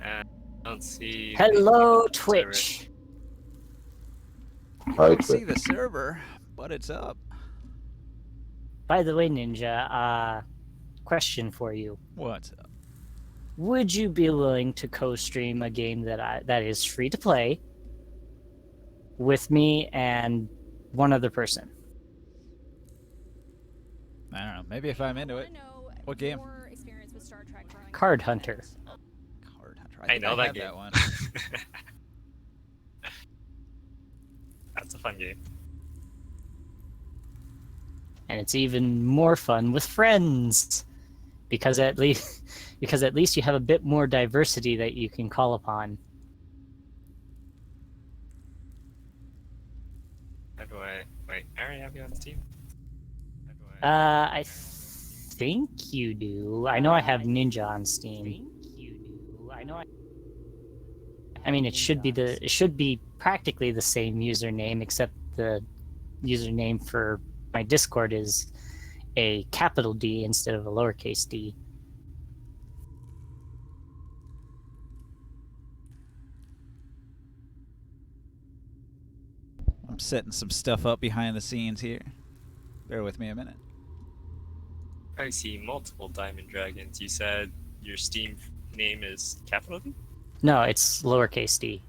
I don't see. Hello, the server. Twitch. Hi, I Twitch. see the server, but it's up. By the way, Ninja, question for you. What's up? Would you be willing to co-stream a game that is free to play with me and one other person? I don't know. Maybe if I'm into it. What game? Card Hunter. Card Hunter. I know that have game. That one. That's a fun game. And it's even more fun with friends, because at least you have a bit more diversity that you can call upon. How do I wait? I already have you on Steam. How do I? I think you do. I know I have Ninja on Steam. I mean, it should be practically the same username, except the username for my Discord is a capital D instead of a lowercase d. I'm setting some stuff up behind the scenes here. Bear with me a minute. I see multiple Diamond Dragons. You said your Steam name is capital D? No, it's lowercase d.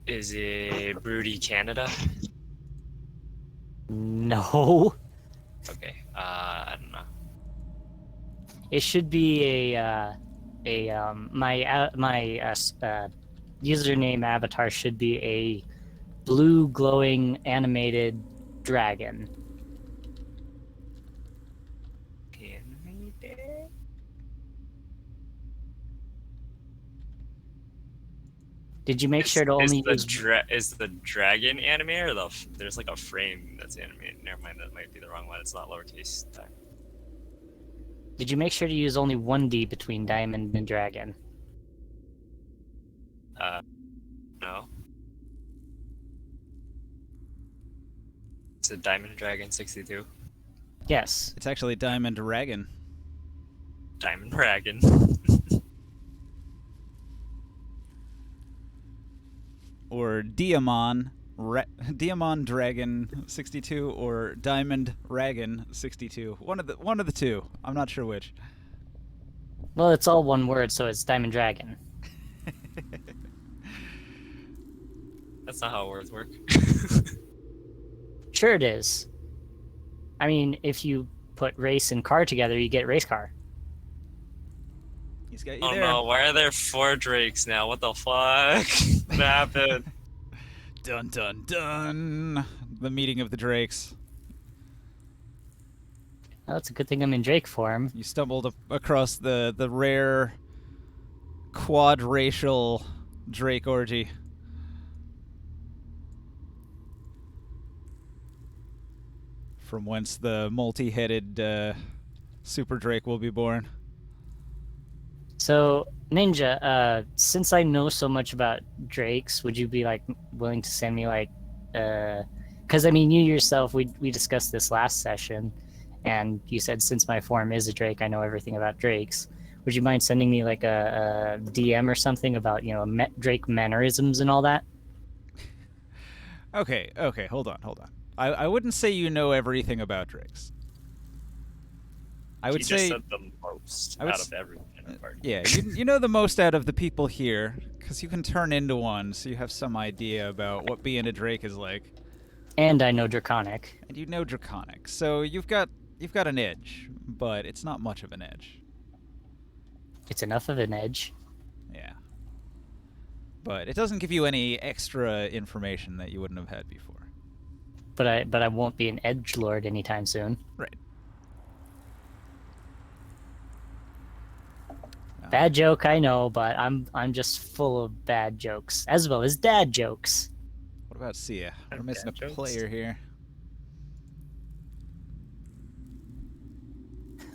Is it Broody Canada? No. Okay. I don't know. It should be my username avatar should be a blue glowing animated dragon. Did you make sure to only use? Is the dragon anime or there's like a frame that's animated? Never mind, that might be the wrong one. It's not lowercase time. Did you make sure to use only one D between diamond and dragon? No. It's a Diamond Dragon 62. Yes. It's actually Diamond Dragon. Diamond Dragon. Or Diamond Dragon 62 or Diamond Dragon 62. One of the two. I'm not sure which. Well, it's all one word, so it's Diamond Dragon. That's not how words work. Sure it is. I mean, if you put race and car together, you get race car. He's got you Oh there. no, why are there 4 Drakes now? What the fuck? What happened? Dun dun dun. The meeting of the Drakes. Well, that's a good thing I'm in Drake form. You stumbled across the rare quadracial Drake orgy. From whence the multi-headed Super Drake will be born. So, Ninja, since I know so much about Drakes, would you be willing to send me because I mean, you yourself, we discussed this last session, and you said since my form is a Drake, I know everything about Drakes. Would you mind sending me like a DM or something about Drake mannerisms and all that? Okay, hold on. I wouldn't say you know everything about Drakes. I would He say just said the most out of everything. Yeah, you know the most out of the people here, because you can turn into one, so you have some idea about what being a Drake is like. And I know Draconic. And you know Draconic, so you've got an edge, but it's not much of an edge. It's enough of an edge. Yeah. But it doesn't give you any extra information that you wouldn't have had before. But I won't be an edgelord anytime soon. Right. Bad joke, I know, but I'm just full of bad jokes, as well as dad jokes. What about Sia? We're missing a jokes? player here.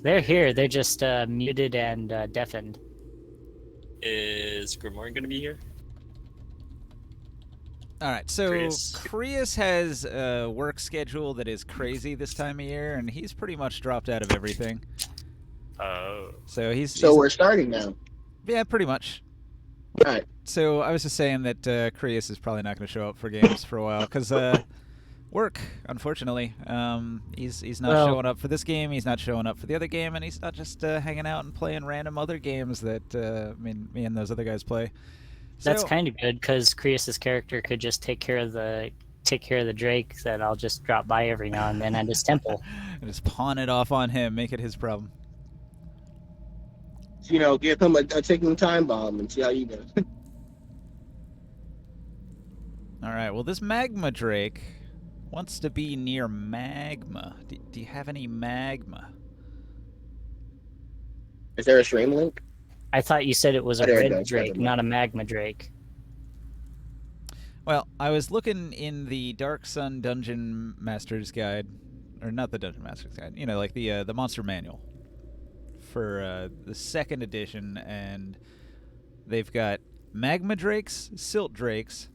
They're here. They're just muted and deafened. Is Grimoire gonna be here? Alright, so Krius. Krius has a work schedule that is crazy this time of year, and he's pretty much dropped out of everything. Oh. So So we're starting now. yeah, pretty much. All right. So I was just saying that Krius is probably not going to show up for games for a while because work, unfortunately. He's not Well- showing up for this game. He's not showing up for the other game, and he's not just hanging out and playing random other games that me and those other guys play. That's So- kind of good because Krios' character could just take care of the Drake that I'll just drop by every now and then at his temple. and just pawn it off on him, make it his problem. You know, give him a ticking time bomb and see how you do. All right. Well, this magma Drake wants to be near magma. Do you have any magma? Is there a stream link? I thought you said it was a There it red goes, Drake, never mind. not a magma Drake. Well, I was looking in the Dark Sun Dungeon Master's Guide, or not the Dungeon Master's Guide. You know, like the Monster Manual for the second edition, and they've got magma drakes, silt drakes,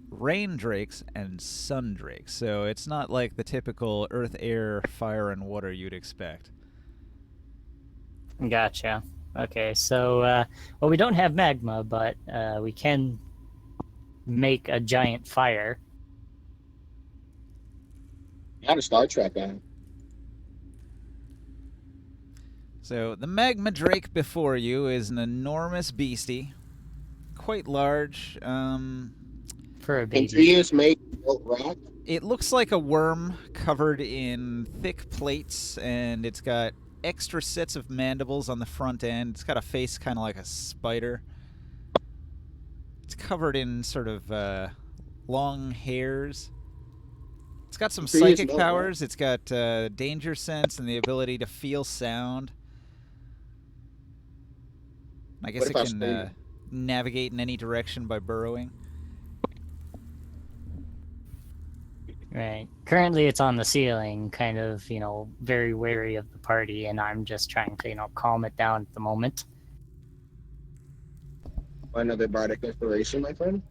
rain drakes, and sun drakes. So it's not like the typical earth, air, fire, and water you'd expect. Gotcha. Okay, so well, we don't have magma, but we can make a giant fire. Not a Star Trek guy. So the magma drake before you is an enormous beastie, quite large. For a Can baby. trees make rock? It looks like a worm covered in thick plates, and it's got extra sets of mandibles on the front end. It's got a face kind of like a spider. It's covered in sort of long hairs. It's got some Trees psychic know powers. It's got danger sense and the ability to feel sound. I guess What it if I can spray navigate in any direction by burrowing. Right. Currently, it's on the ceiling, kind of, very wary of the party, and I'm just trying to, calm it down at the moment. Another bardic inspiration, my friend.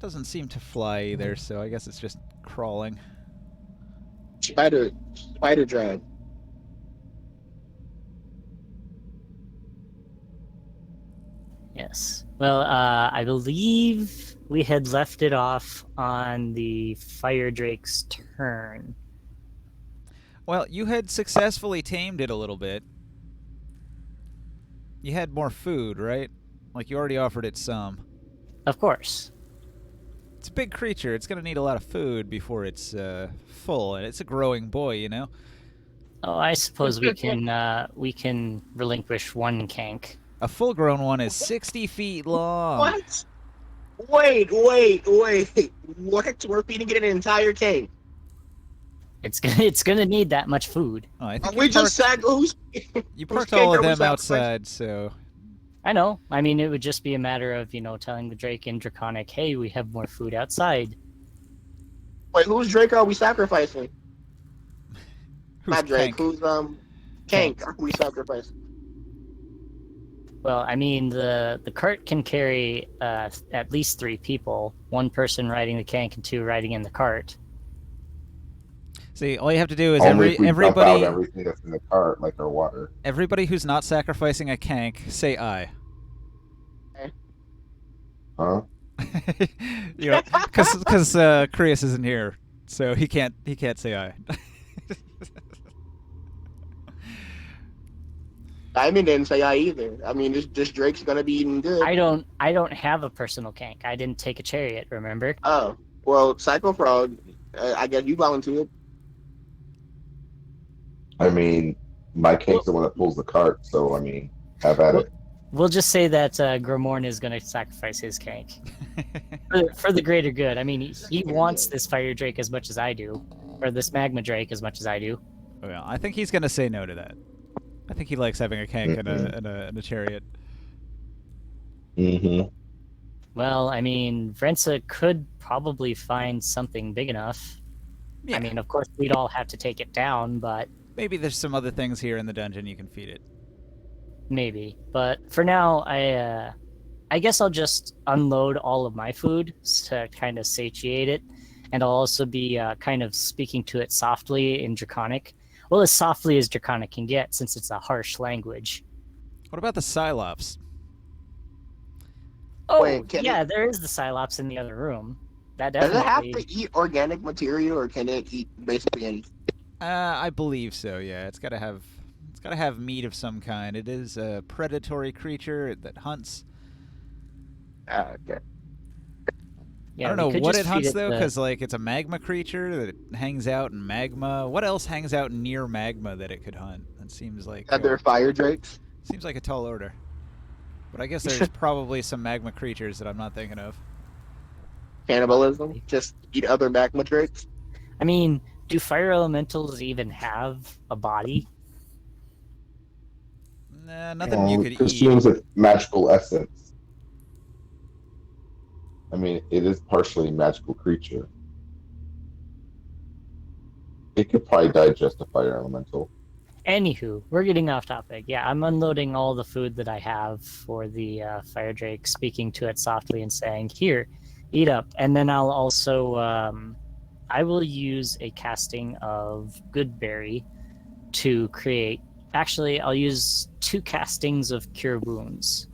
Doesn't seem to fly either, so I guess it's just crawling. Spider drag. Yes. Well, I believe we had left it off on the Fire Drake's turn. Well, you had successfully tamed it a little bit. You had more food, right? Like you already offered it some. Of course. It's a big creature. It's going to need a lot of food before it's full, and it's a growing boy, you know? Oh, I suppose we can relinquish one kank. A full-grown one is 60 feet long. What? Wait. What? We're feeding it an entire tank. It's gonna need that much food. Oh, I think We just said who's. you whose parked all of tank are we them sacrificing? outside, so... I know. I mean, it would just be a matter of telling the Drake in Draconic, hey, we have more food outside. Wait, whose Drake are we sacrificing? Who's Not Drake. Kank? Who's Kank? Are we sacrificing? Well, I mean, the cart can carry at least 3 people. 1 person riding the kank and 2 riding in the cart. See, all you have to do is Only if we dump out everybody everything that's in the cart, like our water. everybody who's not sacrificing a kank, say I. Huh? Because Krius isn't here, so he can't say I. Diamond didn't say I either. I mean, this Drake's gonna be eating good. I don't have a personal kank. I didn't take a chariot, remember? Oh, well, Psycho Frog, I guess you volunteered. I mean, my cake's the one that pulls the cart, so I mean, have at it. We'll just say that Grimorn is going to sacrifice his kank for the greater good. I mean, he wants this Fire Drake as much as I do, or this Magma Drake as much as I do. Well, I think he's gonna say no to that. I think he likes having a kank and a chariot. Mm-hmm. Well, I mean, Vrensa could probably find something big enough. Yeah. I mean, of course, we'd all have to take it down, but Maybe there's some other things here in the dungeon you can feed it. maybe. But for now, I guess I'll just unload all of my food to kind of satiate it, and I'll also be kind of speaking to it softly in Draconic. well, as softly as Draconic can get, since it's a harsh language. What about the Cylops? Oh, Wait, can yeah, there is the Cylops in the other room. That Does it have definitely. to eat organic material, or can it eat basically anything? I believe so. Yeah, it's gotta have meat of some kind. It is a predatory creature that hunts. Okay. Yeah, I don't we know could what just it feed hunts though, the- because like it's a magma creature that hangs out in magma. What else hangs out near magma that it could hunt? That seems like Other fire drakes. seems like a tall order. But I guess there's probably some magma creatures that I'm not thinking of. Cannibalism. Just eat other magma drakes. I mean, do fire elementals even have a body? Nah, nothing you could eat. Consumes a magical essence. I mean, it is partially a magical creature. It could probably digest a fire elemental. Anywho, we're getting off topic. Yeah, I'm unloading all the food that I have for the fire drake, speaking to it softly and saying, "Here, eat up." And then I'll also, I will use a casting of Goodberry to create. Actually, I'll use 2 castings of Cure Wounds.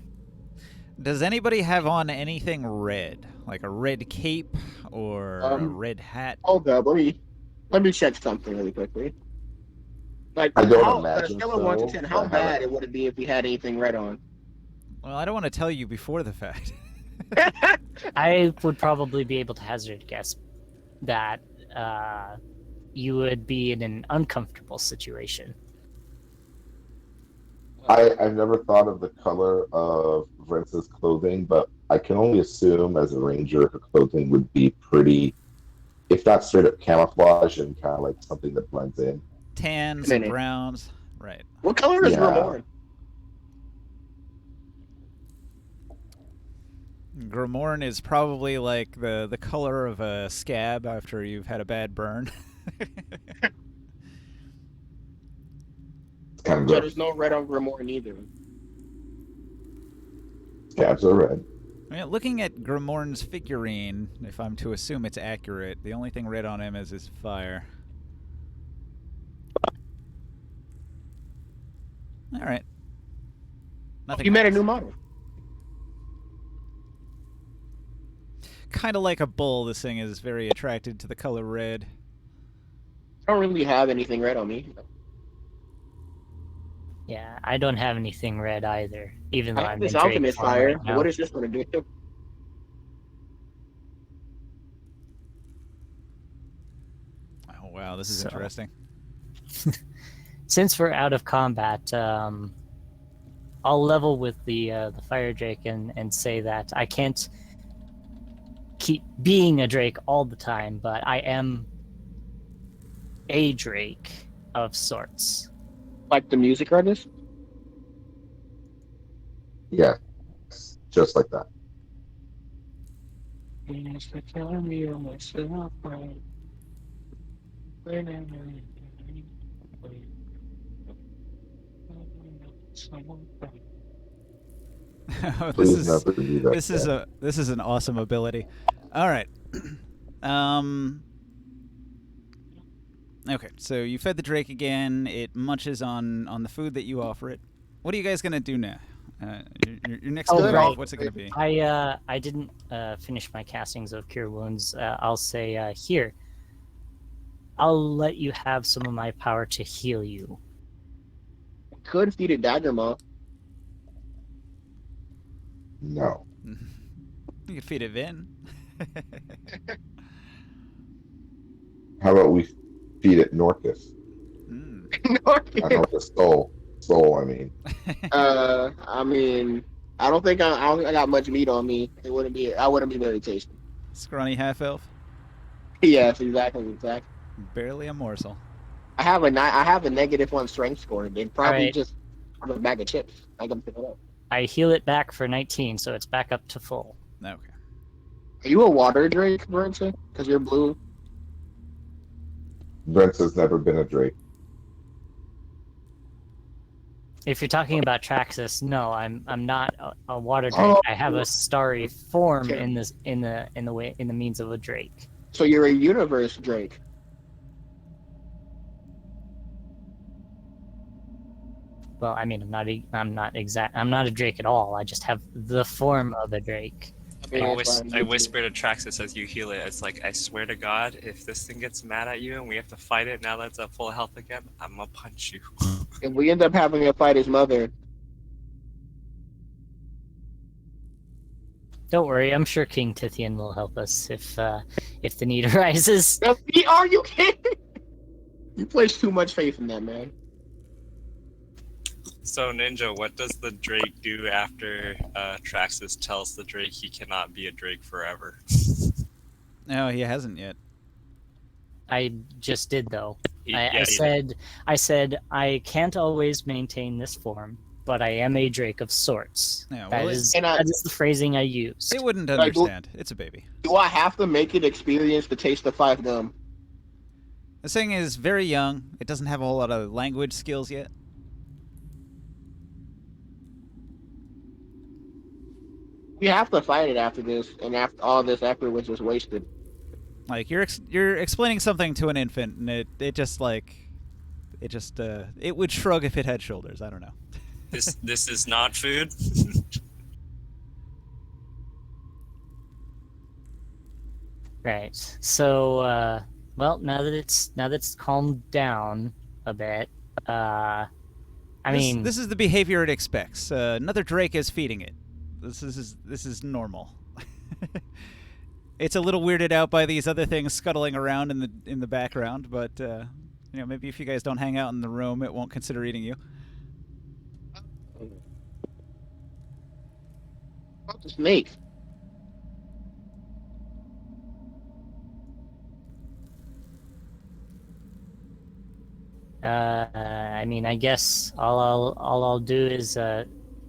Does anybody have on anything red, like a red cape or a red hat? Hold up, let me check something really quickly. Like, I don't how, on a imagine scale of 1 to so, 10, but how I haven't- bad it would it be if we had anything red on? Well, I don't want to tell you before the fact. I would probably be able to hazard a guess that you would be in an uncomfortable situation. I've never thought of the color of Vrence's clothing, but I can only assume as a ranger her clothing would be pretty, if not straight up camouflage and kind of like something that blends in. Tans, Minute. browns, right? What color is Yeah. Grimoire? Grimorn is probably like the color of a scab after you've had a bad burn. It's kind of So gross. there's no red on Grimoire neither. Scabs are red. I mean, looking at Grimorn's figurine, if I'm to assume it's accurate, the only thing red on him is his fire. All right. Nothing. You made a new model. Kind of like a bull, this thing is very attracted to the color red. I don't really have anything red on me. Yeah, I don't have anything red either, even though I have I'm this in Drake alchemist form fire. right now. What is this going to do? Oh wow, this is So- interesting. Since we're out of combat, I'll level with the fire drake and say that I can't keep being a drake all the time, but I am a drake of sorts. Like the music artist? Yeah, just like that. this Please is never do that. this is an awesome ability. All right. Okay, so you fed the drake again. It munches on the food that you offer it. What are you guys gonna do now? Your next Oh, move, right. what's it gonna be? I didn't finish my castings of Cure Wounds. I'll say here. I'll let you have some of my power to heal you. Could feed a dagger moth. No. You could feed it Vin. How about we feed it Norcus? Mm. Not Norcus, Soul. Soul, I mean. I mean, I don't think I got much meat on me. I wouldn't be very tasty. Scrawny half elf, Yes, exactly. barely a morsel. I have a -1 strength score, and then probably Alright. just I'm a bag of chips. I can pick it up. I heal it back for 19, so it's back up to full. Okay. Are you a water drake, Brinson? Because you're blue. Brent has never been a Drake. If you're talking about Traxxas, no, I'm not a water drake. Oh. I have a starry form Okay. in the means of a drake. So you're a universe drake. Well, I mean, I'm not a drake at all. I just have the form of a drake. I mean, I, that's fine. I whispered to Traxxas as you heal it. It's like, I swear to God, if this thing gets mad at you and we have to fight it now that it's at full health again, I'm gonna punch you. If we end up having to fight his mother, Don't worry, I'm sure King Tithian will help us if the need arises. are you kidding? You place too much faith in that man. So, Ninja, what does the Drake do after Traxxas tells the Drake he cannot be a Drake forever? No, he hasn't yet. I just did though. Yeah, I said I can't always maintain this form, but I am a drake of sorts. Yeah, That well, is And I- that is the phrasing I used. it wouldn't Like, well- understand. It's a baby. Do I have to make it experience the taste of 5 gum? This thing is very young. It doesn't have a whole lot of language skills yet. We have to fight it after this, and after all this effort was just wasted. Like you're explaining something to an infant, and it just it would shrug if it had shoulders. I don't know. this is not food. Right. So, well, now that it's calmed down a bit, I mean, This is the behavior it expects. Another drake is feeding it. This is normal. It's a little weirded out by these other things scuttling around in the background, but maybe if you guys don't hang out in the room, it won't consider eating you. About the snake. I mean, I guess all I'll do is, I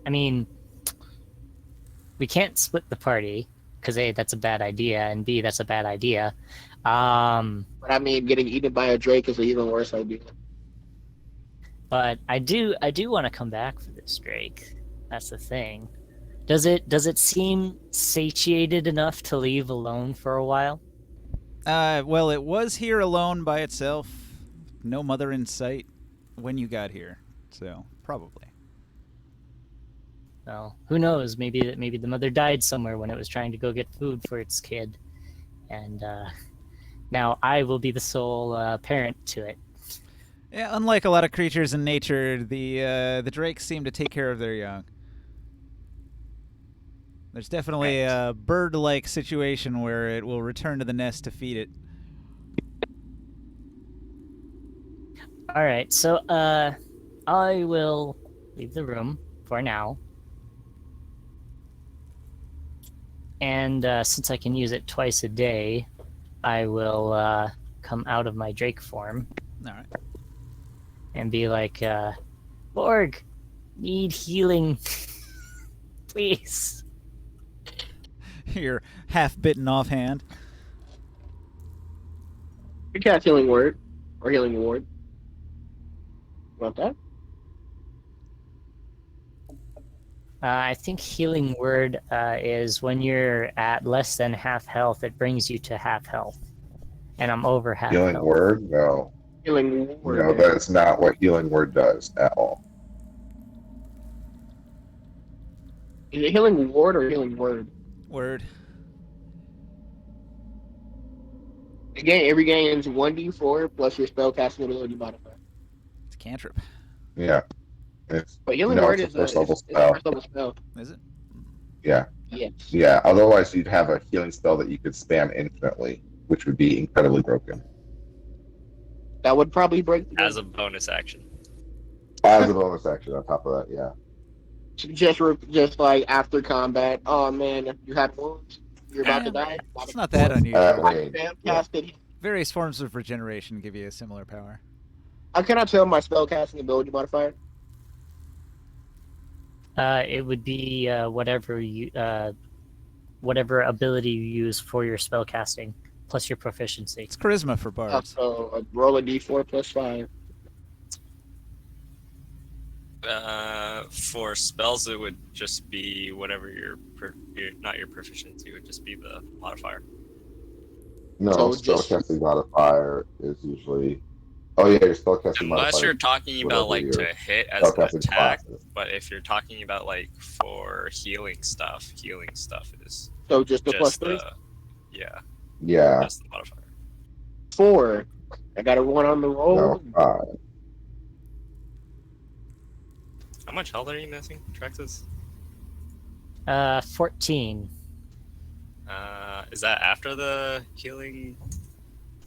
mean, we can't split the party because A, that's a bad idea, and B, that's a bad idea. But I mean, getting eaten by a drake is an even worse idea. But I do want to come back for this drake. That's the thing. Does it seem satiated enough to leave alone for a while? Well, it was here alone by itself. No mother in sight when you got here, so probably. Well, who knows? Maybe the mother died somewhere when it was trying to go get food for its kid, and now I will be the sole parent to it. Yeah, unlike a lot of creatures in nature, the drakes seem to take care of their young. There's definitely a bird-like situation where it will return to the nest to feed it. All right, so I will leave the room for now, and since I can use it twice a day, I will come out of my drake form All right. and be like, Borg, need healing, please. Your half-bitten offhand. You cast healing word or healing ward. Want that? I think healing word is when you're at less than half health, it brings you to half health, and I'm over half Healing health. word? No. Healing word. No, that's not what healing word does at all. Is it healing ward or healing word? Word. Again, every game is 1d4 plus your spell casting ability modifier. It's a cantrip. Yeah. It's, But healing No, word it's is a first level it's a spell. first level spell. Is it? yeah. Yes. Yeah. Otherwise, you'd have a healing spell that you could spam infinitely, which would be incredibly broken. That would probably break the As a bonus action. As a bonus action on top of that, yeah. just like after combat. Oh man, you had wounds. You're about to die. It's not that unusual. Right. Spam Yeah. casted. Various forms of regeneration give you a similar power. I cannot tell my spell casting ability modifier. It would be whatever ability you use for your spell casting plus your proficiency. It's charisma for bards. So roll a d4 plus 5. For spells, it would just be whatever not your proficiency, it would just be the modifier. No, So just- spellcasting modifier is usually Oh yeah, you're spellcasting Unless modifier. you're talking about whatever like to your hit as an spellcasting attack, class is. but if you're talking about like for healing stuff is So just the plus just three? yeah, Yeah. just the modifier. 4. I got a 1 on the roll. No. How much health are you missing, Trexus? 14. Is that after the healing?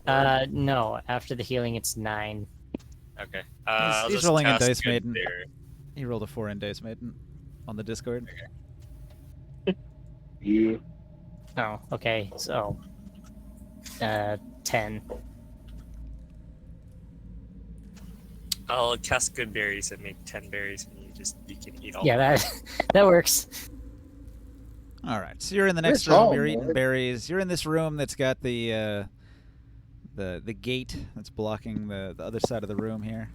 No, after the healing, it's 9. Okay. He's I'll just rolling in cast Dice Good Maiden. Theory. He rolled a 4 in Dice Maiden on the Discord. Yeah. Oh, okay. So, 10. I'll cast Good Berries and make 10 berries, and you can eat all. Yeah, of them. that works. All right, so you're in the next Rich room. home, You're eating boy. berries. You're in this room that's got the gate that's blocking the other side of the room here.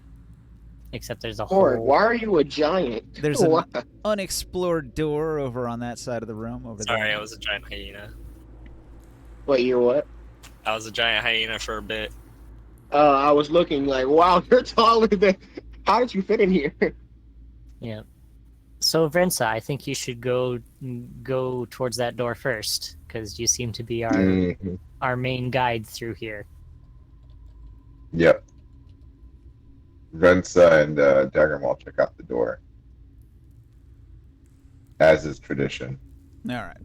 Except there's a Ford, hole. why are you a giant? There's an Why? unexplored door over on that side of the room. Over Sorry, there. I was a giant hyena. Wait, you're what? I was a giant hyena for a bit. I was looking like, wow, you're taller than. How did you fit in here? Yeah. So, Vrensa, I think you should go towards that door first, because you seem to be Mhm. our main guide through here. Yep. Vensa and Daggermaw check out the door, as is tradition. All right.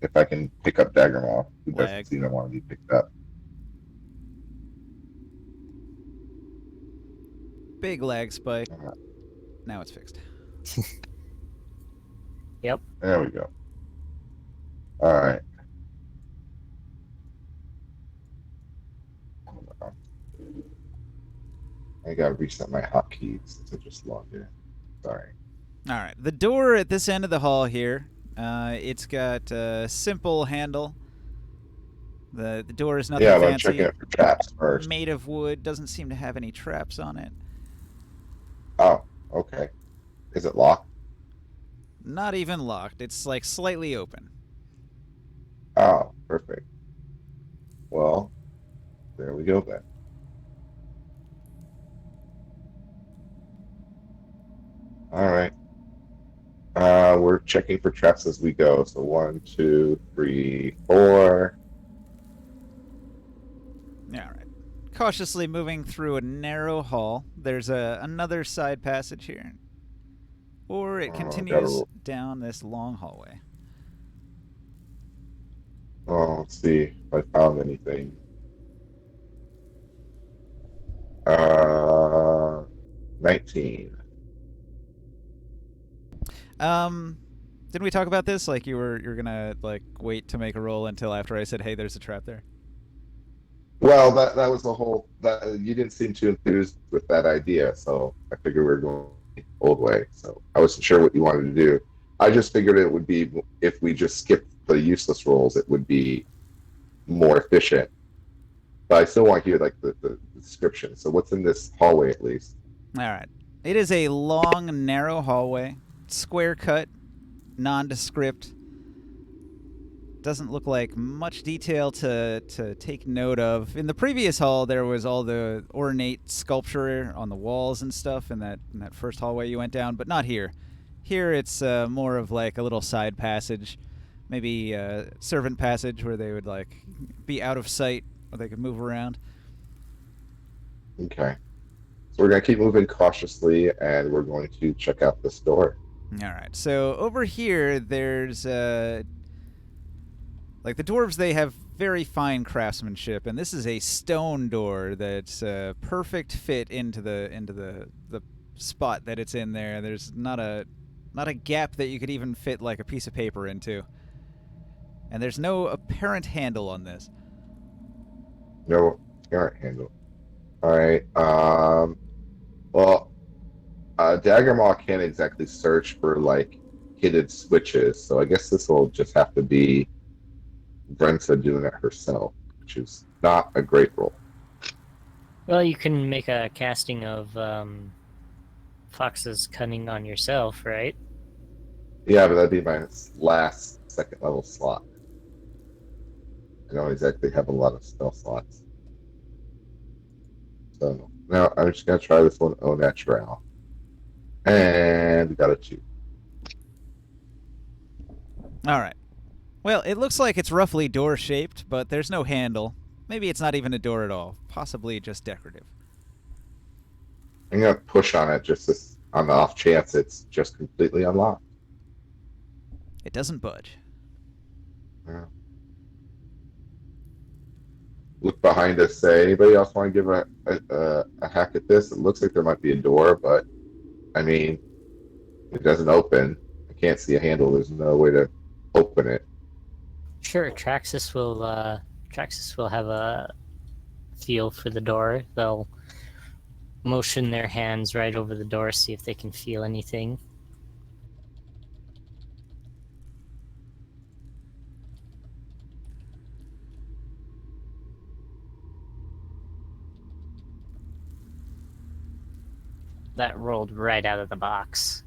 If I can pick up Daggermaw, who Lag. doesn't seem to want to be picked up. Big lag spike. Now it's fixed. There we go. All right. Hold on. I gotta reset my hotkeys since I just logged in. Sorry. All right. The door at this end of the hall here, it's got a simple handle. The door is nothing Yeah, but I'm fancy. checking it for traps first. Made of wood. Doesn't seem to have any traps on it. Oh, okay. Is it locked? Not even locked. It's like slightly open. Oh, perfect. Well, there we go then. All right. We're checking for traps as we go. So 1, 2, 3, 4. All right. Cautiously moving through a narrow hall. There's another side passage here. Or it Oh, continues gotta- down this long hallway. Oh, let's see if I found anything. 19. Didn't we talk about this? Like you were gonna like wait to make a roll until after I said, "Hey, there's a trap there." Well, that was the whole. That you didn't seem too enthused with that idea, so I figured we were going the old way. So I wasn't sure what you wanted to do. I just figured it would be if we just skipped the useless rolls, it would be more efficient. But I still want to hear like the description. So what's in this hallway at least? All right. It is a long, narrow hallway, square cut, nondescript. Doesn't look like much detail to take note of. In the previous hall, there was all the ornate sculpture on the walls and stuff in that first hallway you went down, but not here. Here it's more of like a little side passage, maybe a servant passage where they would like be out of sight, or they could move around. Okay. So we're gonna keep moving cautiously, and we're going to check out this door. All right. So over here, there's like the dwarves. They have very fine craftsmanship, and this is a stone door that's a perfect fit into the spot that it's in there. There's not a gap that you could even fit like a piece of paper into, and there's no apparent handle on this. No current handle. All right. Well, Daggermaw can't exactly search for like hidden switches, so I guess this will just have to be Brenta doing it herself, which is not a great roll. Well, you can make a casting of Fox's Cunning on yourself, right? Yeah, but that'd be my last second level slot. I don't exactly have a lot of spell slots. So now I'm just gonna try this one au naturel. And we got a 2. All right. Well, it looks like it's roughly door-shaped, but there's no handle. Maybe it's not even a door at all. Possibly just decorative. I'm gonna push on it just this, on the off chance it's just completely unlocked. It doesn't budge. Yeah. Look behind us. Say, anybody else want to give a hack at this? It looks like there might be a door, but I mean, it doesn't open. I can't see a handle. There's no way to open it. Sure, Traxxas will have a feel for the door. They'll motion their hands right over the door, see if they can feel anything. That rolled right out of the box.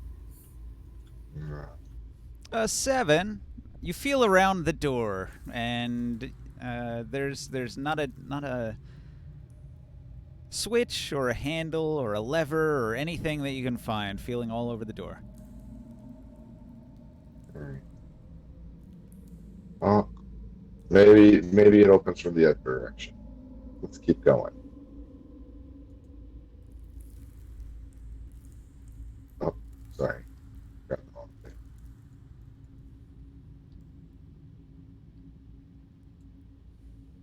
A 7. You feel around the door, and there's not a switch or a handle or a lever or anything that you can find. Feeling all over the door. Well, maybe it opens from the other direction. Let's keep going. Oh, sorry. Got the wrong thing.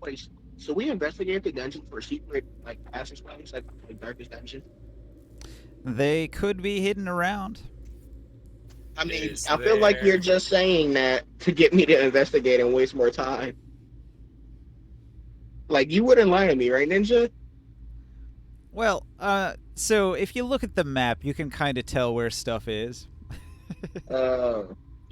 Wait, so we investigated the dungeon for secret, like, passageways, like darkest dungeon? They could be hidden around. I mean, Is I feel like there- you're just saying that to get me to investigate and waste more time. Like, you wouldn't lie to me, right, Ninja? Well, so if you look at the map, you can kind of tell where stuff is. I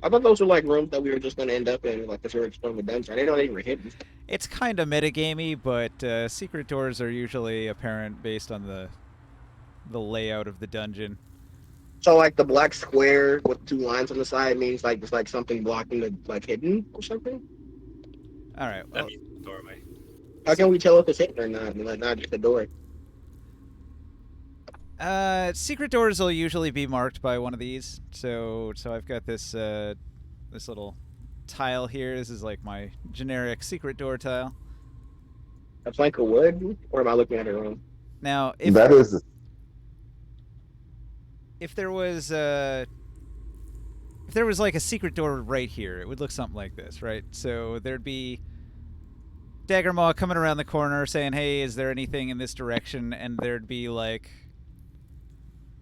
thought those were like rooms that we were just gonna end up in, like if we were exploring the dungeon. I didn't know they were hidden. It's kind of metagamey, but secret doors are usually apparent based on the layout of the dungeon. So like the black square with 2 lines on the side means like it's like something blocking the like hidden or something. All right. Well, That means the doorway. How can we tell if it's hidden or not? Like not just the door. secret doors will usually be marked by one of these. So I've got this this little tile here. This is like my generic secret door tile. A plank of wood, or am I looking at it wrong? Now, if That is there was like a secret door right here, it would look something like this, right? So there'd be Daggermaw coming around the corner saying, "Hey, is there anything in this direction?" And there'd be like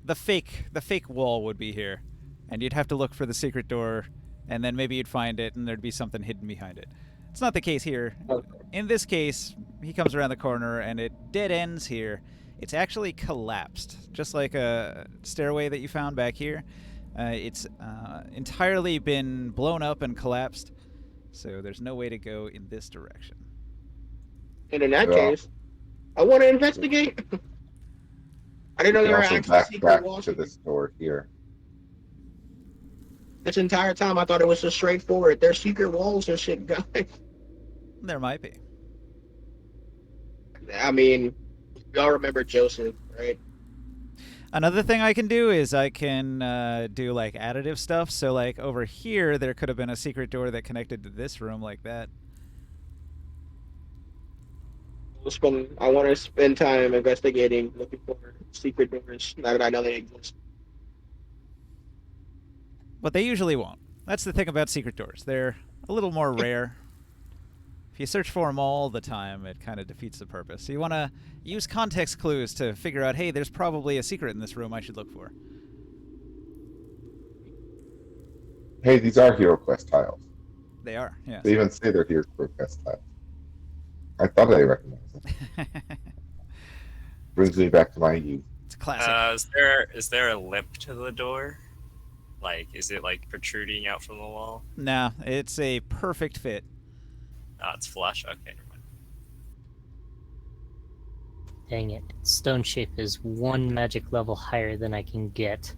the fake wall would be here, and you'd have to look for the secret door, and then maybe you'd find it, and there'd be something hidden behind it. It's not the case here. In this case, he comes around the corner, and it dead ends here. It's actually collapsed, just like a stairway that you found back here. It's entirely been blown up and collapsed, so there's no way to go in this direction. And in that Yeah. case, I want to investigate. I didn't know we there can were also actually secret backtrack walls. to this door here. This entire time, I thought it was just straightforward. There's secret walls and shit, guys. There might be. I mean, y'all remember Joseph, right? Another thing I can do is I can do like additive stuff. So like over here, there could have been a secret door that connected to this room like that. I want to spend time investigating, looking for secret doors. Now that I know they exist. But they usually won't. That's the thing about secret doors. They're a little more rare. If you search for them all the time, it kind of defeats the purpose. So you want to use context clues to figure out, hey, there's probably a secret in this room I should look for. Hey, these are Hero Quest tiles. They are, yes. They even say they're Hero Quest tiles. I thought I recognized them. Brings me back to my youth. It's a classic. Is there a lip to the door? Like, is it like protruding out from the wall? Nah, it's a perfect fit. Oh, it's flush. Okay, never mind. Dang it. Stone shape is 1 magic level higher than I can get.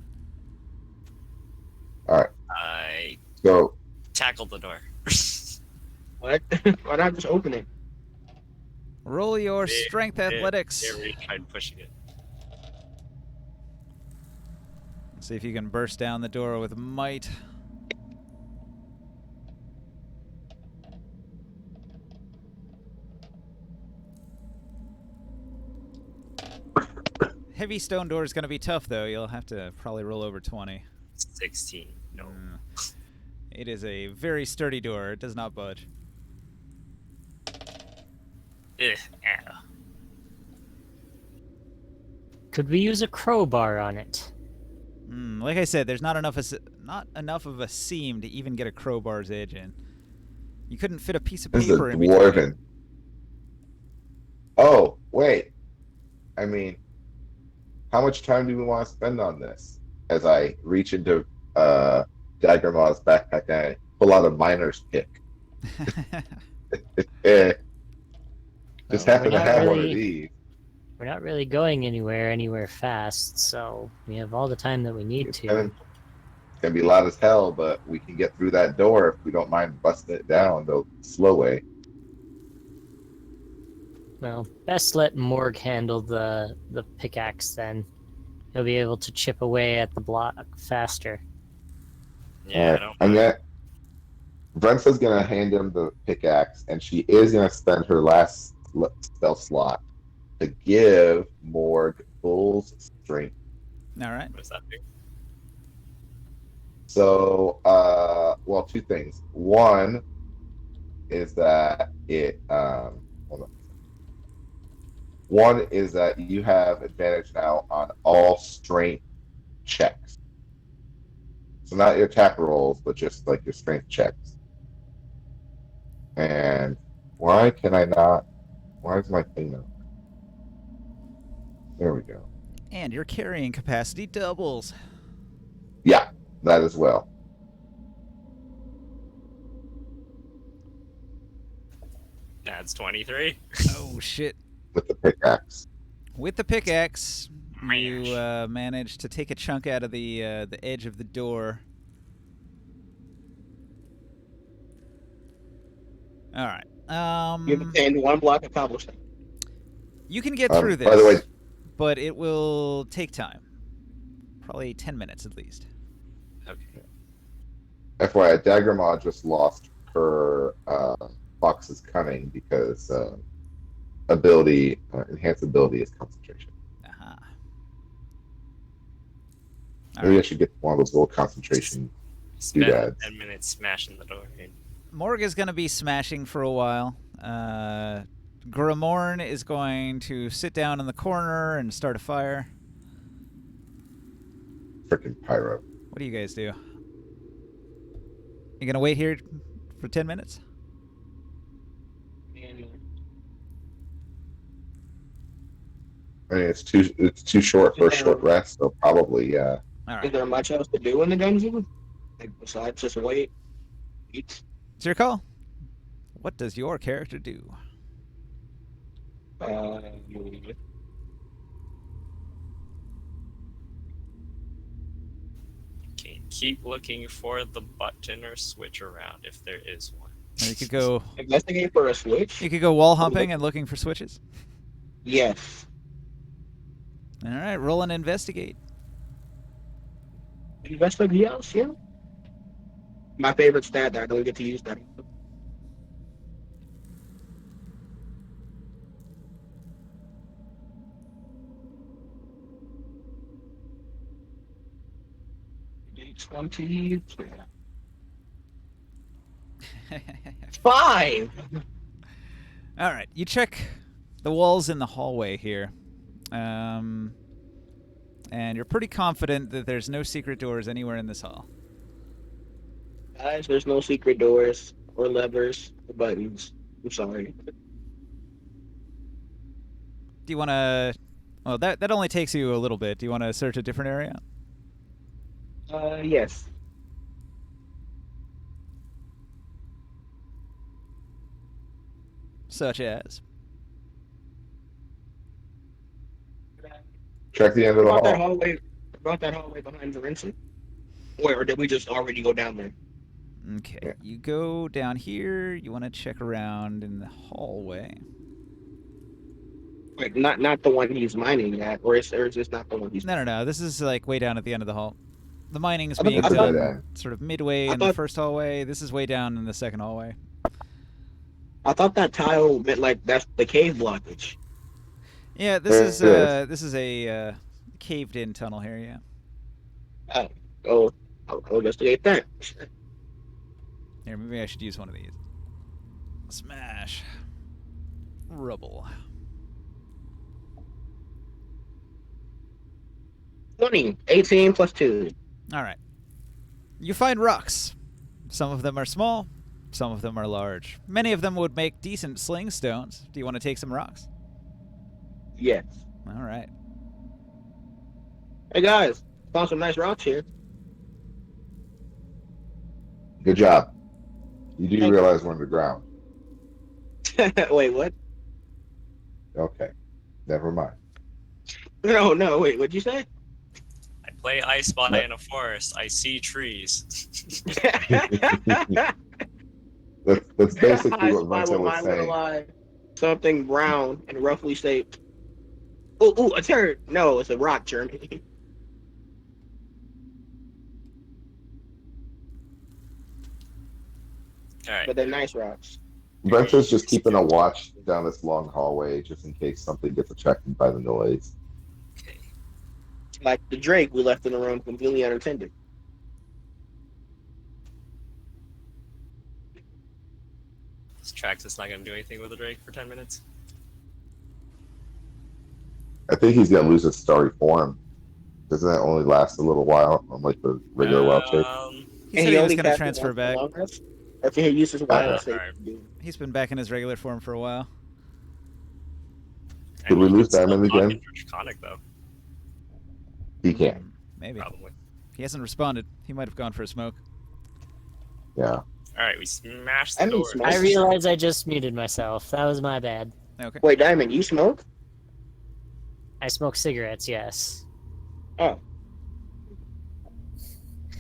I So tackled the door. What? Why not just open it? Roll your They- strength they athletics. already tried pushing it. See if you can burst down the door with might. Heavy stone door is going to be tough, though. You'll have to probably roll over 20. 16. No. It is a very sturdy door. It does not budge. Ugh, ow. Could we use a crowbar on it? Like I said, there's not enough of a seam to even get a crowbar's edge in. You couldn't fit a piece of This is a paper in between. dwarven. Oh, wait. I mean, how much time do we want to spend on this? As I reach into Daggermaw's backpack and I pull out a miner's pick. Just Well, happen we're to not have one of really- these. We're not really going anywhere fast, so we have all the time that we need It's to. gonna be loud as hell, but we can get through that door if we don't mind busting it down the slow way. Well, best let Morg handle the pickaxe then. He'll be able to chip away at the block faster. Yeah, I Alright, don't. I'm gonna. Brensa's gonna hand him the pickaxe, and she is gonna spend her last spell slot to give Morg Bull's strength. All right. What does that do? So, well, two things. One is that it. Hold on. One is that you have advantage now on all strength checks. So not your attack rolls, but just like your strength checks. And why can I not? Why is my thing not? There we go. And your carrying capacity doubles. Yeah, that as well. That's 23. Oh shit! With the pickaxe. With the pickaxe, you Mash. manage to take a chunk out of the edge of the door. All right. You've obtained one block of cobblestone. You can get through this, By the way, but it will take time. Probably 10 minutes at least. Okay. FYI, Daggermaw just lost her Fox's Cunning because enhanced ability is concentration. Uh-huh. Maybe I should get one of those little concentration. Spend Doodads. 10 minutes smashing the door in. Morg is going to be smashing for a while. Grimorn is going to sit down in the corner and start a fire. Freaking pyro. What do you guys do? You going to wait here for 10 minutes? I mean, it's too short for a short rest, so probably yeah. All Is right. there much else to do in the dungeon? Like, besides just wait? Eat? It's your call. What does your character do? Okay, keep looking for the button or switch around if there is one. Or you could go. Investigate for a switch? You could go wall humping and looking for switches. Yes. All right, roll and investigate. Investigate, yes, yeah. My favorite stat that I don't get to use that. D20. 5! All right, you check the walls in the hallway here, and you're pretty confident that there's no secret doors anywhere in this hall. Guys, there's no secret doors or levers or buttons. I'm sorry. Do you want to? Well, that only takes you a little bit. Do you want to search a different area? Yes. Such as? Check the end of the About that hall. hallway. About that hallway behind Vincent. Or did we just already go down there? Okay, Yeah. you go down here. You want to check around in the hallway. Like not the one he's mining at, or is this not the one he's? No. This is like way down at the end of the hall. The mining is I thought- being I thought- done sort of midway I in the thought- first hallway. This is way down in the second hallway. I thought that tile meant like that's the cave blockage. Yeah, It is. this is a caved-in tunnel here. Yeah. Oh, I'll investigate that. Here, maybe I should use one of these. Smash. Rubble. 20, 18 plus 2. All right. You find rocks. Some of them are small, some of them are large. Many of them would make decent sling stones. Do you want to take some rocks? Yes. All right. Hey guys, found some nice rocks here. Good job. You do Thank you. realize we're underground. Wait, what? Okay. Never mind. No, wait, what'd you say? I play I Spy in a forest. I see trees. That's basically I what spy Vincent was mine with a saying. lie. Something brown and roughly shaped. Ooh, a turd. No, it's a rock, Jeremy. All right. But they're nice rocks. Vincent's just keeping a watch down this long hallway just in case something gets attracted by the noise. Okay. Like the Drake we left in the room completely unattended. This Traxxas not gonna do anything with the Drake for 10 minutes. I think he's gonna lose his starry form. Doesn't that only last a little while, unlike the regular wild shape? He said he was only going to cast it transfer once back. a long rest? Or can he use his wild shape? alright. He's been back in his regular form for a while. Did we lose Diamond again? Draconic though, He can. Maybe. probably. He hasn't responded. He might have gone for a smoke. Yeah. All right, we smashed I the mean, door. smoke. I realized I just muted myself. That was my bad. Okay. Wait, Diamond, you smoke? I smoke cigarettes, yes. Oh,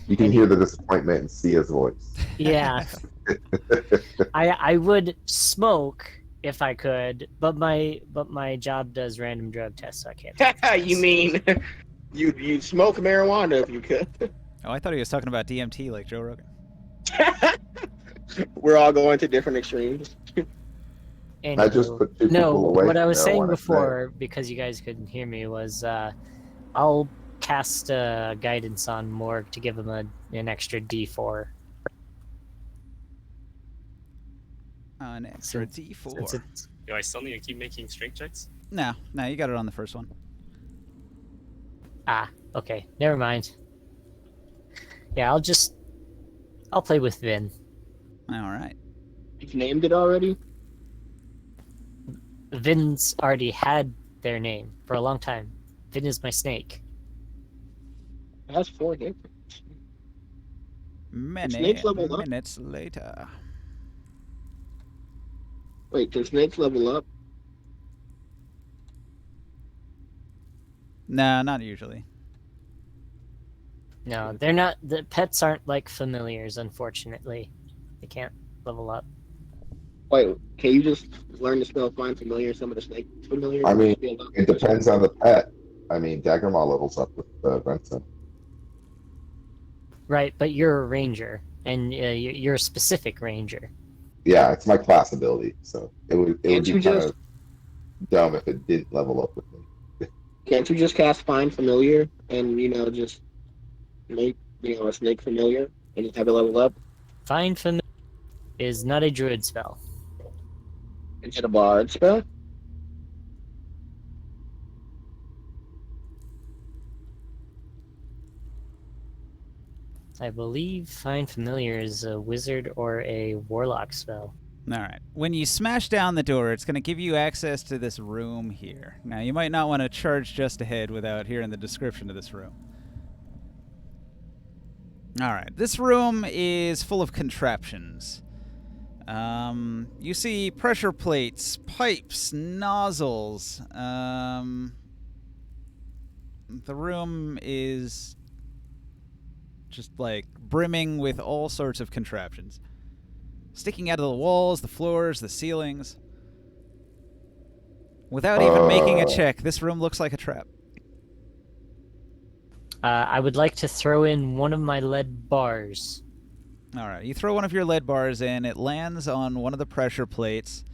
You can hear the disappointment and see his voice. Yeah. I would smoke if I could, but my job does random drug tests, so I can't. you mean you'd smoke marijuana if you could? Oh, I thought he was talking about DMT like Joe Rogan. We're all going to different extremes. I just Anywho, put two no, people away. what I from was saying marijuana before, because you guys couldn't hear me, was I'll cast guidance on Morg to give him an extra D4. An extra Since D4. it's, Do I still need to keep making strength checks? No, you got it on the first one. okay, never mind. Yeah, I'll play with Vin. All right. You've named it already? Vin's already had their name for a long time. Vin is my snake. That's 4 different. Many snakes level up? minutes later. Wait, can snakes level up? No, not usually. No, they're not. The pets aren't like familiars, unfortunately. They can't level up. Wait, can you just learn to spell find familiar some of the snake familiar? I mean, It depends on the pet. I mean, Daggermaw levels up with Vincent. Right, but you're a ranger, and you're a specific ranger. Yeah, it's my class ability, so it would Can't be you kind just- of dumb if it didn't level up with me. Can't you just cast find familiar and just make a snake familiar and just have it level up? Find familiar is not a druid spell. Is it a bard spell? I believe Find Familiar is a wizard or a warlock spell. All right. When you smash down the door, it's going to give you access to this room here. Now, you might not want to charge just ahead without hearing the description of this room. All right. This room is full of contraptions. You see pressure plates, pipes, nozzles. The room is just like brimming with all sorts of contraptions. Sticking out of the walls, the floors, the ceilings. Without even making a check, this room looks like a trap. I would like to throw in one of my lead bars. All right, you throw one of your lead bars in. It lands on one of the pressure plates.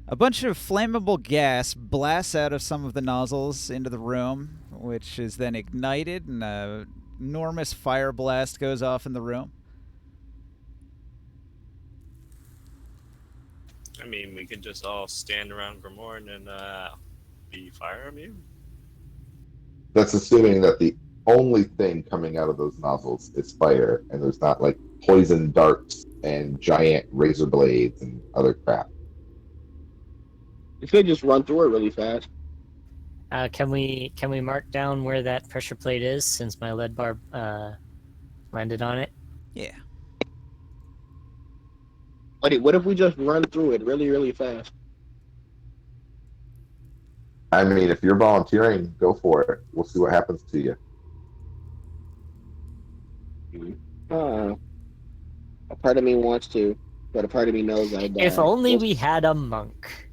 A bunch of flammable gas blasts out of some of the nozzles into the room, which is then ignited, and an enormous fire blast goes off in the room. I mean, we could just all stand around Grimorn and be fire immune. That's assuming that the only thing coming out of those nozzles is fire, and there's not like poison darts and giant razor blades and other crap. You could just run through it really fast. Can we mark down where that pressure plate is since my lead bar landed on it? Yeah. But what if we just run through it really, really fast? I mean, if you're volunteering, go for it. We'll see what happens to you. A part of me wants to, but a part of me knows I die. If only we had a monk.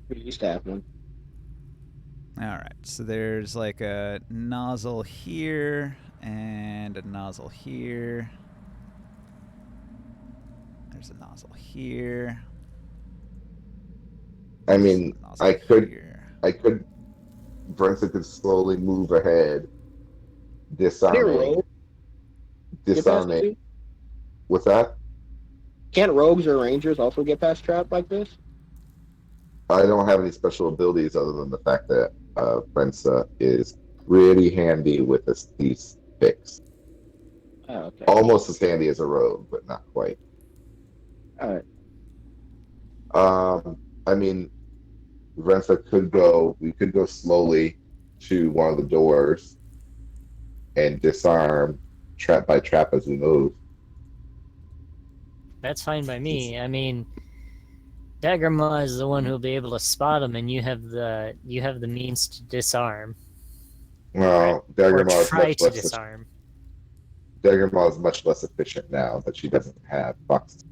We used to have one. All right, so there's like a nozzle here and a nozzle here. There's a nozzle here. I mean, Nozzle I could, here. Brenton could slowly move ahead, Here, disarming. rogue. Get past Disarming. it. What's that? Can't rogues or rangers also get past trap like this? I don't have any special abilities other than the fact that Brensa is pretty handy with these picks. Oh, okay. Almost as handy as a rogue, but not quite. All right. I mean, Brensa we could go slowly to one of the doors and disarm trap by trap as we move. That's fine by me. I mean, Daggermaw is the one who'll be able to spot him, and you have the means to disarm. Well, Or Daggermaw is try much to less. disarm. Daggermaw is much less efficient now that she doesn't have boxes.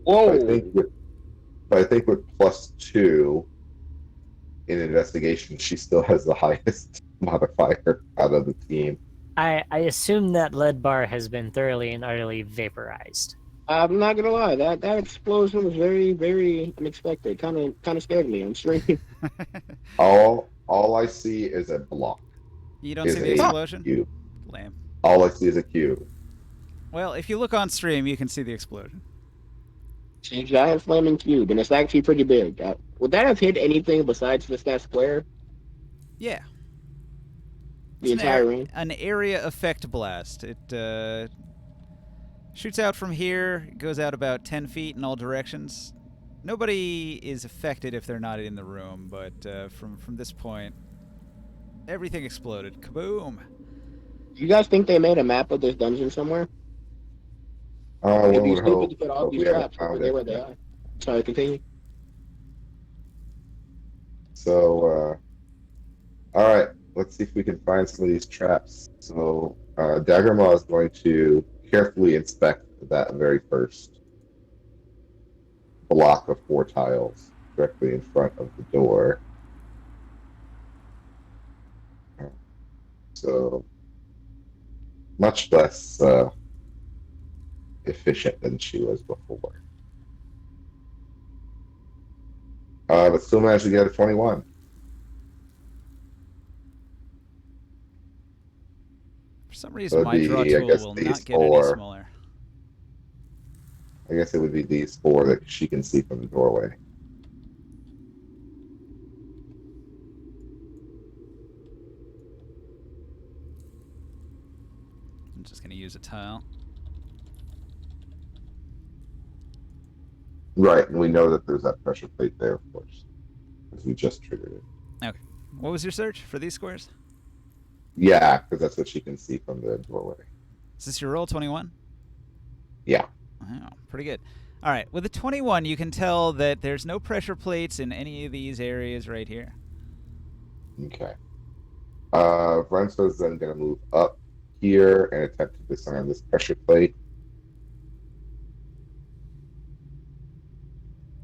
Whoa! I think with +2 in investigation, she still has the highest modifier out of the team. I assume that lead bar has been thoroughly and utterly vaporized. I'm not gonna lie, that explosion was very, very unexpected. Kind of scared me. I'm streaming. All I see is a block. You don't Is see the a explosion? cube. Lame. All I see is a cube. Well, if you look on stream, you can see the explosion. It's a giant flaming cube, and it's actually pretty big. Would that have hit anything besides just that square? Yeah. The It's entire room? an area effect blast. It shoots out from here, goes out about 10 feet in all directions. Nobody is affected if they're not in the room, but from this point, everything exploded. Kaboom! You guys think they made a map of this dungeon somewhere? One It'd be would stupid hope, to put but all we these haven't traps found over there where it they yet. are. Sorry, continue. So, all right, let's see if we can find some of these traps. So, Daggermaw is going to carefully inspect that very first block of 4 tiles directly in front of the door. So, much less efficient than she was before. But still managed to get a 21. For some reason, So my it'd draw be, I tool guess, will these not get any 4. smaller. I guess it would be these 4 that she can see from the doorway. I'm just going to use a tile. Right, and we know that there's that pressure plate there, of course, because we just triggered it. What was your search for these squares? Yeah, because that's what she can see from the doorway. Is this your roll, 21? Yeah. Wow, pretty good. All right, with a 21, you can tell that there's no pressure plates in any of these areas right here. Okay. Brensa's then going to move up here and attempt to disarm this pressure plate.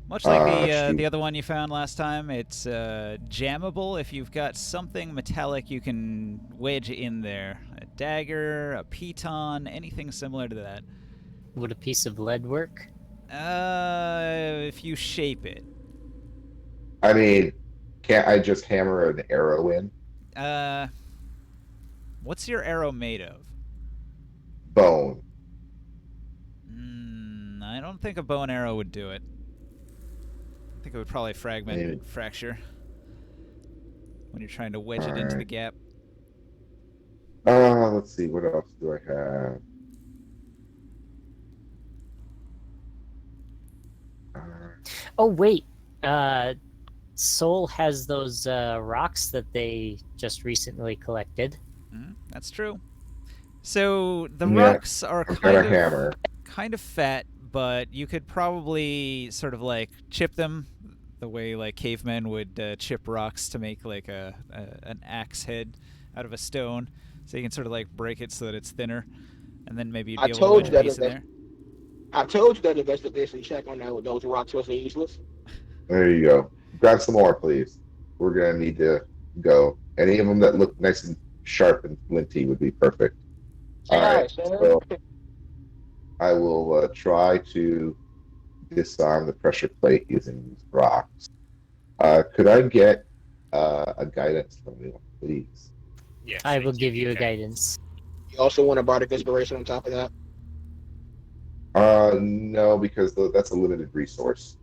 Much like shoot. the other one you found last time, it's jammable. If you've got something metallic, you can wedge in there. A dagger, a piton, anything similar to that. Would a piece of lead work? If you shape it. I mean, can't I just hammer an arrow in? What's your arrow made of? Bone. I don't think a bow and arrow would do it. I think it would probably fragment and fracture when you're trying to wedge it into the gap. Let's see, what else do I have? Oh wait, Soul has those rocks that they just recently collected. That's true. So the Yeah, rocks are I've got a hammer. kind of fat, but you could probably sort of like chip them the way like cavemen would chip rocks to make like an axe head out of a stone. So you can sort of like break it so that it's thinner, and then maybe you'd be able to wedge a piece in there. I told you that investigation check on that with those rocks was useless. There you go. Grab some more, please. We're gonna need to go. Any of them that look nice and sharp and flinty would be perfect. All right. So I will try to disarm the pressure plate using these rocks. Could I get a guidance from you, please? Yeah. I will thank give you a Okay. guidance. You also want a bardic inspiration on top of that. No, because that's a limited resource.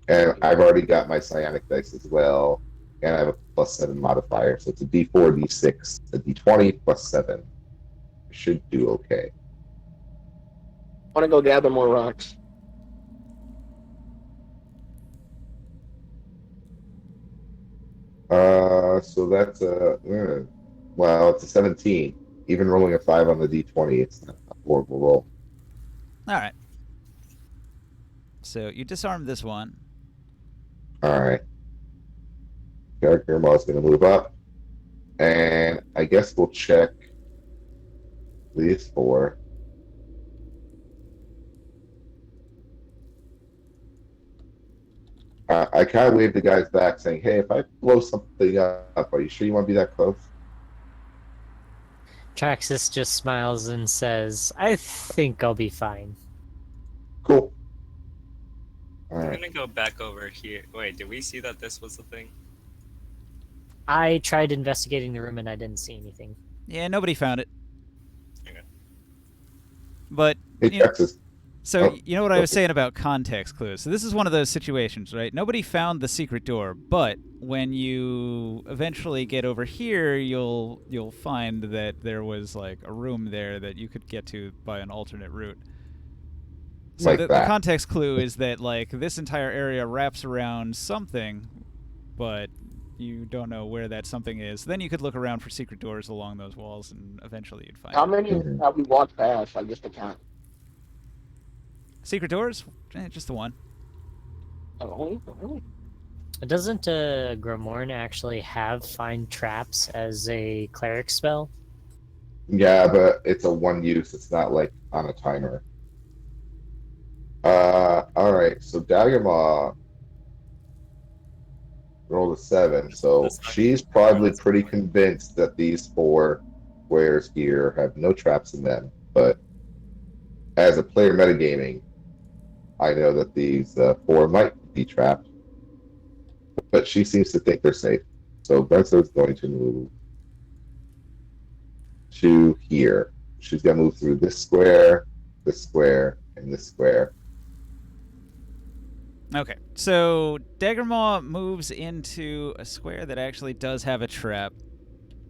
And I've already got my psionic dice as well, and I have a +7 modifier, so it's a D4, D6, a D20 +7. I should do okay. I want to go gather more rocks. So that's well, it's a 17. Even rolling a 5 on the D20, it's not a horrible roll. All right. So you disarm this one. All right. Character is going to move up, and I guess we'll check these 4. I kind of waved the guys back, saying, "Hey, if I blow something up, are you sure you want to be that close?" Traxus just smiles and says, I think I'll be fine. Cool. All I'm right. gonna go back over here. Wait, did we see that this was the thing? I tried investigating the room and I didn't see anything. Yeah, nobody found it. Okay. But Hey, you know, Texas. so Oh, you know what I was okay. saying about context clues. So this is one of those situations, right? Nobody found the secret door, but when you eventually get over here, you'll find that there was like a room there that you could get to by an alternate route. So Like the that. context clue is that like this entire area wraps around something, but you don't know where that something is. Then you could look around for secret doors along those walls, and eventually you'd find How it. many Mhm. have we walked past? I guess the count. Secret doors? Just the one. Oh, really? Doesn't Gromorn actually have find traps as a cleric spell? Yeah, but it's a one use. It's not like on a timer. All right. So Daggermaw rolled a 7, so That's not she's good. probably That's pretty fine. convinced that these 4 squares here have no traps in them. But as a player metagaming, I know that these 4 might be trapped. But she seems to think they're safe. So Brenso's going to move to here. She's going to move through this square, and this square. Okay, so Daggermaw moves into a square that actually does have a trap,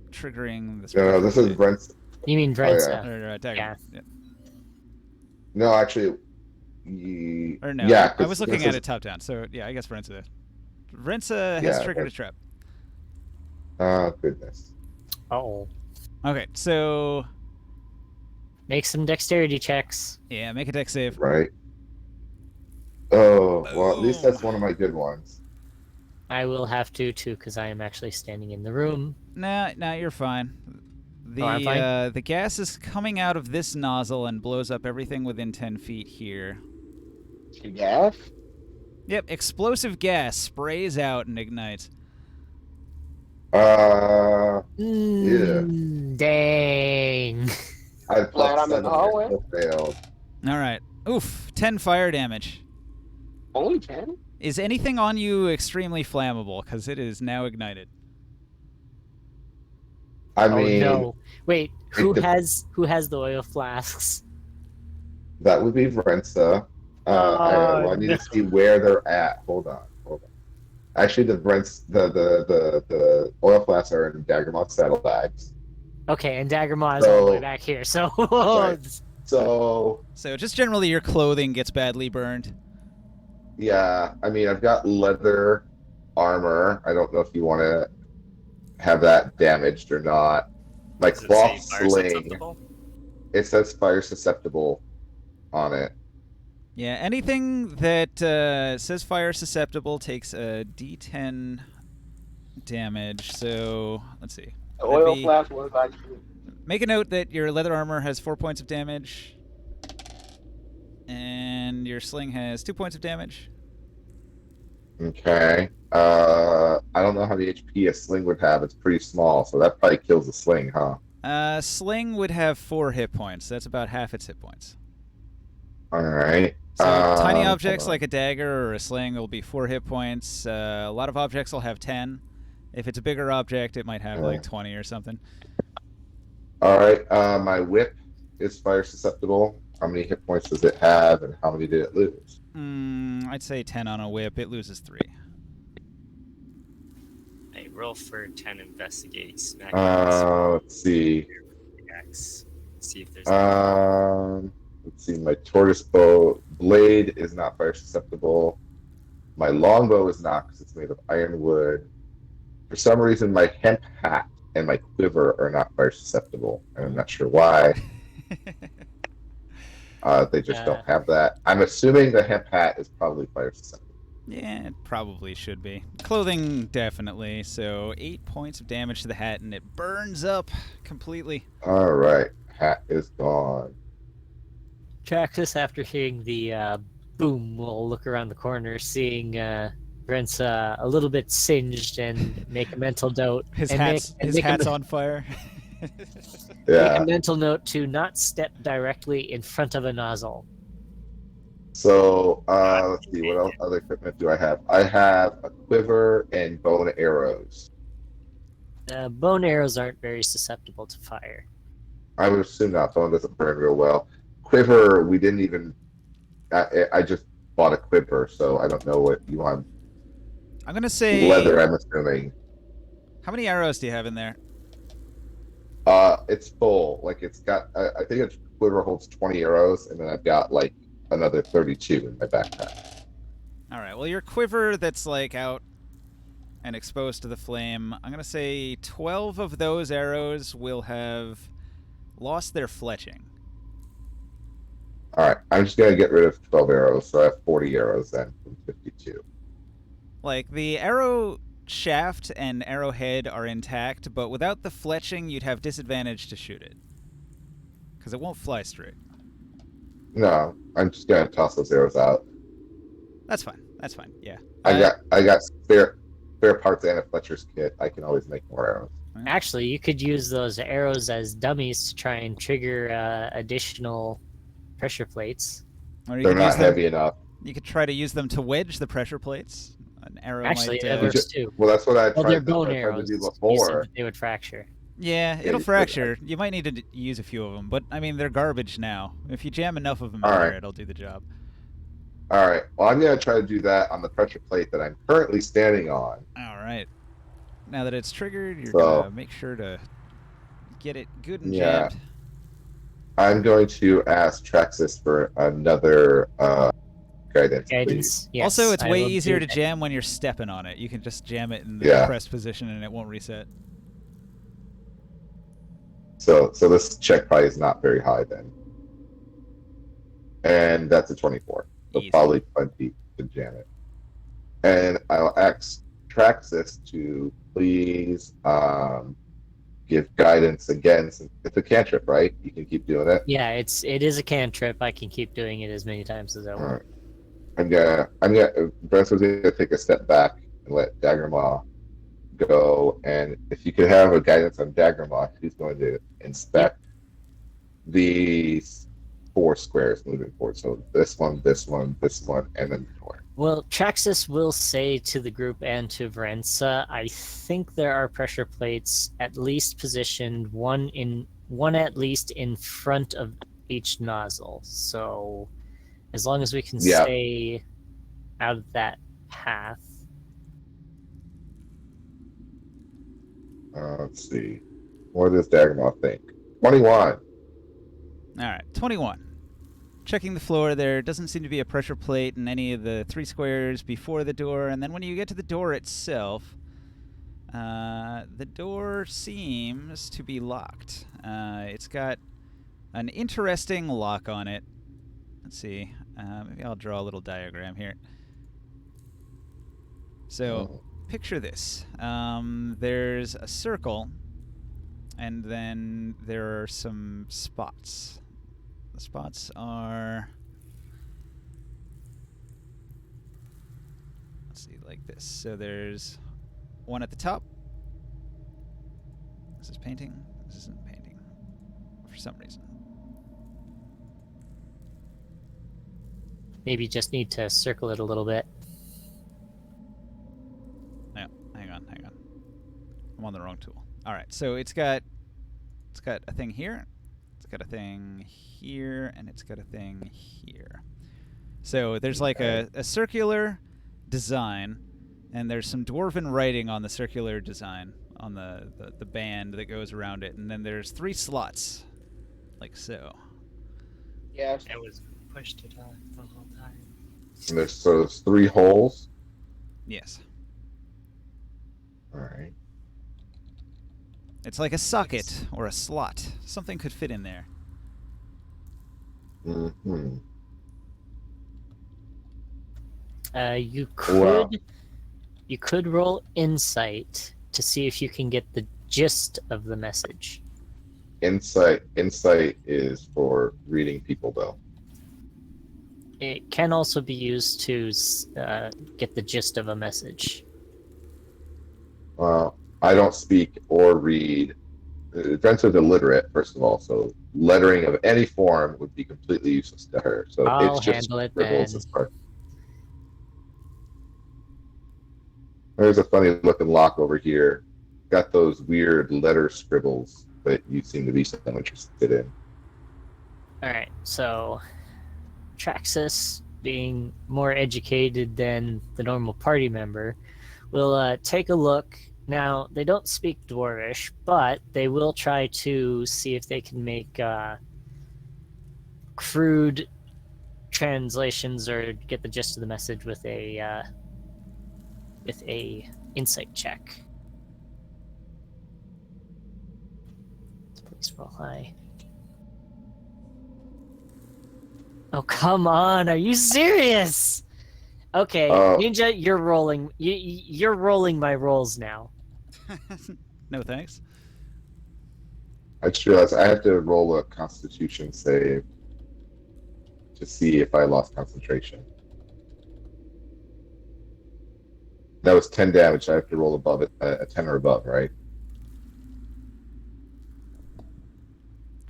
triggering this. No, this is Brent's. You mean Oh, yeah. Vrenza? Or Daggermaw. Yeah. Yeah. No, actually, Or no, yeah. I was looking this at is- it top down. So yeah, I guess Vrenza. Vrenza has Yeah, triggered a trap. Oh, goodness. Uh-oh. Okay, so Make some dexterity checks. yeah, make a dex save. Right. Oh, well, at least Boom. that's one of my good ones. I will have to too, because I am actually standing in the room. Nah, you're fine. I'm fine. The gas is coming out of this nozzle and blows up everything within 10 feet here. Gas? Yep, explosive gas sprays out and ignites. Yeah. Dang. I had Glad I'm in +7. the I hallway. still failed. All right. Oof, 10 fire damage. Only 10? Is anything on you extremely flammable? Because it is now ignited. I Oh mean, no! Wait, who the- has the oil flasks? that would be Vrenza. I need no. to see where they're at. Hold on. Actually, the oil flasks are in Daggermoth saddlebags. Okay, and Daggermaw is all the way So- back here. So Right. So So just generally your clothing gets badly burned. yeah, I mean, I've got leather armor. I don't know if you want to have that damaged or not. My Does it cloth say fire sling. susceptible? It says fire susceptible on it. Yeah, anything that says fire susceptible takes a D10 damage. So let's see. The oil That'd be- flask was actually. Make a note that your leather armor has 4 points of damage, and your sling has 2 points of damage. Okay. I don't know how many HP a sling would have. It's pretty small, so that probably kills the sling, huh? Sling would have 4 hit points. That's about half its hit points. All right. So tiny hold objects on. like a dagger or a sling will be 4 hit points. A lot of objects will have 10. If it's a bigger object, it might have like 20 or something. All right. My whip is fire susceptible. How many hit points does it have, and how many did it lose? I'd say 10 on a whip. It loses 3. Hey, roll for 10 investigate smack. Let's see. See if there's. Let's see. My tortoise bow blade is not fire susceptible. My longbow is not because it's made of ironwood. For some reason, my hemp hat and my quiver are not fire susceptible, and I'm not sure why. They just don't have that. I'm assuming the hemp hat is probably fire susceptible. Yeah, it probably should be. Clothing, definitely. So 8 points of damage to the hat, and it burns up completely. All right, hat is gone. Traxxas, after hearing the boom, will look around the corner, seeing Brent's a little bit singed, and make a mental note. His and hat's, make, and his make hat's a, on fire. Make Yeah. a mental note to not step directly in front of a nozzle. So let's see. What else? Other equipment do I have? I have a quiver and bow and arrows. Bone arrows aren't very susceptible to fire. I would assume not. Bone doesn't burn real well. Quiver, we didn't even. I just bought a quiver, so I don't know what you want. I'm going to say... Leather, I'm assuming. How many arrows do you have in there? It's full. Like it's got. I think a quiver holds 20 arrows, and then I've got like another 32 in my backpack. All right. Well, your quiver that's like out and exposed to the flame, I'm going to say 12 of those arrows will have lost their fletching. All right, I'm just gonna get rid of 12 arrows, so I have 40 arrows then from 52. Like, the arrow shaft and arrowhead are intact, but without the fletching, you'd have disadvantage to shoot it. Because it won't fly straight. No, I'm just gonna toss those arrows out. That's fine. That's fine. Yeah. I got spare parts and a Fletcher's kit. I can always make more arrows. Actually, you could use those arrows as dummies to try and trigger additional pressure plates. Or you They're could not use them- heavy enough. You could try to use them to wedge the pressure plates. An arrow Actually, might... that You works just- too. Well, that's what I Well, they're tried, bone to arrows. do You said before. that they would fracture. Yeah, Yeah, it'll you could- fracture. You might need to use a few of them, but I mean, they're garbage now. If you jam enough of them in All there, right. it'll do the job. All right. Well, I'm gonna try to do that on the pressure plate that I'm currently standing on. All right. Now that it's triggered, you're So- gonna make sure to get it good and Yeah. jammed. I'm going to ask Traxxas for another guidance. Please. Guidance. Yes, Also, it's I way will easier do to that. jam when you're stepping on it. You can just jam it in the Yeah. pressed position and it won't reset. So this check probably is not very high then. And that's a 24. So Easy. probably plenty to jam it. And I'll ask Traxxas to please give guidance again. Since it's a cantrip, right? You can keep doing it. Yeah, it is a cantrip. I can keep doing it as many times as I All want. right. Brenson's gonna take a step back and let Daggermaw go. And if you could have a guidance on Daggermaw, he's going to inspect these 4 squares moving forward. So this one, this one, this one, and then the door. Well, Traxxas will say to the group and to Varenza, I think there are pressure plates at least positioned one at least in front of each nozzle. So as long as we can Yeah. stay out of that path. Let's see. What does Daggermaw think? 21. All right, 21. Checking the floor, there doesn't seem to be a pressure plate in any of the 3 squares before the door, and then when you get to the door itself, the door seems to be locked. It's got an interesting lock on it. Let's see. Maybe I'll draw a little diagram here. So, picture this. There's a circle, and then there are some spots. The spots are, let's see, like this. So there's one at the top. This is painting. This isn't painting for some reason. Maybe just need to circle it a little bit. No, hang on. I'm on the wrong tool. All right, so it's got a thing here. It's got a thing here, and it's got a thing here. So there's like a circular design, and there's some dwarven writing on the circular design, on the band that goes around it, and then there's 3 slots, like so. Yeah. It was pushed it off the whole time. And there's 3 holes. Yes. All right. It's like a socket or a slot. Something could fit in there. Mm-hmm. You Wow. could roll insight to see if you can get the gist of the message. Insight is for reading people, though. It can also be used to get the gist of a message. I don't speak or read. Vensa's illiterate, first of all, so lettering of any form would be completely useless to her. So I'll it's just handle it scribbles then. as part. There's a funny looking lock over here. Got those weird letter scribbles that you seem to be so interested in. Alright, so Traxxas, being more educated than the normal party member, will take a look. Now, they don't speak Dwarvish, but they will try to see if they can make crude translations or get the gist of the message with a insight check. Please roll high. Oh, come on! Are you serious? Okay, Ninja, you're rolling. You're rolling my rolls now. No thanks. I just realized I have to roll a Constitution save to see if I lost concentration. That was 10 damage. I have to roll above it, a 10 or above, right?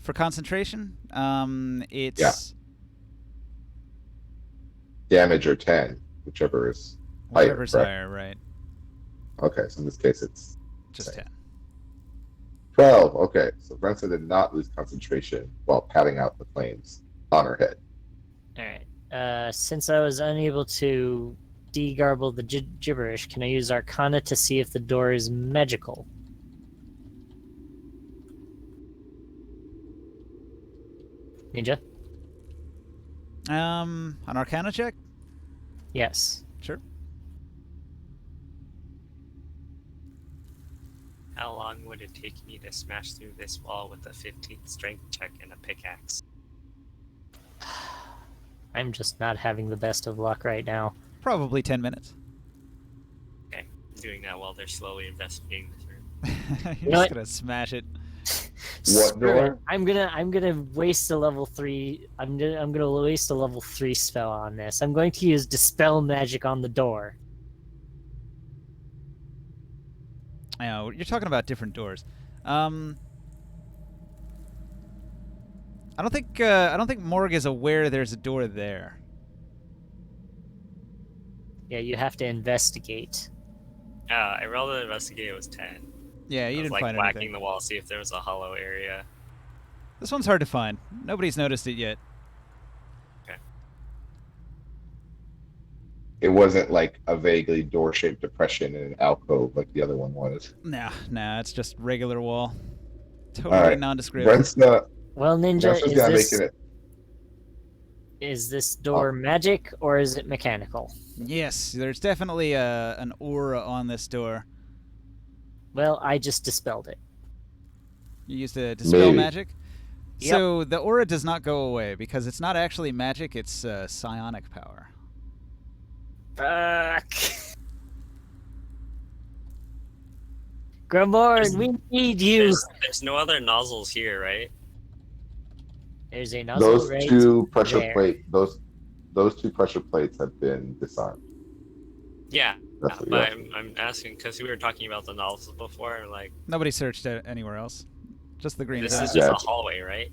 For concentration, it's Yeah. Damage or 10, whichever is higher. whatever's correct? higher, right? Okay, so in this case it's Just Same. 10. 12. Okay, so Brensa did not lose concentration while patting out the flames on her head. Alright. Since I was unable to de-garble the gibberish, can I use Arcana to see if the door is magical? Ninja? An Arcana check? Yes. Sure. How long would it take me to smash through this wall with a 15 strength check and a pickaxe? I'm just not having the best of luck right now. Probably 10 minutes. Okay, I'm doing that while they're slowly investigating this room. You're know just what? gonna smash it. Screw door? it. I'm gonna waste a level 3. I'm gonna waste a level 3 spell on this. I'm going to use Dispel Magic on the door. I know, you're talking about different doors. I don't think Morg is aware there's a door there. Yeah, you have to investigate. I rolled an investigate. It was 10. Yeah, you I was didn't like find whacking anything. the wall, see if there was a hollow area. This one's hard to find. Nobody's noticed it yet. It wasn't like a vaguely door-shaped depression in an alcove like the other one was. Nah, it's just regular wall. Totally Alright. nondescript. Brentsna, Well, Ninja, Brentsna's gonna make it. is this door magic or is it mechanical? Yes, there's definitely an aura on this door. Well, I just dispelled it. You used a dispel Maybe. magic? Yep. So the aura does not go away because it's not actually magic, it's psionic power. Fuck. Grumborn, we need you. There's no other nozzles here, right? There's a nozzle Those right two pressure there. plate, those two pressure plates have been disarmed. Yeah, That's what but you're I'm asking because we were talking about the nozzles before, and like Nobody searched anywhere else. Just the green this zone. is Yeah. just a hallway, right?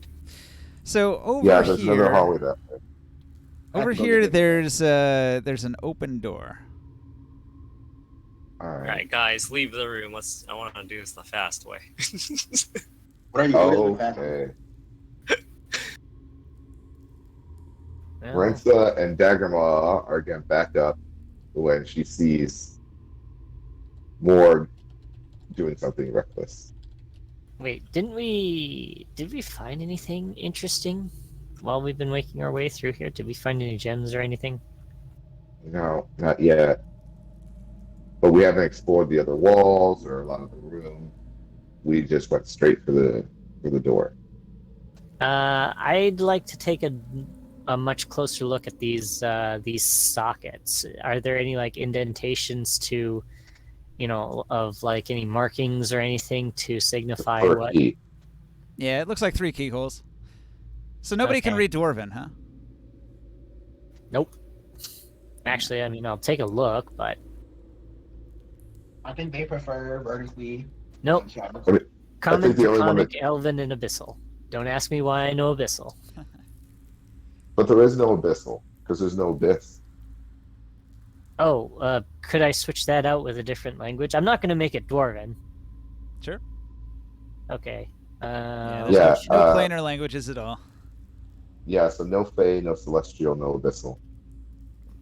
So over Yeah, there's here, another hallway that way. over That's here, what there's an open door. All All right. right, guys, leave the room. I want to do this the fast way. What are you doing with that? Okay. Well, Brensa and Daggermaw are getting back up when she sees Morg doing something reckless. wait, did we find anything interesting while we've been making our way through here? Did we find any gems or anything? No, not yet. But we haven't explored the other walls or a lot of the room. We just went straight for the door. I'd like to take a much closer look at these sockets. Are there any like indentations to, of like any markings or anything to signify For a what? key. Yeah, it looks like 3 keyholes. So nobody can Okay. read Dwarven, huh? Nope. Actually, I mean, I'll take a look, but I think they prefer vertically. nope. What- Common, the only one Draconic, Elven, and Abyssal. Don't ask me why I know Abyssal. But there is no abyssal because there's no abyss. Oh, could I switch that out with a different language? I'm not going to make it Dwarven. Sure. Okay. Yeah, Uh, there's Yeah, no uh, planar languages at all. Yeah, so no Fey, no Celestial, no abyssal.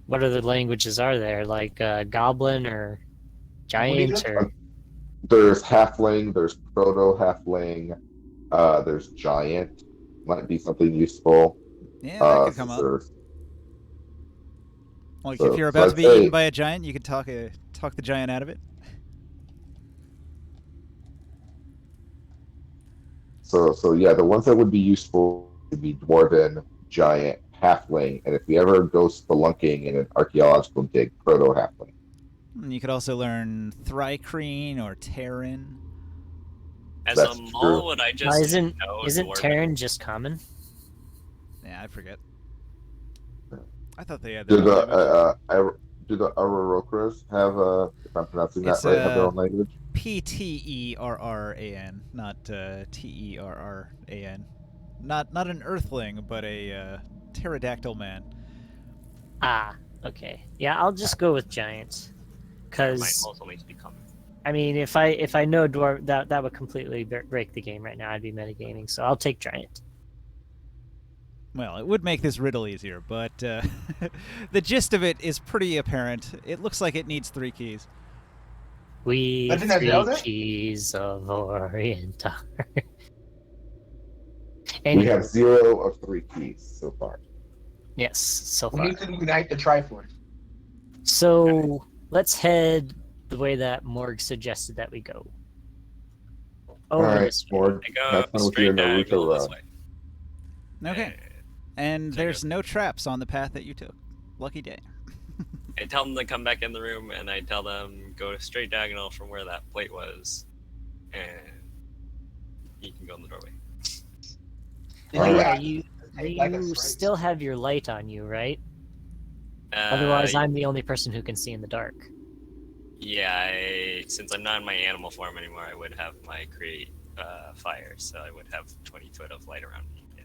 what other languages are there? Like Goblin or Giant or? There's Halfling, there's Proto Halfling, there's Giant. Might be something useful. Yeah, that could come up. there's- Like so- if you're so about I'd to be say- eaten by a giant, you could talk the giant out of it. So yeah, the ones that would be useful would be Dwarven, Giant, Halfling, and if we ever go spelunking in an archaeological dig, Proto Halfling. And you could also learn Thrycreen or Terran. As That's a true. mole, would I just isn't know isn't Dwarven? Terran just common? Yeah, I forget. I thought they had Do their own language. do the Arorokras have if I'm pronouncing that It's, right, have their own language? Pterran, not Terran. Not an Earthling, but a pterodactyl man. Ah, okay. Yeah, I'll just go with Giant. My Because moles only to become. I mean, if I know Dwarf, that would completely break the game right now. I'd be metagaming, so I'll take Giant. Well, it would make this riddle easier, but the gist of it is pretty apparent. It looks like it needs 3 keys. We Legend of three Zelda? keys of Orientar. We and have 0 of 3 keys so far. yes, so We far. need to unite the Triforce. So let's head the way that Morg suggested that we go. Over All right, this way. Morg, I go have fun with straight your diagonal Naruto this run. way. Okay. And So there's good. no traps on the path that you took. Lucky day. I tell them to come back in the room, and I tell them go straight diagonal from where that plate was, and you can go in the doorway. Did All you right. Yeah, actually you take, like, a you straight- still have your light on you, right? Otherwise, I'm the only person who can see in the dark. Yeah, since I'm not in my animal form anymore, I would have my create fire, so I would have 20 foot of light around me. Yeah.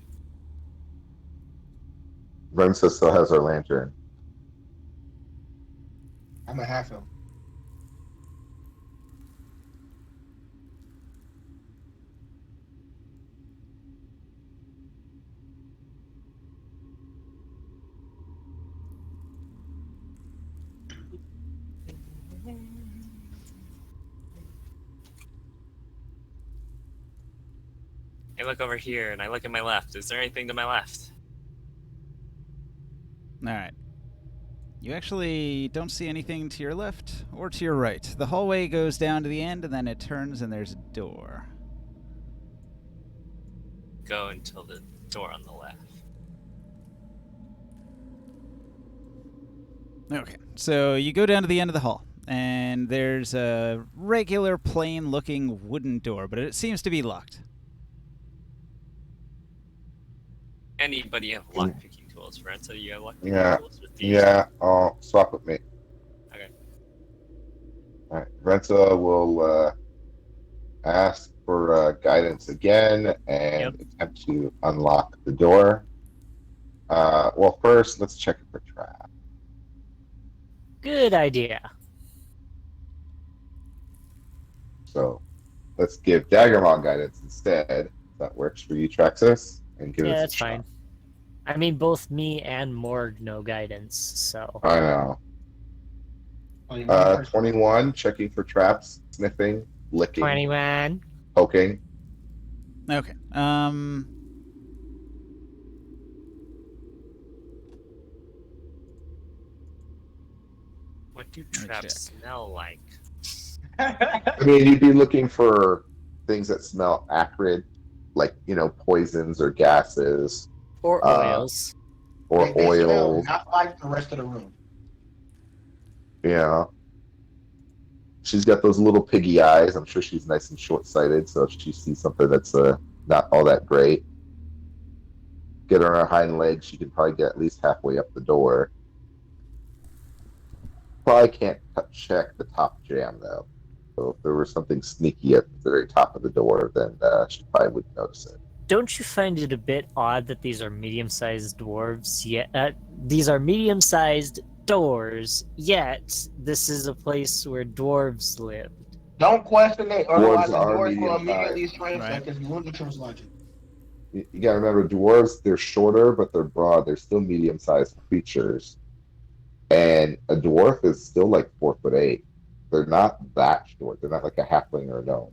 Rensa still has her lantern. I'm a half him. I look over here and I look at my left. Is there anything to my left? All right. You actually don't see anything to your left or to your right. The hallway goes down to the end, and then it turns, and there's a door. Go until the door on the left. Okay, so you go down to the end of the hall, and there's a regular, plain-looking wooden door, but it seems to be locked. Anybody have lockpicking tools, friend? So you have lockpicking Yeah. tools with these? Yeah, swap with me. Okay. All right. Rensa will ask for guidance again and attempt to unlock the door. Well, first, let's check it for trap. Good idea. So let's give Daggermon guidance instead. If that works for you, Traxxas, and give Yeah, us that's a shot. fine. I mean, both me and Morg know guidance, so. I know. Only one person. 21, checking for traps, sniffing, licking, 21. poking. Okay. What do me traps check. smell like? I mean, you'd be looking for things that smell acrid, like, poisons or gases Or or oils. They smell oil. not like the rest of the room. She's got those little piggy eyes. I'm sure she's nice and short-sighted, so if she sees something that's not all that great, get her on her hind legs, she can probably get at least halfway up the door. Probably can't check the top jamb, though. So if there was something sneaky at the very top of the door, then she probably wouldn't notice it. Don't you find it a bit odd that these are medium-sized dwarves? Yet these are medium-sized doors. Yet this is a place where dwarves lived. Don't question it, otherwise Dwarves the are doors will medium-sized. immediately shrink Right. like it's Looney Tunes logic. You gotta remember, dwarves, they're shorter, but they're broad. They're still medium-sized creatures. And a dwarf is still like 4'8". They're not that short. They're not like a halfling or a gnome.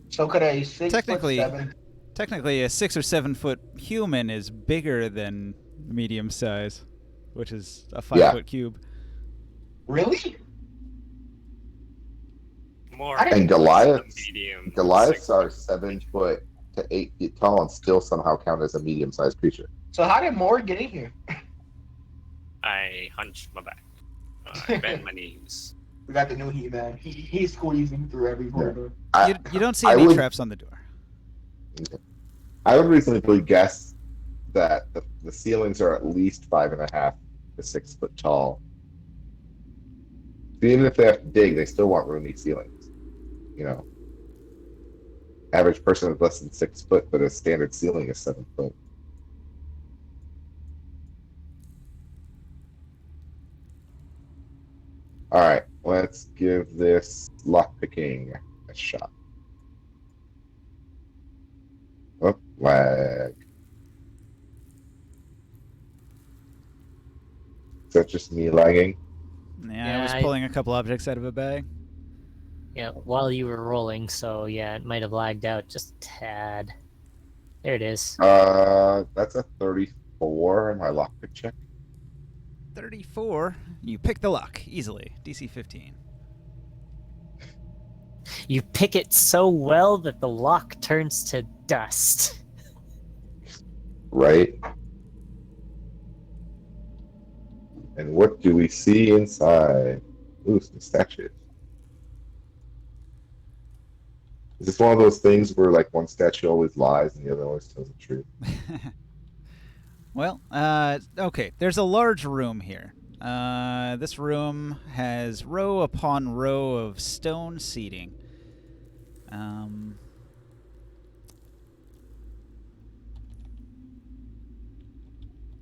So could a 6'7" Technically, a 6 or 7 foot human is bigger than medium size, which is a 5 Yeah. foot cube. really? More. I didn't- And Goliaths, Medium. Goliaths 6 are 7 foot to 8 feet tall and still somehow count as a medium-sized creature. So how did Morg get in here? I hunch my back. I bend my knees. We got the new He-Man. He's squeezing through every corridor. You don't see I any would- traps on the door. I would reasonably guess that the ceilings are at least 5.5 to 6 foot tall. So even if they have to dig, they still want roomy ceilings. Average person is less than 6 foot, but a standard ceiling is 7 foot. All right, let's give this lockpicking a shot. Oh, lag. Is that just me lagging? Yeah, I was Yeah, pulling a couple objects out of a bag. Yeah, while you were rolling, so yeah, it might have lagged out just a tad. There it is. That's a 34 in my lockpick check. 34. You pick the lock easily. DC 15. You pick it so well that the lock turns to dust. Right? And what do we see inside? Ooh, some statues. Is this one of those things where like one statue always lies and the other always tells the truth? Well, okay. There's a large room here. This room has row upon row of stone seating.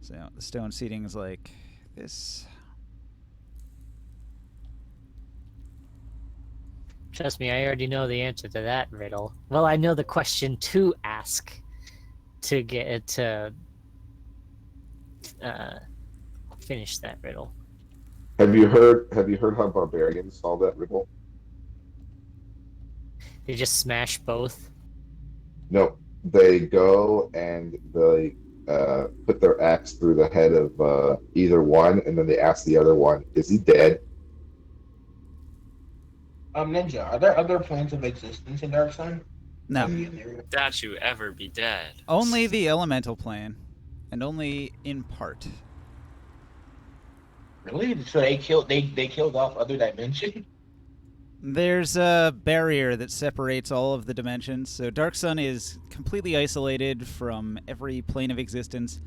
So the stone seating is like this. Trust me, I already know the answer to that riddle. Well, I know the question to ask to get it to finish that riddle. Have you heard how barbarians solve that riddle? They just smash both. No, they go and they put their axe through the head of either one, and then they ask the other one, "Is he dead?" Ninja, are there other planes of existence in Dark Sun? No, Statue ever be dead? only the elemental plane, and only in part. Really? So they killed off other dimensions? There's a barrier that separates all of the dimensions, so Dark Sun is completely isolated from every plane of existence,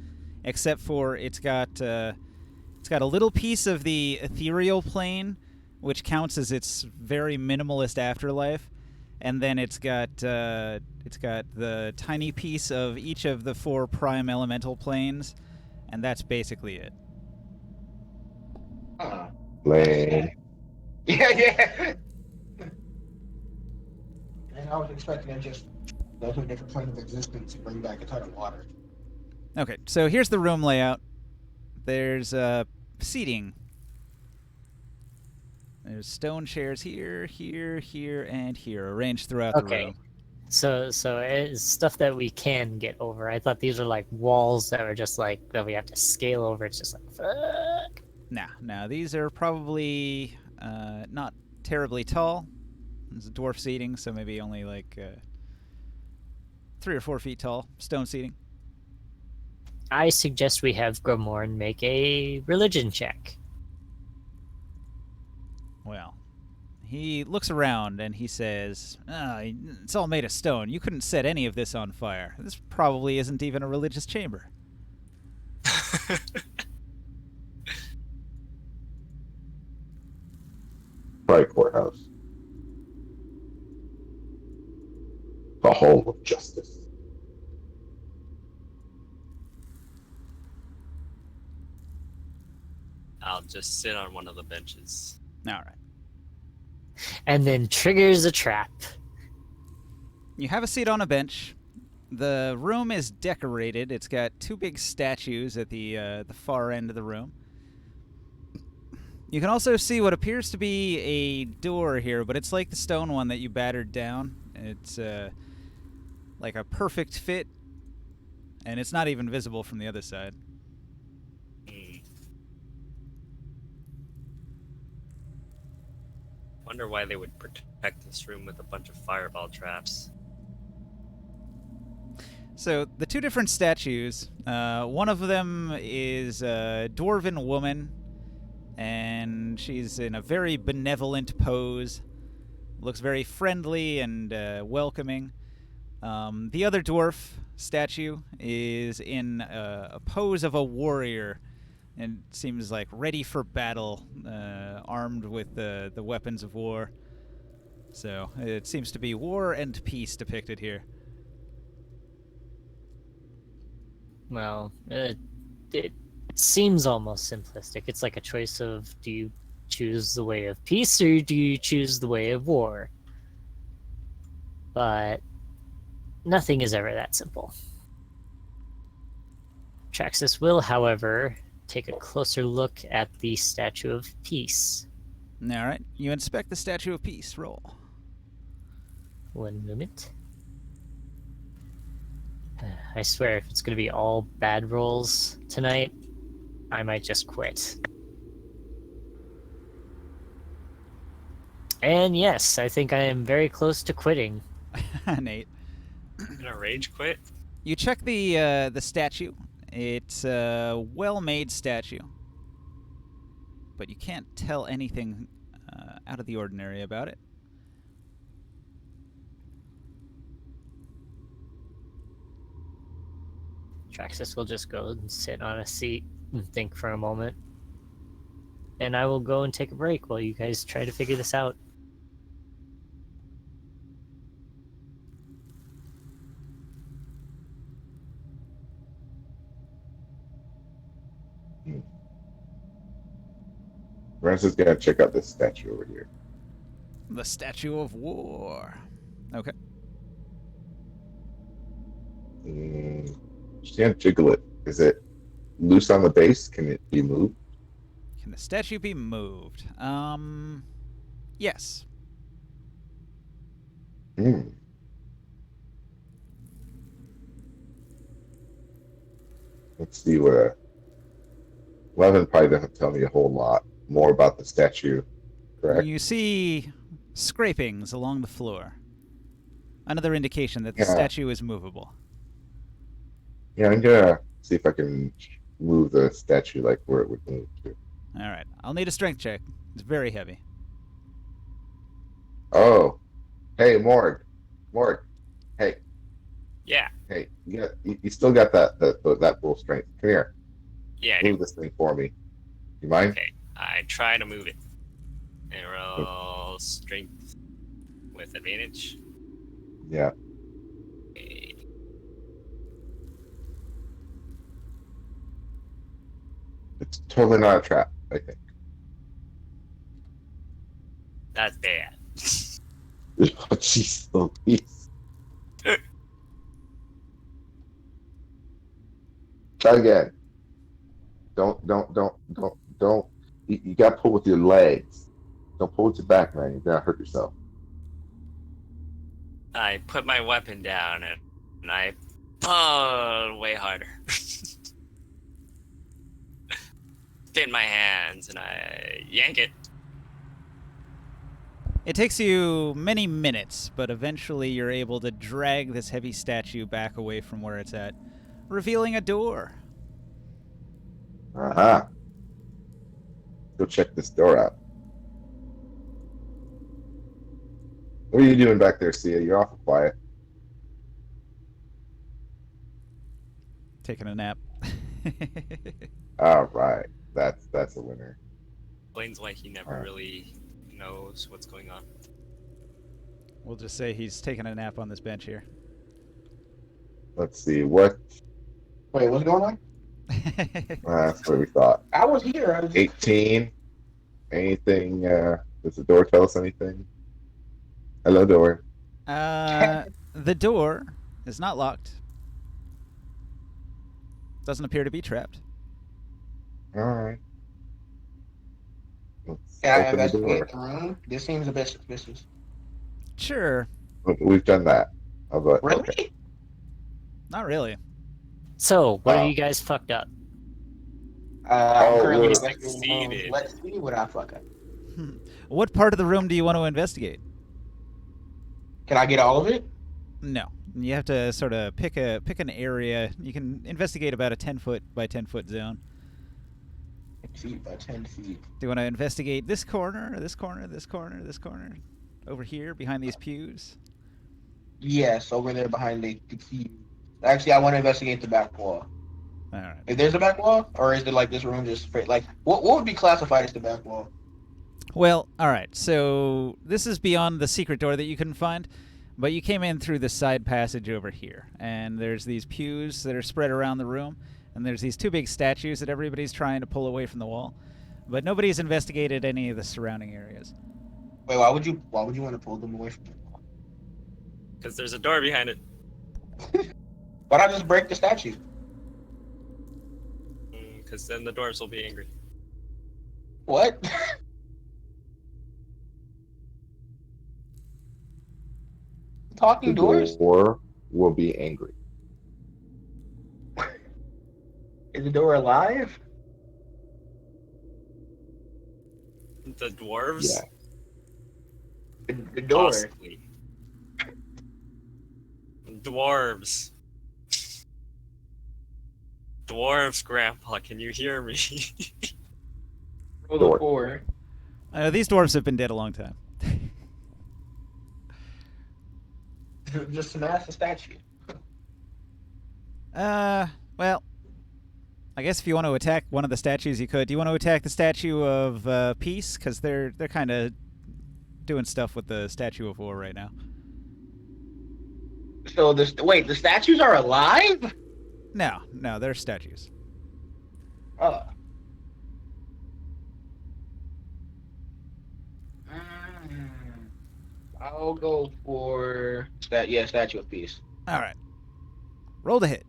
except for it's got a little piece of the ethereal plane, which counts as its very minimalist afterlife, and then it's got the tiny piece of each of the 4 prime elemental planes, and that's basically it. Lame. Yeah. And I was expecting to just go to a different plane of existence and bring back a ton of water. Okay, so here's the room layout. There's seating. There's stone chairs here, here, here, and here, arranged throughout the Okay. room. So it's stuff that we can get over. I thought these are like walls that are just like that we have to scale over. It's just like fuck. Now these are probably not terribly tall. It's a dwarf seating, so maybe only like 3 or 4 feet tall. Stone seating. I suggest we have Gromorn make a religion check. Well, he looks around and he says, it's all made of stone. You couldn't set any of this on fire. This probably isn't even a religious chamber. Probably courthouse. The home of justice. I'll just sit on one of the benches. All right. And then triggers a trap. You have a seat on a bench. The room is decorated. It's got 2 big statues at the far end of the room. You can also see what appears to be a door here, but it's like the stone one that you battered down. It's like a perfect fit, and it's not even visible from the other side. Wonder why they would protect this room with a bunch of fireball traps. So the 2 different statues, one of them is a dwarven woman, and she's in a very benevolent pose. Looks very friendly and welcoming. The other dwarf statue is in a pose of a warrior, and seems like ready for battle, armed with the weapons of war. So it seems to be war and peace depicted here. Well, it seems almost simplistic. It's like a choice of, do you choose the way of peace or do you choose the way of war? But nothing is ever that simple. Traxxas will, however, take a closer look at the Statue of Peace. All right, you inspect the Statue of Peace. Roll. One moment. I swear, if it's going to be all bad rolls tonight, I might just quit. And yes, I think I am very close to quitting. Nate. Gonna rage quit? You check the statue. It's a well-made statue, but you can't tell anything out of the ordinary about it. Traxxas will just go and sit on a seat and think for a moment. And I will go and take a break while you guys try to figure this out. Francis is gonna check out this statue over here. The Statue of War. Okay. Just gonna jiggle it. Is it loose on the base? Can it be moved? Can the statue be moved? Yes. Hmm. Let's see what. 11 probably doesn't tell me a whole lot more about the statue. Correct. You see scrapings along the floor. Another indication that the Yeah. statue is movable. Yeah, I'm gonna see if I can move the statue like where it would move to. All right. I'll need a strength check. It's very heavy. Oh, hey, Morg. Hey, Yeah, you still got that full strength. Come here, yeah. I do. move this thing for me. You mind? Okay, I try to move it. And roll strength with advantage. Yeah. Okay. It's totally not a trap. I think. That's bad. Oh, jeez, Louise. Try again. Don't. You got to pull with your legs. Don't pull with your back, man. You're gonna hurt yourself. I put my weapon down and I pull way harder. Spin my hands and I yank it. It takes you many minutes, but eventually you're able to drag this heavy statue back away from where it's at, revealing a door. Uh-huh. Go check this door out. What are you doing back there, Sia? You're awful quiet. Taking a nap. All right. That's a winner. Explains why he never Alright. really knows what's going on. We'll just say he's taking a nap on this bench here. Let's see. What? Wait, what's going on? That's what we thought. I was here. I was 18. Anything? Does the door tell us anything? Hello, door. The door is not locked. Doesn't appear to be trapped. All right. Let's Can I open the investigate door. the room? This seems a bit suspicious. Sure. We've done that. I was like, Really? okay. Not really. So, what Wow. have you guys fucked up? I'm currently we're investigating the room. succeeded. Let's see what I fuck up. What part of the room do you want to investigate? Can I get all of it? No. You have to sort of pick an area. You can investigate about a 10-foot by 10-foot zone. 10 feet by 10 feet. Do you want to investigate this corner, this corner, this corner, this corner? Over here, behind these pews? Yes, over there behind the key. Actually, I want to investigate the back wall. Alright. If there's a back wall, or is it like this room just straight? Like, what would be classified as the back wall? Well, alright, so this is beyond the secret door that you couldn't find, but you came in through the side passage over here, and there's these pews that are spread around the room, and there's these two big statues that everybody's trying to pull away from the wall, but nobody's investigated any of the surrounding areas. Wait, why would you want to pull them away from the wall? Because there's a door behind it. Why not just break the statue? Because then the dwarves will be angry. What? Talking The doors? door will be angry. Is the door alive? The dwarves? Yeah. The door. Possibly. Dwarves. Dwarves, Grandpa, can you hear me? Roll Door. a 4. These dwarves have been dead a long time. Just smash the statue. Well, I guess if you want to attack one of the statues, you could. Do you want to attack the statue of peace? Because they're kind of doing stuff with the statue of war right now. So wait, the statues are alive? No, they're statues. Uh, I'll go for Statue of Peace. All right. Roll to hit.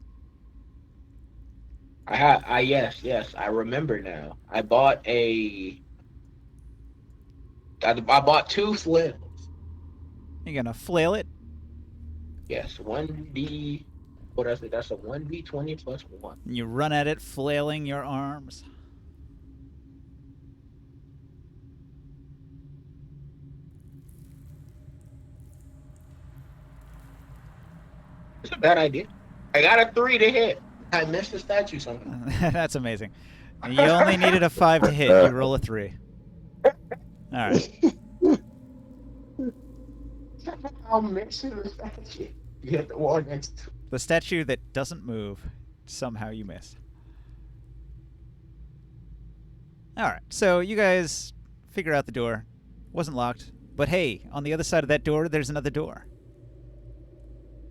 Yes, I remember now. I bought two flails. You're gonna flail it. Yes, 1d. What is it? That's a 1d20 plus 1. You run at it, flailing your arms. It's a bad idea. I got a 3 to hit. I missed the statue somehow. That's amazing. You only needed a 5 to hit. You roll a 3. All right. I'll miss the statue. You hit the wall next to. The statue that doesn't move, somehow you miss. All right. So you guys figure out the door. Wasn't locked. But hey, on the other side of that door, there's another door.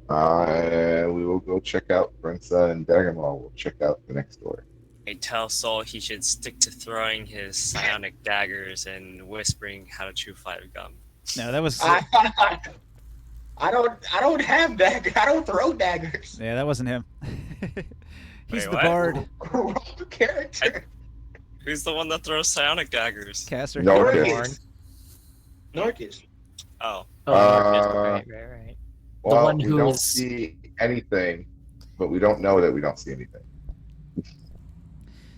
We will go check out Brenza and Dagamon. We'll check out the next door. I tell Saul he should stick to throwing his psionic daggers and whispering how to chew fire gum. No, that was... I don't have daggers. I don't throw daggers. Yeah, that wasn't him. He's Wait, the what? bard. Wrong character. Who's the one that throws psionic daggers? Caster. No, Norcus. Norcus. Oh, Oh, right. The Well, one we who don't was- see anything, but we don't know that we don't see anything.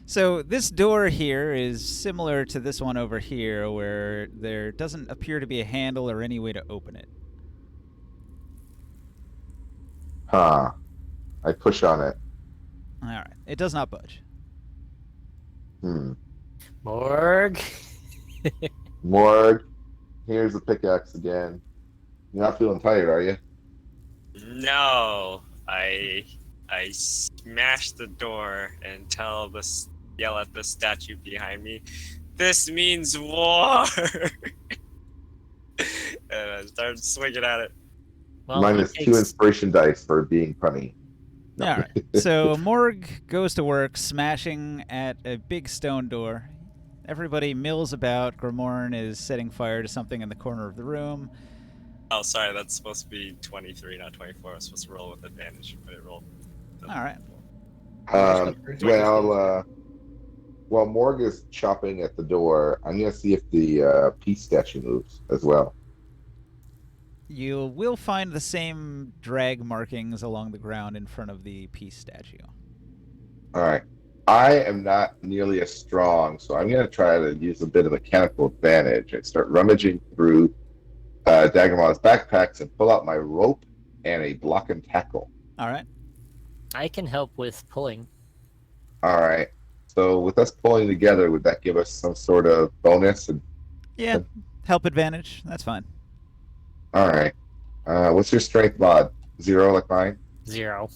So this door here is similar to this one over here, where there doesn't appear to be a handle or any way to open it. Huh. I push on it. All right. It does not budge. Morg. Morg, here's the pickaxe again. You're not feeling tired, are you? no. I smash the door and yell at the statue behind me, "This means war!" And I start swinging at it. Well, Minus he 2 takes- inspiration dice for being punny. No. All right. So Morg goes to work smashing at a big stone door. Everybody mills about. Grimorn is setting fire to something in the corner of the room. Oh, sorry, that's supposed to be 23, not 24. I was supposed to roll with advantage, but it rolled. All right. While Morg is chopping at the door, I'm going to see if the peace statue moves as well. You will find the same drag markings along the ground in front of the peace statue. All right. I am not nearly as strong, so I'm going to try to use a bit of mechanical advantage. I start rummaging through Dagamon's backpacks and pull out my rope and a block and tackle. All right. I can help with pulling. All right. So with us pulling together, would that give us some sort of bonus? Yeah. Help advantage. That's fine. All right. What's your strength mod? 0 like mine? 0.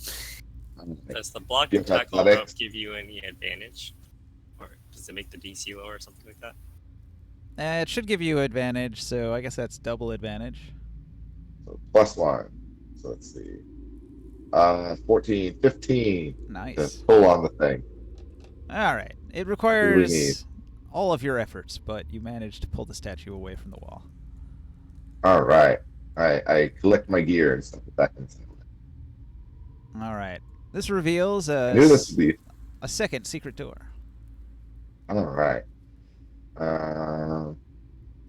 Does the block Give and tackle athletics. rope give you any advantage? Or does it make the DC lower or something like that? It should give you advantage, so I guess that's double advantage. So +1. So let's see. 14, 15 to Nice. pull on the thing. All right. It need? requires all of your efforts, but you managed to pull the statue away from the wall. All right. I collect my gear and stuff back inside. All right. This reveals I knew this would be. a second secret door. All right.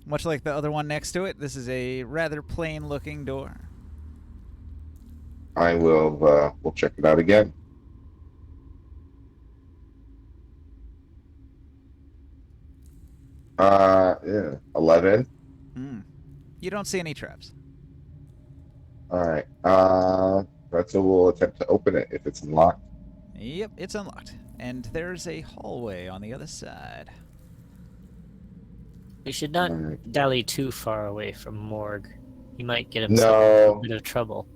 Much like the other one next to it, this is a rather plain-looking door. I will. We'll check it out again. Yeah. 11. You don't see any traps. All right. So we'll attempt to open it if it's unlocked. Yep, it's unlocked. And there's a hallway on the other side. We should not All right. dally too far away from Morg. He might get himself in a No. bit of trouble.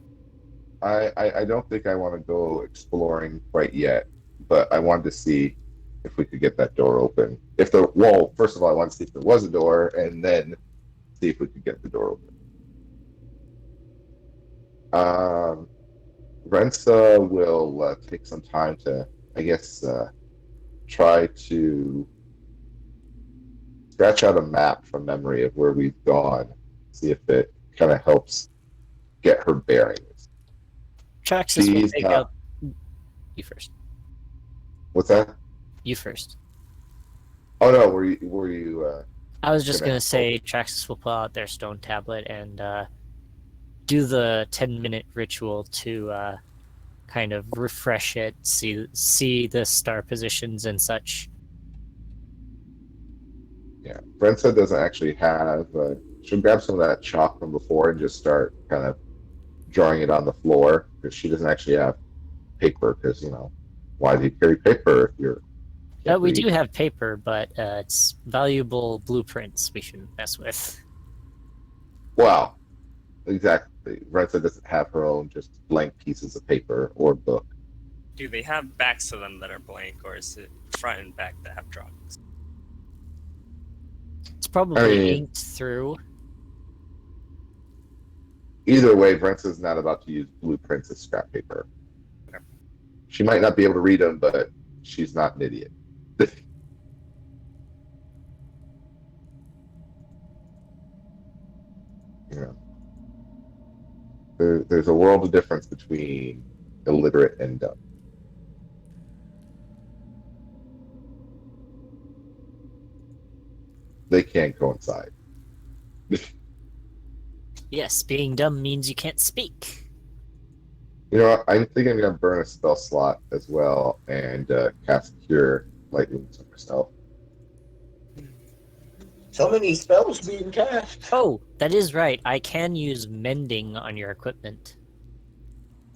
I don't think I want to go exploring quite yet, but I wanted to see if we could get that door open. Well, first of all, I wanted to see if there was a door, and then see if we could get the door open. Rensa will take some time to, I guess, try to scratch out a map from memory of where we've gone, see if it kind of helps get her bearings. Traxxas will She's take not- out. You first. What's that? You first. Oh no, were you I was just Gonna- gonna say Traxxas will pull out their stone tablet and do the 10-minute ritual to kind of refresh it, see the star positions and such. Yeah, Brenta doesn't actually have. She'll grab some of that chalk from before and just start kind of drawing it on the floor because she doesn't actually have paper. Because why do you carry paper if you're? can't We read? do have paper, but it's valuable blueprints we shouldn't mess with. Well, exactly. Brenta doesn't have her own just blank pieces of paper or book. Do they have backs to them that are blank, or is it front and back that have drawings? It's probably I mean- inked through. Either way, Brenta's not about to use blueprints as scrap paper. Okay. She might not be able to read them, but she's not an idiot. Yeah. There's a world of difference between illiterate and dumb. They can't coincide. Yes, being dumb means you can't speak. You know what? I think I'm gonna burn a spell slot as well and cast Cure Light Wounds on myself. So many spells being cast. Oh, that is right. I can use mending on your equipment.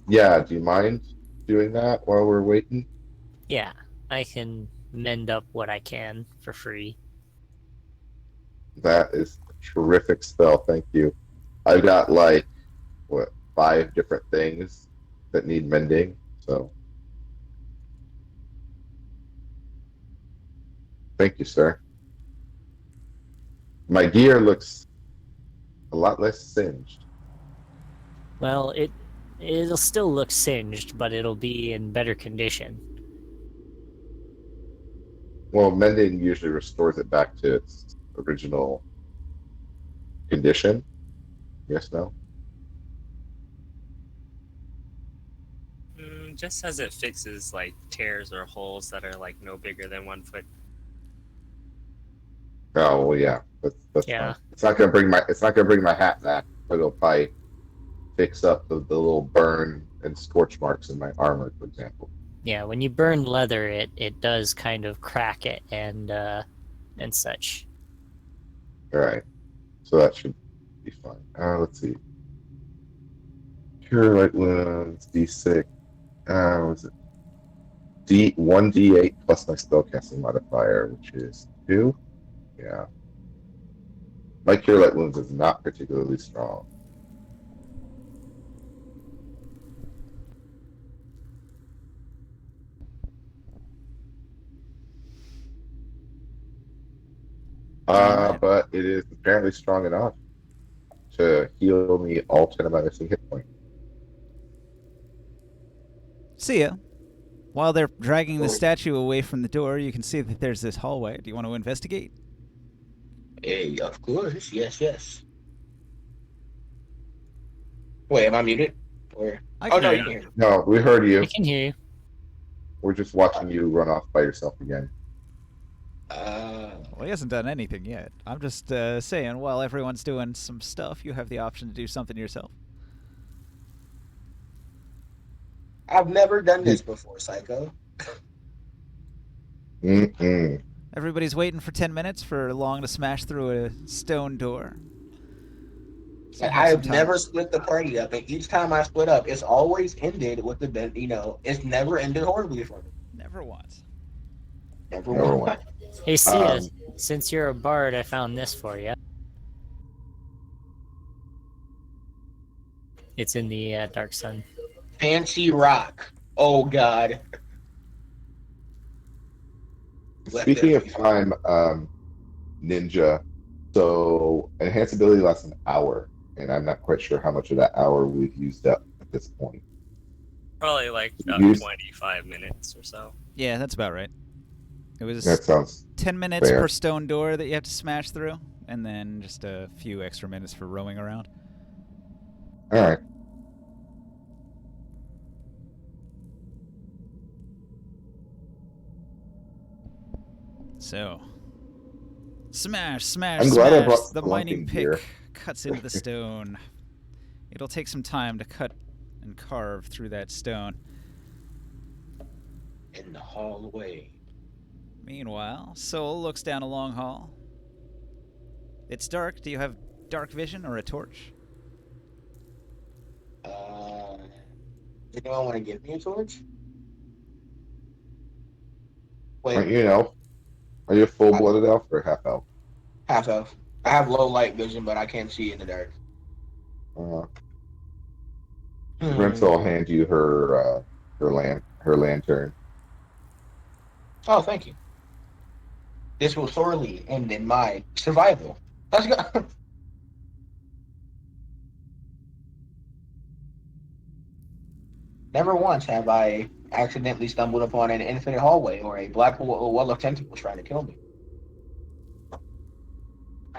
Yeah, do you mind doing that while we're waiting? Yeah, I can mend up what I can for free. That is a terrific spell. Thank you. I've got like 5 different things that need mending. So, thank you, sir. My gear looks a lot less singed. Well, it'll still look singed, but it'll be in better condition. Well, mending usually restores it back to its original condition. Yes, no? Just as it fixes like tears or holes that are like no bigger than 1 foot. Oh, well, yeah. That's Yeah. fine. It's not gonna bring my hat back, but it'll probably fix up the little burn and scorch marks in my armor, for example. Yeah, when you burn leather, it does kind of crack it and such. All right, so that should be fine. Let's see. Cure Light Wounds, D6. Was it D1d8 plus my spellcasting modifier, which is 2. Yeah. My Cure Light Wounds is not particularly strong. Alright. But it is apparently strong enough to heal me all 10 of my missing hit points. See ya. While they're dragging the statue away from the door, you can see that there's this hallway. Do you want to investigate? Hey, of course. Yes. Wait, am I muted? Or I oh can no, hear you can hear me. No, we heard you. I can hear you. We're just watching you run off by yourself again. Well, he hasn't done anything yet. I'm just saying, while everyone's doing some stuff, you have the option to do something yourself. I've never done this before, Psycho. Mm-mm. Everybody's waiting for 10 minutes for Long to smash through a stone door. So you I some have time. never split the party up, and each time I split up, it's always ended with it's never ended horribly for me. Never once. Never Never once. mind. Hey, Sia, Um, since you're a bard, I found this for you. It's in the Dark Sun. Fancy rock. Oh God. Let Speaking there of be. time, Ninja, so enhanced ability lasts an hour, and I'm not quite sure how much of that hour we've used up at this point. Probably like Use- 25 minutes or so. Yeah, that's about right. It was That sounds 10 minutes fair. per stone door that you have to smash through, and then just a few extra minutes for roaming around. all right. So, smash, smash, I'm smash. glad I brought The mining spelunking pick gear. cuts into the stone. It'll take some time to cut and carve through that stone. In the hallway. Meanwhile, Soul looks down a long hall. It's dark. Do you have dark vision or a torch? Does anyone want to give me a torch? Wait, Are you a full-blooded elf or a half elf? half elf. I have low light vision, but I can't see in the dark. Brent will hand you her lantern. Oh, thank you. This will sorely end in my survival. Let's go. Never once have I accidentally stumbled upon an infinite hallway or a black hole or wall of tentacles trying to kill me.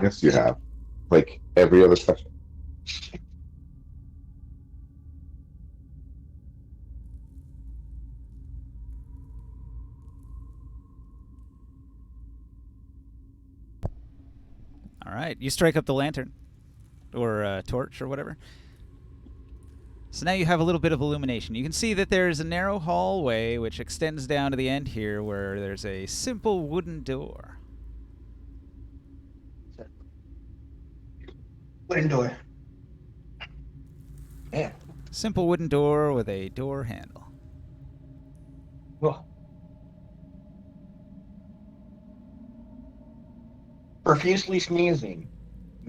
Yes, you have. Like every other session. All right, you strike up the lantern, or torch, or whatever. So now you have a little bit of illumination. You can see that there's a narrow hallway which extends down to the end here, where there's a simple wooden door. Wooden door. Yeah. Simple wooden door with a door handle. Well. Profusely sneezing.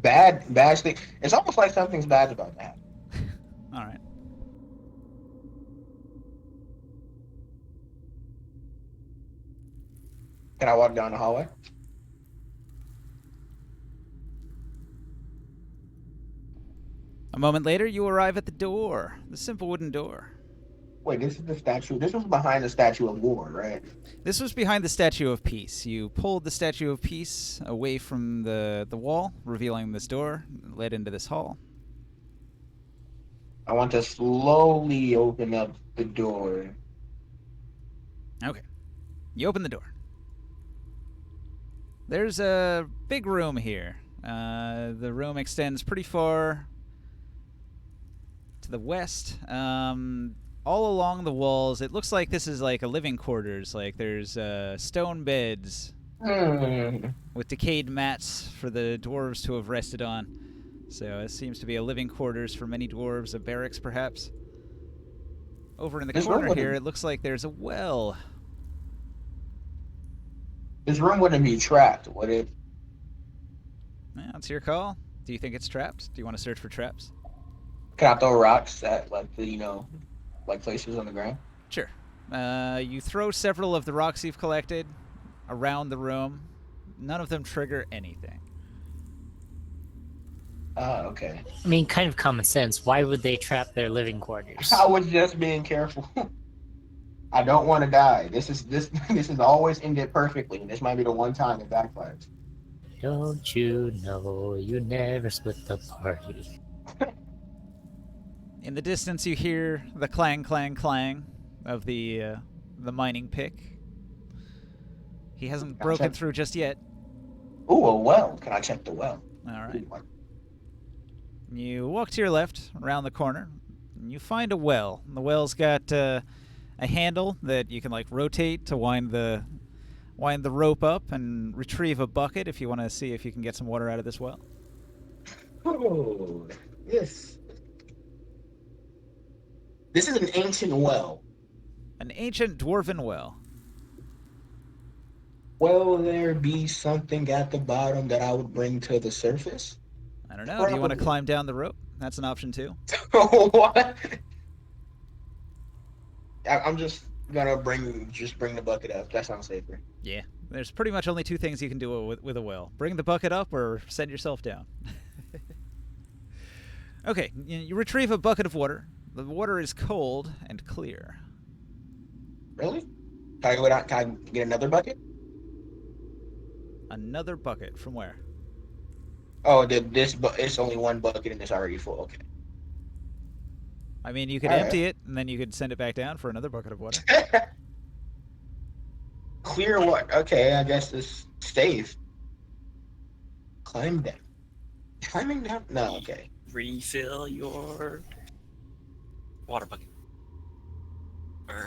Bad thing. It's almost like something's bad about that. All right. Can I walk down the hallway? A moment later, you arrive at the door, the simple wooden door. Wait, this is the statue. This was behind the Statue of War, right? This was behind the Statue of Peace. You pulled the Statue of Peace away from the wall, revealing this door, led into this hall. I want to slowly open up the door. Okay. You open the door. There's a big room here. The room extends pretty far to the west. All along the walls, it looks like this is like a living quarters. Like there's stone beds with decayed mats for the dwarves to have rested on. So it seems to be a living quarters for many dwarves, a barracks perhaps. Over in the corner here, it looks like there's a well. This room wouldn't be trapped, would it? Yeah, that's your call. Do you think it's trapped? Do you want to search for traps? Can I throw rocks at like the like places on the ground? Sure. You throw several of the rocks you've collected around the room. None of them trigger anything. Okay. I mean, kind of common sense. Why would they trap their living quarters? I was just being careful. I don't want to die. This is always ended perfectly. This might be the one time it backfires. Don't you know you never split the party? In the distance, you hear the clang, clang, clang of the mining pick. He hasn't broken through just yet. Ooh, a well. Can I check the well? All right. Ooh, You walk to your left, around the corner, and you find a well. The well's got a handle that you can like rotate to wind the rope up and retrieve a bucket if you want to see if you can get some water out of this well. Oh, yes. This is an ancient well. An ancient dwarven well. Will there be something at the bottom that I would bring to the surface? I don't know. Do you want to climb down the rope? That's an option too. What? I'm just gonna bring the bucket up. That sounds safer. Yeah, there's pretty much only two things you can do with a well: bring the bucket up or send yourself down. Okay, you retrieve a bucket of water. The water is cold and clear. Really? Can I get another bucket? Another bucket from where? Oh, it's only one bucket and it's already full. Okay. I mean, you could All empty it and then you could send it back down for another bucket of water. right. Clear what? Okay, I guess it's safe. Climb down. Climbing down? No, okay. Refill your water bucket. Or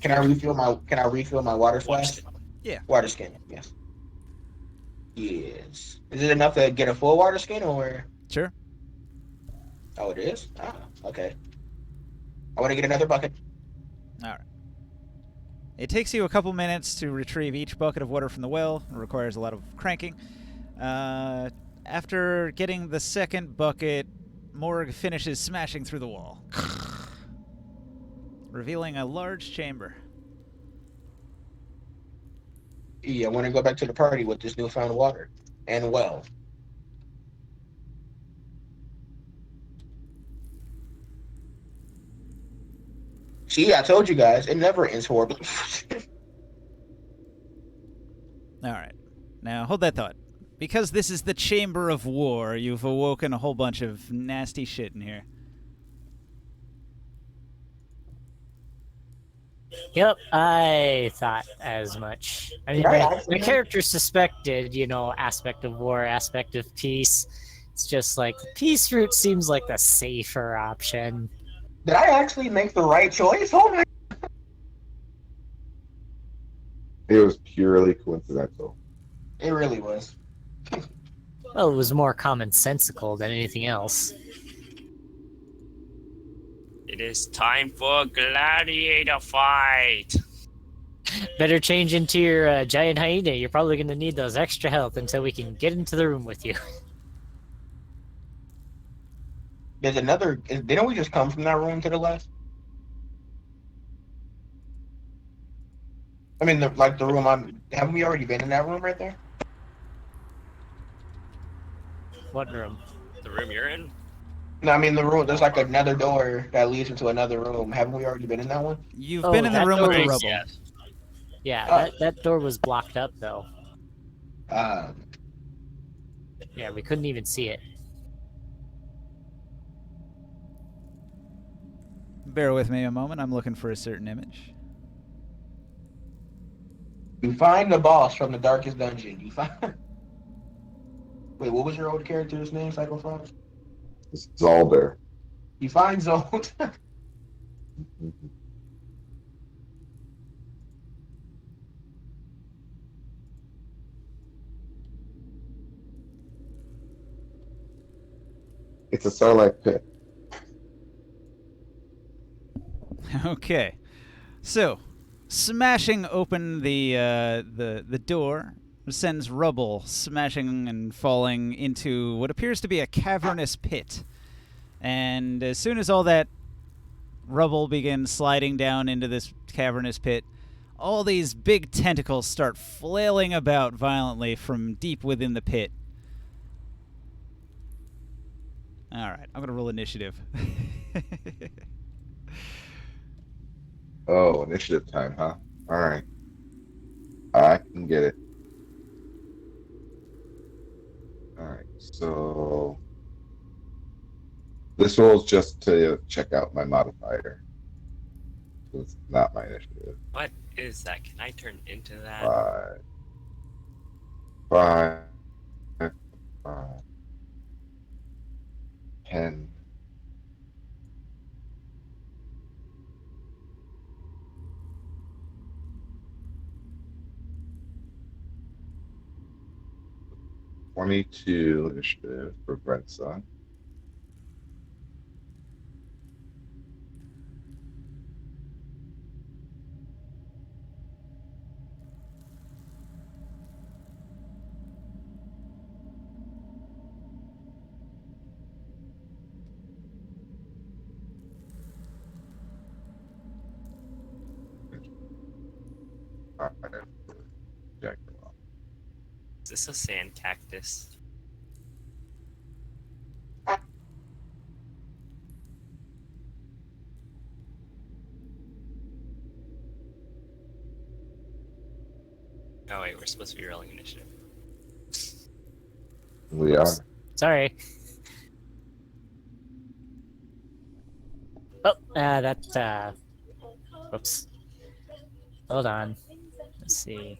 Can I refill my water water flask? skin. Yeah. Water skin, yes. Yes. Is it enough to get a full water skin or? Sure. Oh, it is? Ah, okay. I want to get another bucket. All right. It takes you a couple minutes to retrieve each bucket of water from the well. It requires a lot of cranking. After getting the second bucket, Morg finishes smashing through the wall, revealing a large chamber. Yeah, I want to go back to the party with this newfound water and well. See, I told you guys, it never ends horribly. All right. Now, hold that thought. Because this is the Chamber of War, you've awoken a whole bunch of nasty shit in here. Yep, I thought as much. I mean, my character suspected, aspect of war, aspect of peace. It's just like the peace route seems like the safer option. Did I actually make the right choice? Oh my! It was purely coincidental. It really was. Well, it was more commonsensical than anything else. It is time for gladiator fight. Better change into your giant hyena. You're probably going to need those extra health until we can get into the room with you. There's another. Didn't we just come from that room to the left? I mean, the room I'm. Haven't we already been in that room right there? What room? The room you're in? No, I mean the room. There's like another door that leads into another room. Haven't we already been in that one? You've Oh, been in the that room with door the is- rubble. Yes. Yeah, that door was blocked up, though. Uh, Yeah, we couldn't even see it. Bear with me a moment. I'm looking for a certain image. you find the boss from the darkest dungeon. You find. Wait, what was your old character's name, Cyclophone? Zalder. You find Zold. It's a Starlight Pit. Okay. So, smashing open the door sends rubble smashing and falling into what appears to be a cavernous pit. And as soon as all that rubble begins sliding down into this cavernous pit, all these big tentacles start flailing about violently from deep within the pit. All right, I'm going to roll initiative. Oh, initiative time, huh? Alright. I can get it. Alright, so this roll is just to check out my modifier. So it's not my initiative. What is that? Can I turn into that? Five, 10. "22 initiative for Brentson. Is this a sand cactus? Oh wait, we're supposed to be rolling initiative. We are. Sorry. Oh, whoops. Hold on. Let's see.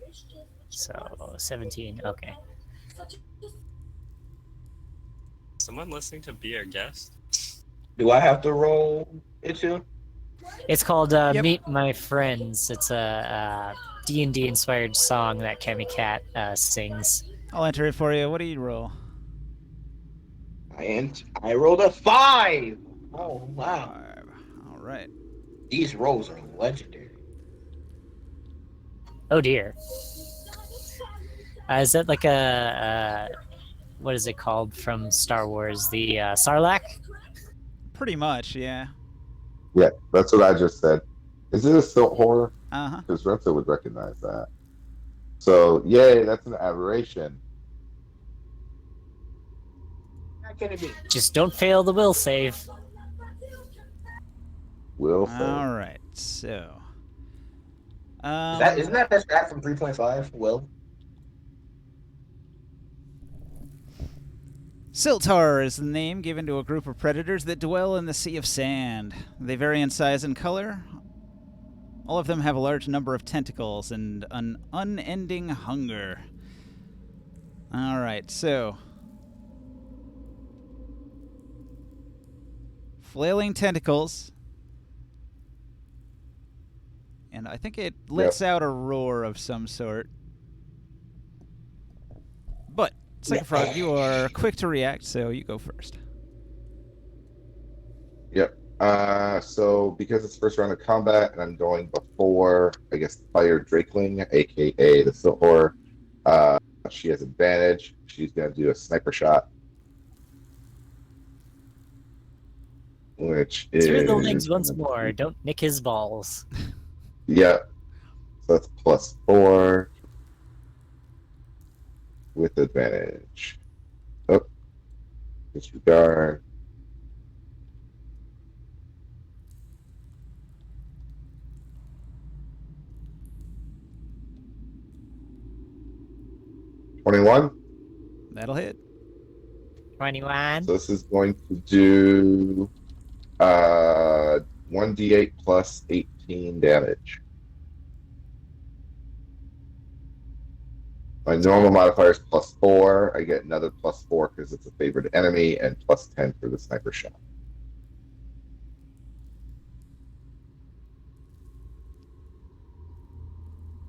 So, 17, okay. Someone listening to Be Our Guest? Do I have to roll it too? It's called Yep. Meet My Friends. It's a D&D inspired song that Cammy Cat sings. I'll enter it for you. What do you roll? I rolled a 5. Oh wow, 5. All right. these rolls are legendary. Oh dear. Is that like a what is it called from Star Wars? The Sarlacc? Pretty much, yeah. Yeah, that's what I just said. Is it a silt horror? Uh-huh. Because Renzo would recognize that. So, yay, that's an aberration. Not gonna be. Just don't fail the will save. Will save. All right. So, Isn't that a stat from 3.5? Will. Siltar is the name given to a group of predators that dwell in the Sea of Sand. They vary in size and color. All of them have a large number of tentacles and an unending hunger. All right, so flailing tentacles, and I think it lets out a roar of some sort. But Second Frog, you are quick to react, so you go first. Yep. So because it's first round of combat and I'm going before, I guess, Fire Drakeling, aka the Silt Horror, she has advantage. She's going to do a sniper shot. Which is. Through the legs once more. Don't nick his balls. Yep. So that's +4 with advantage. Oh. Disregard. $21. That'll hit. 21. So this is going to do 1d8 plus 18 damage. My normal modifier is +4. I get another +4 because it's a favored enemy, and +10 for the sniper shot.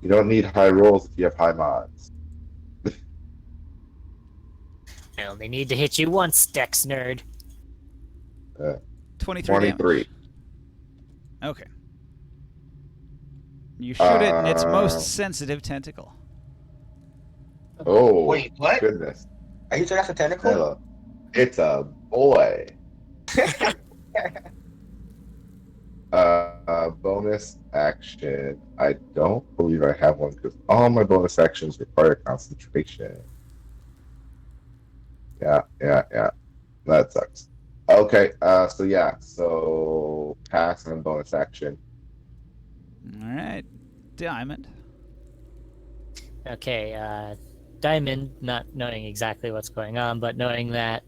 You don't need high rolls if you have high mods. I only need to hit you once, Dex nerd. 23 damage. 23. Okay. You shoot it in its most sensitive tentacle. Oh, Wait, what? goodness. Are you sure that's a tentacle? Hello. It's a boy. Bonus action. I don't believe I have one because all my bonus actions require concentration. Yeah. That sucks. Okay, so pass and bonus action. All right. Diamond. Okay, Diamond, not knowing exactly what's going on, but knowing that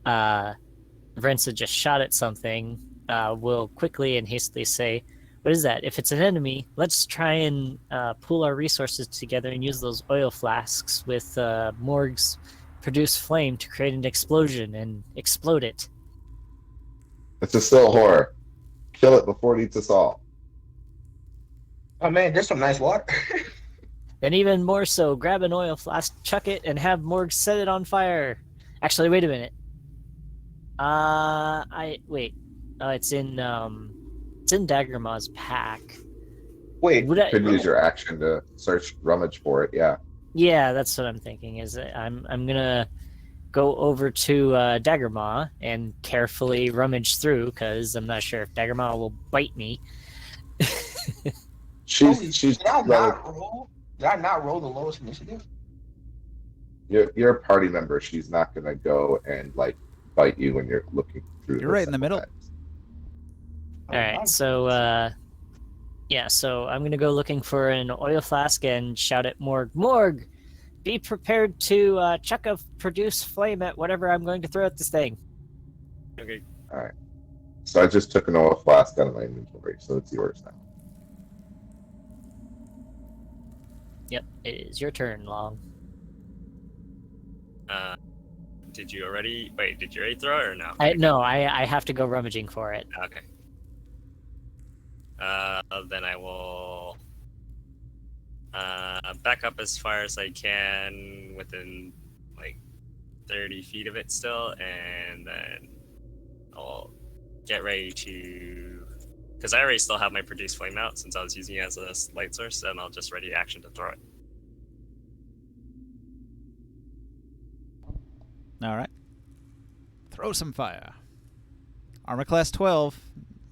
Vrensa just shot at something, will quickly and hastily say, what is that? If it's an enemy, let's try and pool our resources together and use those oil flasks with Morg's produced flame to create an explosion and explode it. It's a still horror. Kill it before it eats us all. Oh man, there's some nice water. Then even more so, grab an oil flask, chuck it, and have Morg set it on fire. Actually, wait a minute. It's in Daggermaw's pack. Wait, Would I? Could use your action to search rummage for it, yeah. Yeah, that's what I'm thinking. Is I'm gonna go over to Daggermaw and carefully rummage through because I'm not sure if Daggermaw will bite me. She's did I not roll? Did I not roll the lowest initiative? You're a party member. She's not gonna go and like bite you when you're looking through. You're right in the middle. saddlebags. All right, so yeah, so I'm gonna go looking for an oil flask and shout at Morg. Morg, be prepared to chuck a produce flame at whatever I'm going to throw at this thing. Okay. So I just took an oil flask out of my inventory, so it's yours now. Yep, it is your turn, Long. Did you already? Wait, did you already throw it or no? No, I have to go rummaging for it. Okay. Then I will back up as far as I can within like 30 feet of it still, and then I'll get ready to, because I already still have my produce flame out since I was using it as a light source, and I'll just ready action to throw it. All right. Throw some fire. Armor class 12.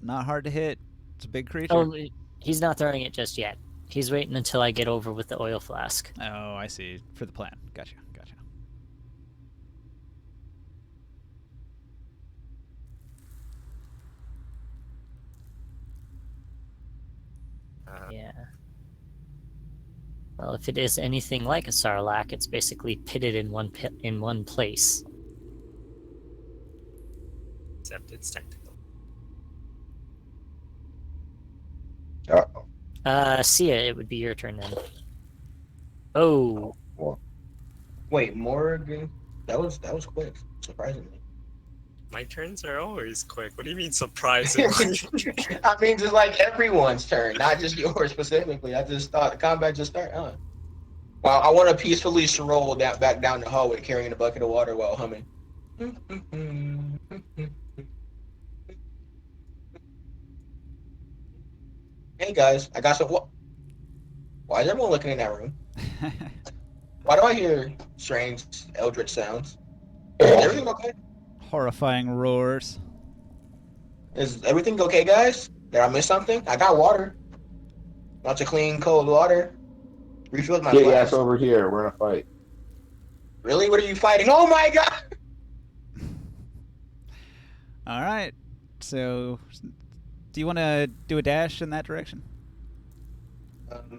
Not hard to hit. It's a big creature. Oh, he's not throwing it just yet. He's waiting until I get over with the oil flask. Oh, I see. For the plan. Gotcha. Yeah. Well, if it is anything like a Sarlacc, it's basically pitted in one place. Except it's technical. Uh-oh. Sia, it would be your turn then. Oh, Well, Wait, Morgan? That was quick, surprisingly. My turns are always quick. What do you mean surprisingly? I mean, just like everyone's turn, not just yours specifically. I just thought the combat just started. Well, I want to peacefully stroll back down the hallway carrying a bucket of water while humming. Hey guys, I got some. Why is everyone looking in that room? Why do I hear strange eldritch sounds? Is everything okay? Horrifying roars. Is everything okay, guys? Did I miss something? I got water. Lots of clean, cold water. Refilled my get glass. your ass over here. We're in a fight. Really? What are you fighting? Oh my god! All right. So, do you want to do a dash in that direction?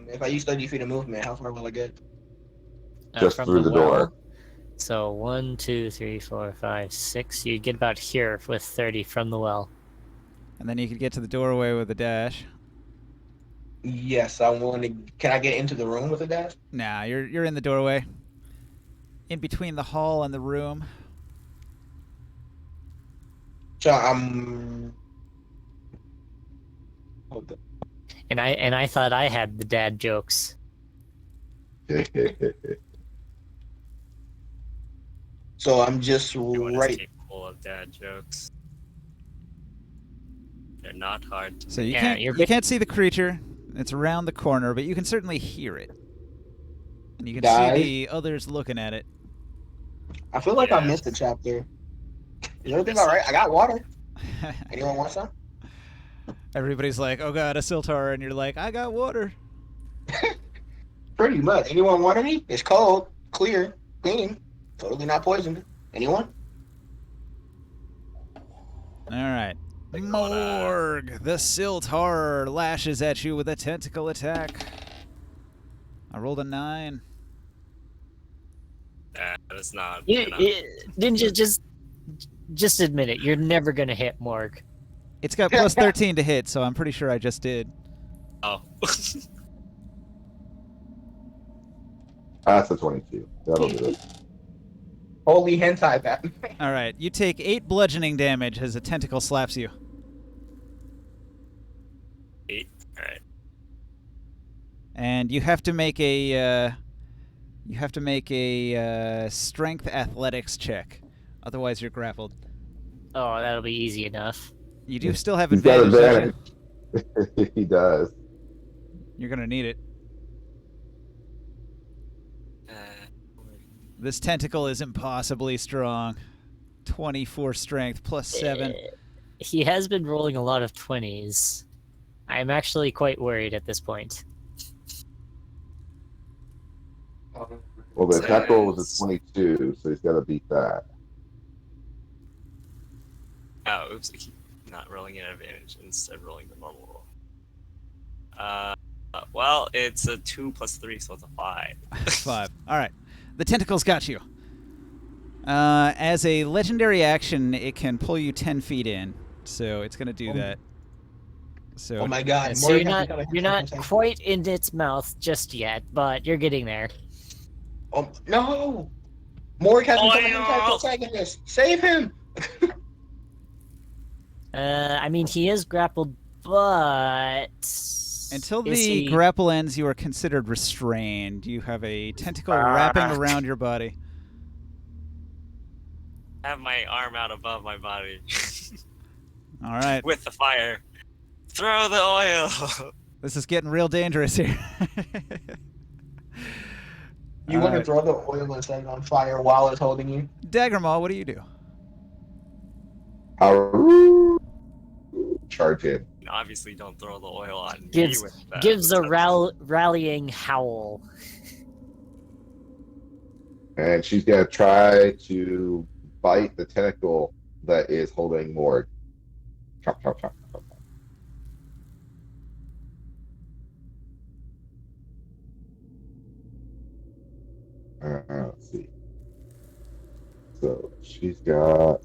If I use 30 feet of movement, how far will I get? Just from through the door. well. So 1, 2, 3, 4, 5, 6. You get about here with 30 from the well. And then you could get to the doorway with a dash. Yes, I'm willing to. Can I get into the room with a dash? Nah, you're in the doorway. In between the hall and the room. So I'm. Hold up. And I thought I had the dad jokes. So I'm just Everyone is right. capable of dad jokes. They're not hard to So you Yeah, you can't see the creature. It's around the corner, but you can certainly hear it. And you can Guys? see the others looking at it. I feel like I Yes. missed a chapter. Is everything all right? I got water. Anyone want some? Everybody's like, "Oh god, a Siltar," and you're like, "I got water." Pretty much. Anyone want any? It's cold, clear, clean, totally not poisoned. Anyone? All right. Like, Morg, the Siltar lashes at you with a tentacle attack. I rolled a 9. That is not You, enough. Ninja, just admit it. You're never gonna hit Morg. It's got plus 13 to hit, so I'm pretty sure I just did. Oh. That's a 22. That'll do it. Holy hentai Batman. All right, you take 8 bludgeoning damage as a tentacle slaps you. 8. Alright. And you have to make a strength athletics check. Otherwise, you're grappled. Oh, that'll be easy enough. You do still have He's got advantage. don't advantage. He does. you? You're gonna need it. This tentacle is impossibly strong. 24 strength plus 7. He has been rolling a lot of 20s. I'm actually quite worried at this point. Well, the attack roll was a Says- 22, so he's got to beat that. Oh, oops! I keep not rolling an advantage instead rolling the normal roll. Well, it's a 2 plus 3, so it's a 5. 5. All right. The tentacles got you. As a legendary action, it can pull you 10 feet in, so it's going to do that. So Oh my god. So you're Mordecai not got a you're not attack. quite in its mouth just yet, but you're getting there. Oh, no! Mordecai's becoming an Oil! antagonist. Save him! I mean, he is grappled, but until is the he- grapple ends, you are considered restrained. You have a tentacle wrapping around your body. I have my arm out above my body All right. with the fire. Throw the oil. This is getting real dangerous here. You want to Alright. throw the oil and set it on fire while it's holding you? Daggermaw, what do you do? Arroo! Charge in. Obviously, don't throw the oil on me Gives- with that. gives a That's- rallying howl. And she's going to try to bite the tentacle that is holding Morg. Chop, chop, chop, chop, chop. Let's see. So she's got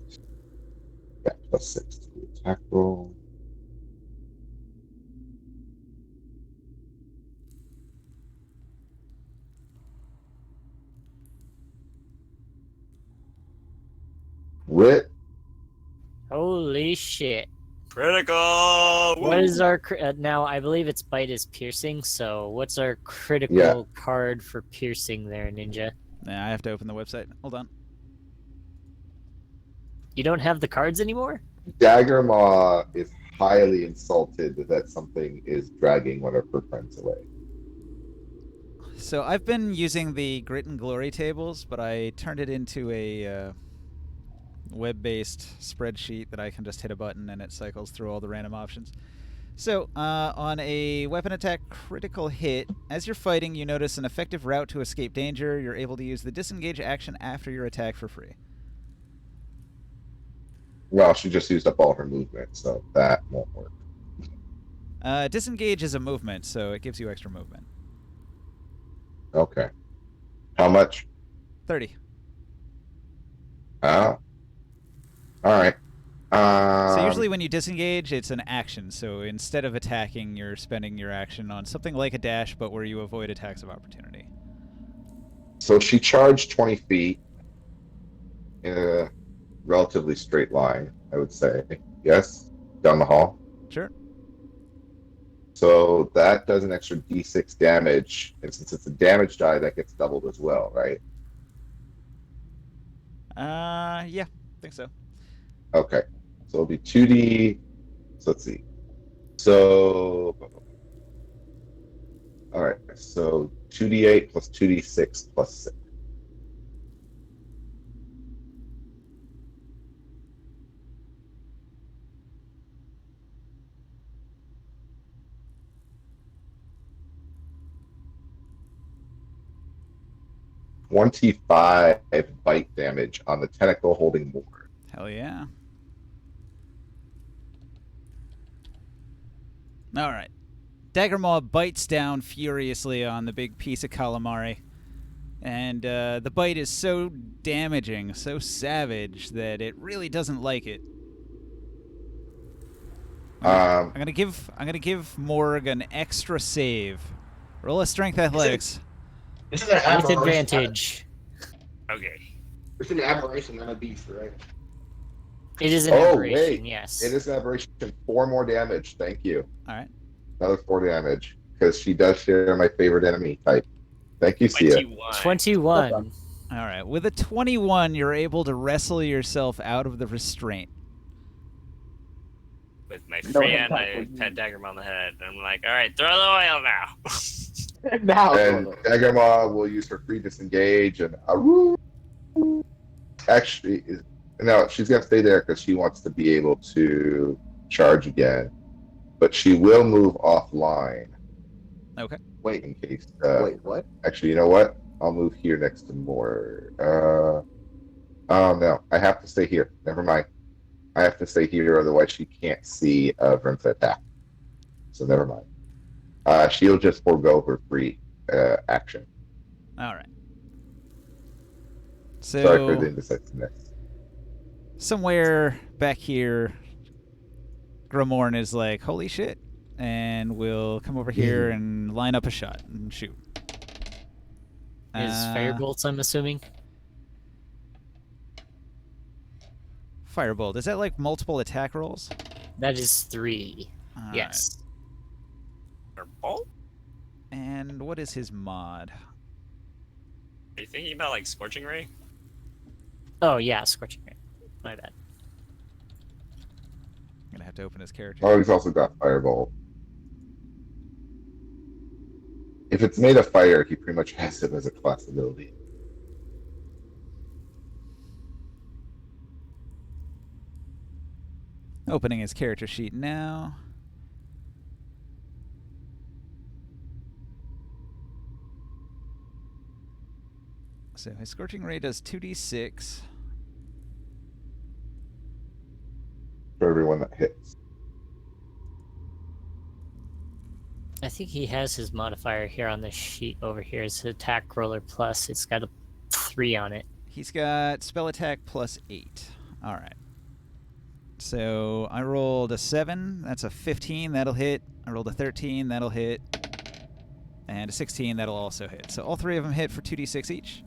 +6 to the attack roll. Wit. Holy shit! Critical. What is our now? I believe its bite is piercing. So what's our critical Yeah. card for piercing there, Ninja? Nah, I have to open the website. Hold on. You don't have the cards anymore? Daggermaw is highly insulted that something is dragging one of her friends away. So I've been using the Grit and Glory tables, but I turned it into a web-based spreadsheet that I can just hit a button and it cycles through all the random options. So, on a weapon attack critical hit, as you're fighting, you notice an effective route to escape danger. You're able to use the disengage action after your attack for free. Well, she just used up all her movement, so that won't work. Disengage is a movement, so it gives you extra movement. Okay. How much? 30. Oh. All right. So usually when you disengage, it's an action. So instead of attacking, you're spending your action on something like a dash, but where you avoid attacks of opportunity. So she charged 20 feet in a relatively straight line, I would say. Yes? Down the hall. Sure. So that does an extra d6 damage. And since it's a damage die, that gets doubled as well, right? Yeah, I think so. Okay. So it'll be 2d. So let's see. So. All right. So 2d8 plus 2d6 plus 6. $25 bite damage on the tentacle holding Morg. Hell yeah. All right. Daggermaw bites down furiously on the big piece of calamari. And the bite is so damaging, so savage, that it really doesn't like it. I'm gonna give Morg an extra save. Roll a strength athletics. This is an With aberration. advantage. Okay. It's an aberration, not a beast, right? It is an Oh, aberration, wait. yes. It is an aberration. 4 more damage. Thank you. All right. Another 4 damage. Because she does share my favorite enemy type. Thank you, Sia. 21. 21. All right. With a 21, you're able to wrestle yourself out of the restraint. With my No free hand, impact I with you. pat Daggermaw on the head, and I'm like, all right, throw the oil now. Now, And Daggermaw will use her free disengage and actually, no, she's gonna stay there because she wants to be able to charge again, but she will move offline Okay. wait, in case. wait, what? Actually, you know what? I'll move here next to more. Oh no, I have to stay here. Never mind. I have to stay here, otherwise she can't see Vrenza attack. So never mind. She'll just forego her free action. All right. Sorry for the So indecisiveness. somewhere back here, Grimorn is like, "Holy shit!" and we'll come over here and line up a shot and shoot. Is Firebolts, I'm assuming? Firebolt. Is that like multiple attack rolls? That is 3. All right. Yes. Or bolt? And what is his mod? Are you thinking about like Scorching Ray? Oh, yeah, Scorching Ray. My bad. I'm gonna have to open his character. Oh, he's also got Firebolt. If it's made of fire, he pretty much has it as a class ability. Opening his character sheet now. So his Scorching Ray does 2d6. For everyone that hits. I think he has his modifier here on the sheet over here. It's attack roller plus. It's got a 3 on it. He's got spell attack plus 8. All right. So I rolled a 7. That's a 15. That'll hit. I rolled a 13. That'll hit. And a 16. That'll also hit. So all 3 of them hit for 2d6 each.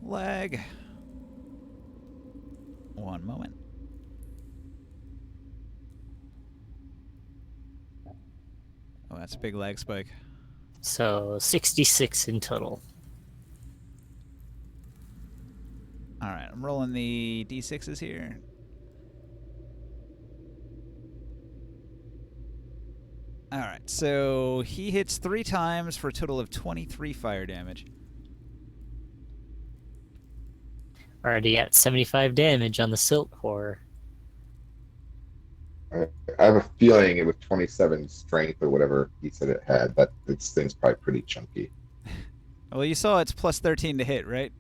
Lag. One moment. Oh, that's a big lag spike. So 66 in total. All right, I'm rolling the d6s here. All right, so he hits 3 times for a total of 23 fire damage. Already at 75 damage on the Silt Horror. I have a feeling it was 27 strength or whatever he said it had. That this thing's probably pretty chunky. Well, you saw it's plus 13 to hit, right?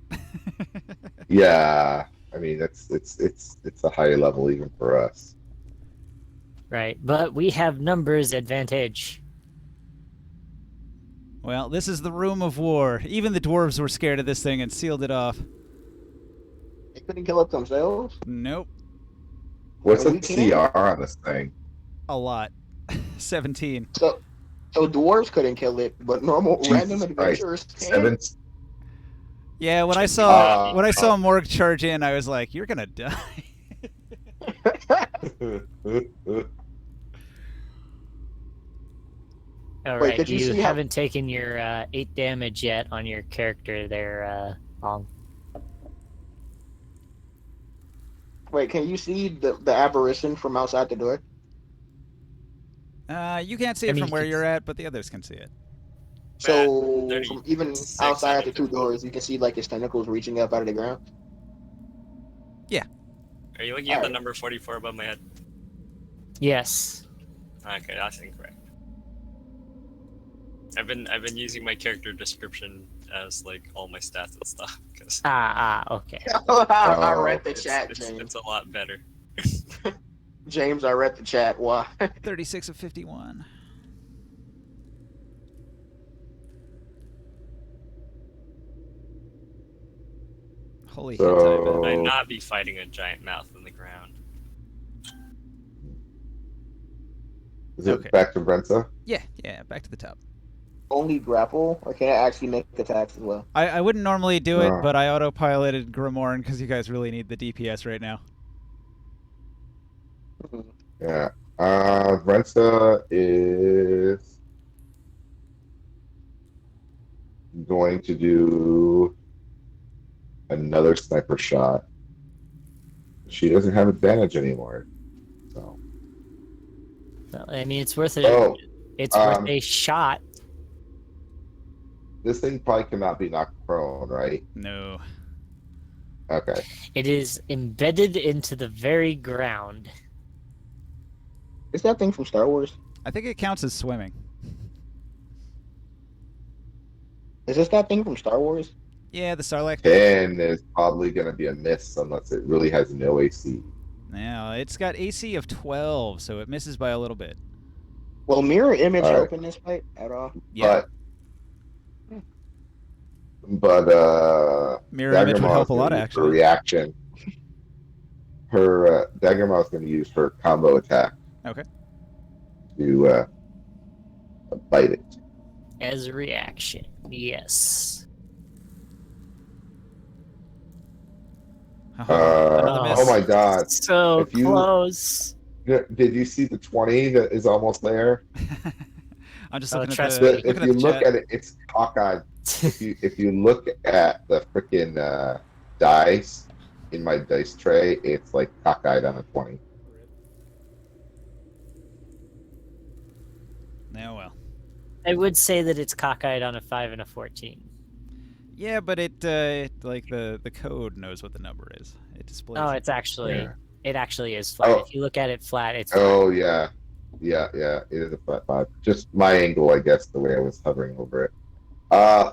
Yeah, I mean it's a high level even for us. Right, but we have numbers advantage. Well, this is the room of war. Even the dwarves were scared of this thing and sealed it off. They couldn't kill it themselves. Nope, What's Are the we kidding? CR on this thing? a lot. 17. So dwarves couldn't kill it, but normal Jesus random Christ. adventurers can. 7. Yeah, when I saw Morg charge in, I was like, "You're gonna die." Alright, did you you see how- haven't taken your 8 damage yet on your character there, Long. Wait, can you see the aberration from outside the door? You can't see I it mean, from where it's- you're at, but the others can see it. So Bad. from even 36 outside out the of 2 50. doors, you can see like his tentacles reaching up out of the ground. Are you looking at the Alright. number 44 above my head? Yes. Okay, that's incorrect. I've been using my character description as like all my stats and stuff because Okay. I read the it's, chat, it's, James. it's a lot better. James, I read the chat. Why? 36 of 51. Holy So- hentai, Might Oh. not be fighting a giant mouth in the ground. Is it Okay. back to Brenza? Yeah, back to the top. Only grapple, or can I actually make attacks as well? I wouldn't normally do it, Oh. but I autopiloted Grimorn because you guys really need the DPS right now. Yeah. Brenza is going to do another sniper shot. She doesn't have advantage anymore. So Well, I mean, it's worth it. Oh, It's worth um, a shot. this thing probably cannot be knocked prone, right? No. Okay. It is embedded into the very ground. Is that thing from Star Wars? I think it counts as swimming. Is this that thing from Star Wars? Yeah, the Sarlacc. 10 is probably going to be a miss unless it really has no AC. Now, it's got AC of 12, so it misses by a little bit. Will mirror image All right. open this fight at all? Yeah, But mirror image would Daggermaw's help a gonna lot, use her actually. reaction. Her Daggermaw's going to use her combo attack. Okay. To bite it. As a reaction, yes. Another miss. Oh my god. So If you- close. Did you see the 20 that is almost there? I'm just Oh, looking at trust the, me. If looking you at the look chat. at it, it's cockeyed. If you look at the freaking dice in my dice tray, it's like cockeyed on a 20. Yeah, well. I would say that it's cockeyed on a 5 and a 14. Yeah, but it like the code knows what the number is. It displays. Oh, it. it's actually Yeah. it actually is flat. Oh. If you look at it flat, it's flat. Oh yeah, it is a flat 5. Just my angle, I guess, the way I was hovering over it.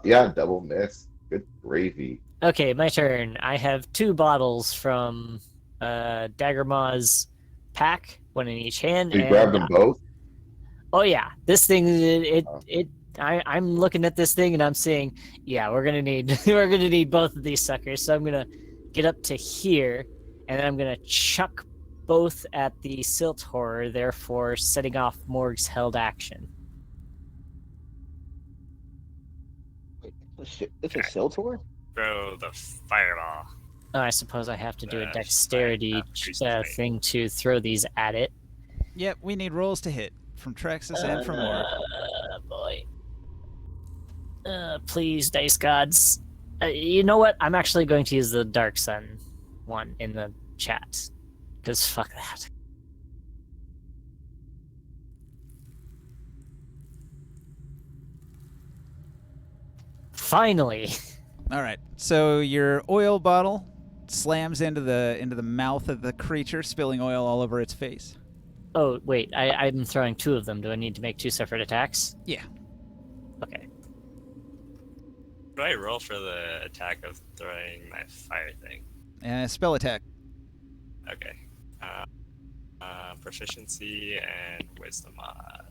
Yeah, double miss. Good gravy. Okay, my turn. I have 2 bottles from Daggermaw's pack, one in each hand. You and, grabbed them both. Oh yeah, this thing Oh. I'm looking at this thing and I'm saying, yeah, we're gonna need we're gonna need both of these suckers. So I'm gonna get up to here, and then I'm gonna chuck both at the Silt Horror, therefore setting off Morg's held action. Wait, it's a Siltor? Throw the fireball. Oh, I suppose I have to do a Fire, dexterity fire, thing to throw these at it. Yep, we need rolls to hit from Trexus and from Morg. Boy. Please, dice gods. You know what? I'm actually going to use the Dark Sun one in the chat. Because fuck that. Finally. All right. So your oil bottle slams into the mouth of the creature, spilling oil all over its face. Oh, wait. I'm throwing 2 of them. Do I need to make 2 separate attacks? Yeah. Okay. Do I roll for the attack of throwing my fire thing? Spell attack. Okay. Proficiency and wisdom mod.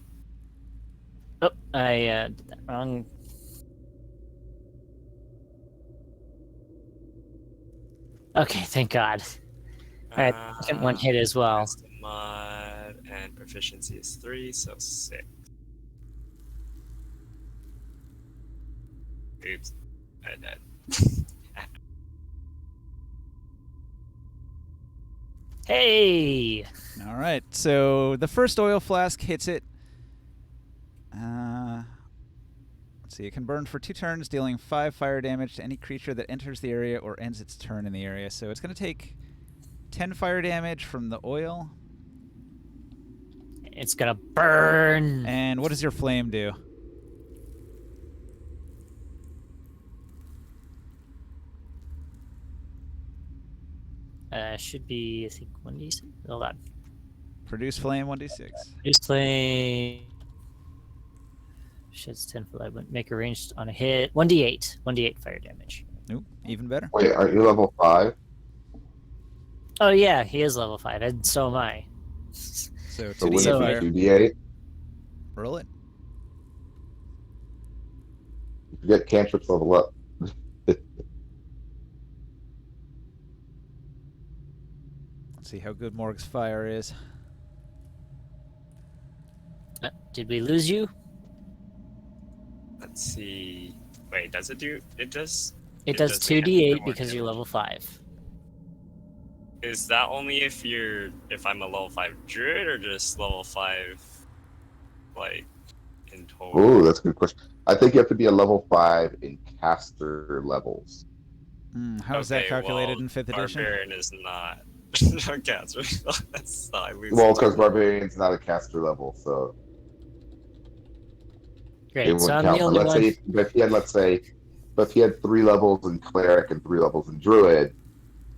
Oh, I did that wrong. Okay, thank God. Alright, second one hit as well. Wisdom mod and proficiency is 3, so 6. Oops, I did. Hey! All right. So the first oil flask hits it. Let's see. It can burn for 2 turns, dealing 5 fire damage to any creature that enters the area or ends its turn in the area. So it's going to take 10 fire damage from the oil. It's gonna burn! And what does your flame do? Should be, I think, 1d6. Hold on. Produce flame 1d6. Just play. Shit's 10 for light. Make a ranged on a hit. 1d8. 1d8 fire damage. Nope. Even better. Wait, aren't you level 5? Oh, yeah, he is level 5, and so am I. So So 2d8 wouldn't So- fire. it be 2d8? Roll it. You get cantrips level up. Let's see how good Morg's fire is. Did we lose you? Let's see. Wait, does it do? It does. It It does does make 2d8 more because you're damage. level 5. Is that only if I'm a level 5 druid or just level 5, like in total? Ooh, that's a good question. I think you have to be a level 5 in caster levels. How is that Okay, calculated well, in 5th edition? Barbarian is not. No caster. That's not. I lose Well, it. because Barbarian's not a caster level, so it Great, wouldn't so I'm count. the But only let's one. say, but if he had 3 levels in cleric and 3 levels in druid,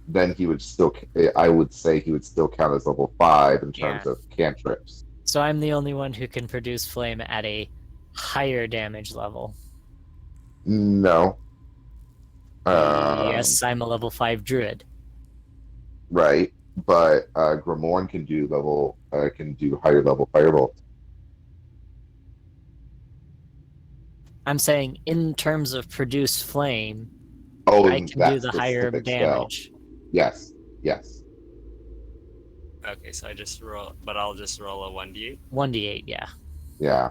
then he would still. I would say he would still count as level 5 in terms Yeah. of cantrips. So I'm the only one who can produce flame at a higher damage level. No. Yes, I'm a level 5 druid. Right. But Grimorn can do higher level firebolt. I'm saying in terms of produce flame, Oh, I can do that the higher specific spell. damage. Yes. Yes. Okay, so I just roll, but I'll just roll a 1d8. 1d8, yeah. Yeah.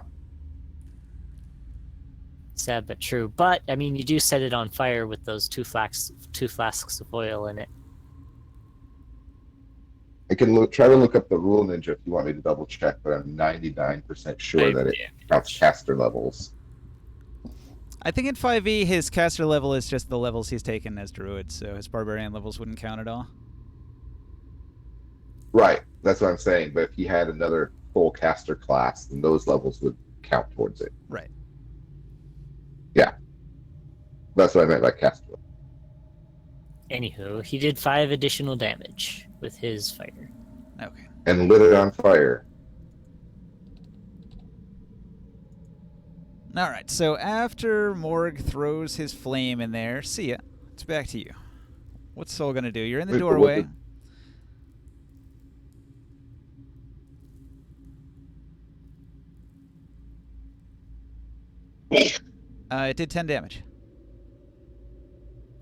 Sad but true. But I mean, you do set it on fire with those two flasks of oil in it. I can try to look up the rule ninja if you want me to double check, but I'm 99% sure that it counts caster levels. I think in 5e, his caster level is just the levels he's taken as druid, so his barbarian levels wouldn't count at all. Right. That's what I'm saying. But if he had another full caster class, then those levels would count towards it. Right. Yeah. That's what I meant by caster. Anywho, he did 5 additional damage with his fire. Okay. And lit it on fire. All right, so after Morg throws his flame in there, see ya. It's back to you. What's Soul gonna do? You're in the Wait, but what doorway. It did 10 damage.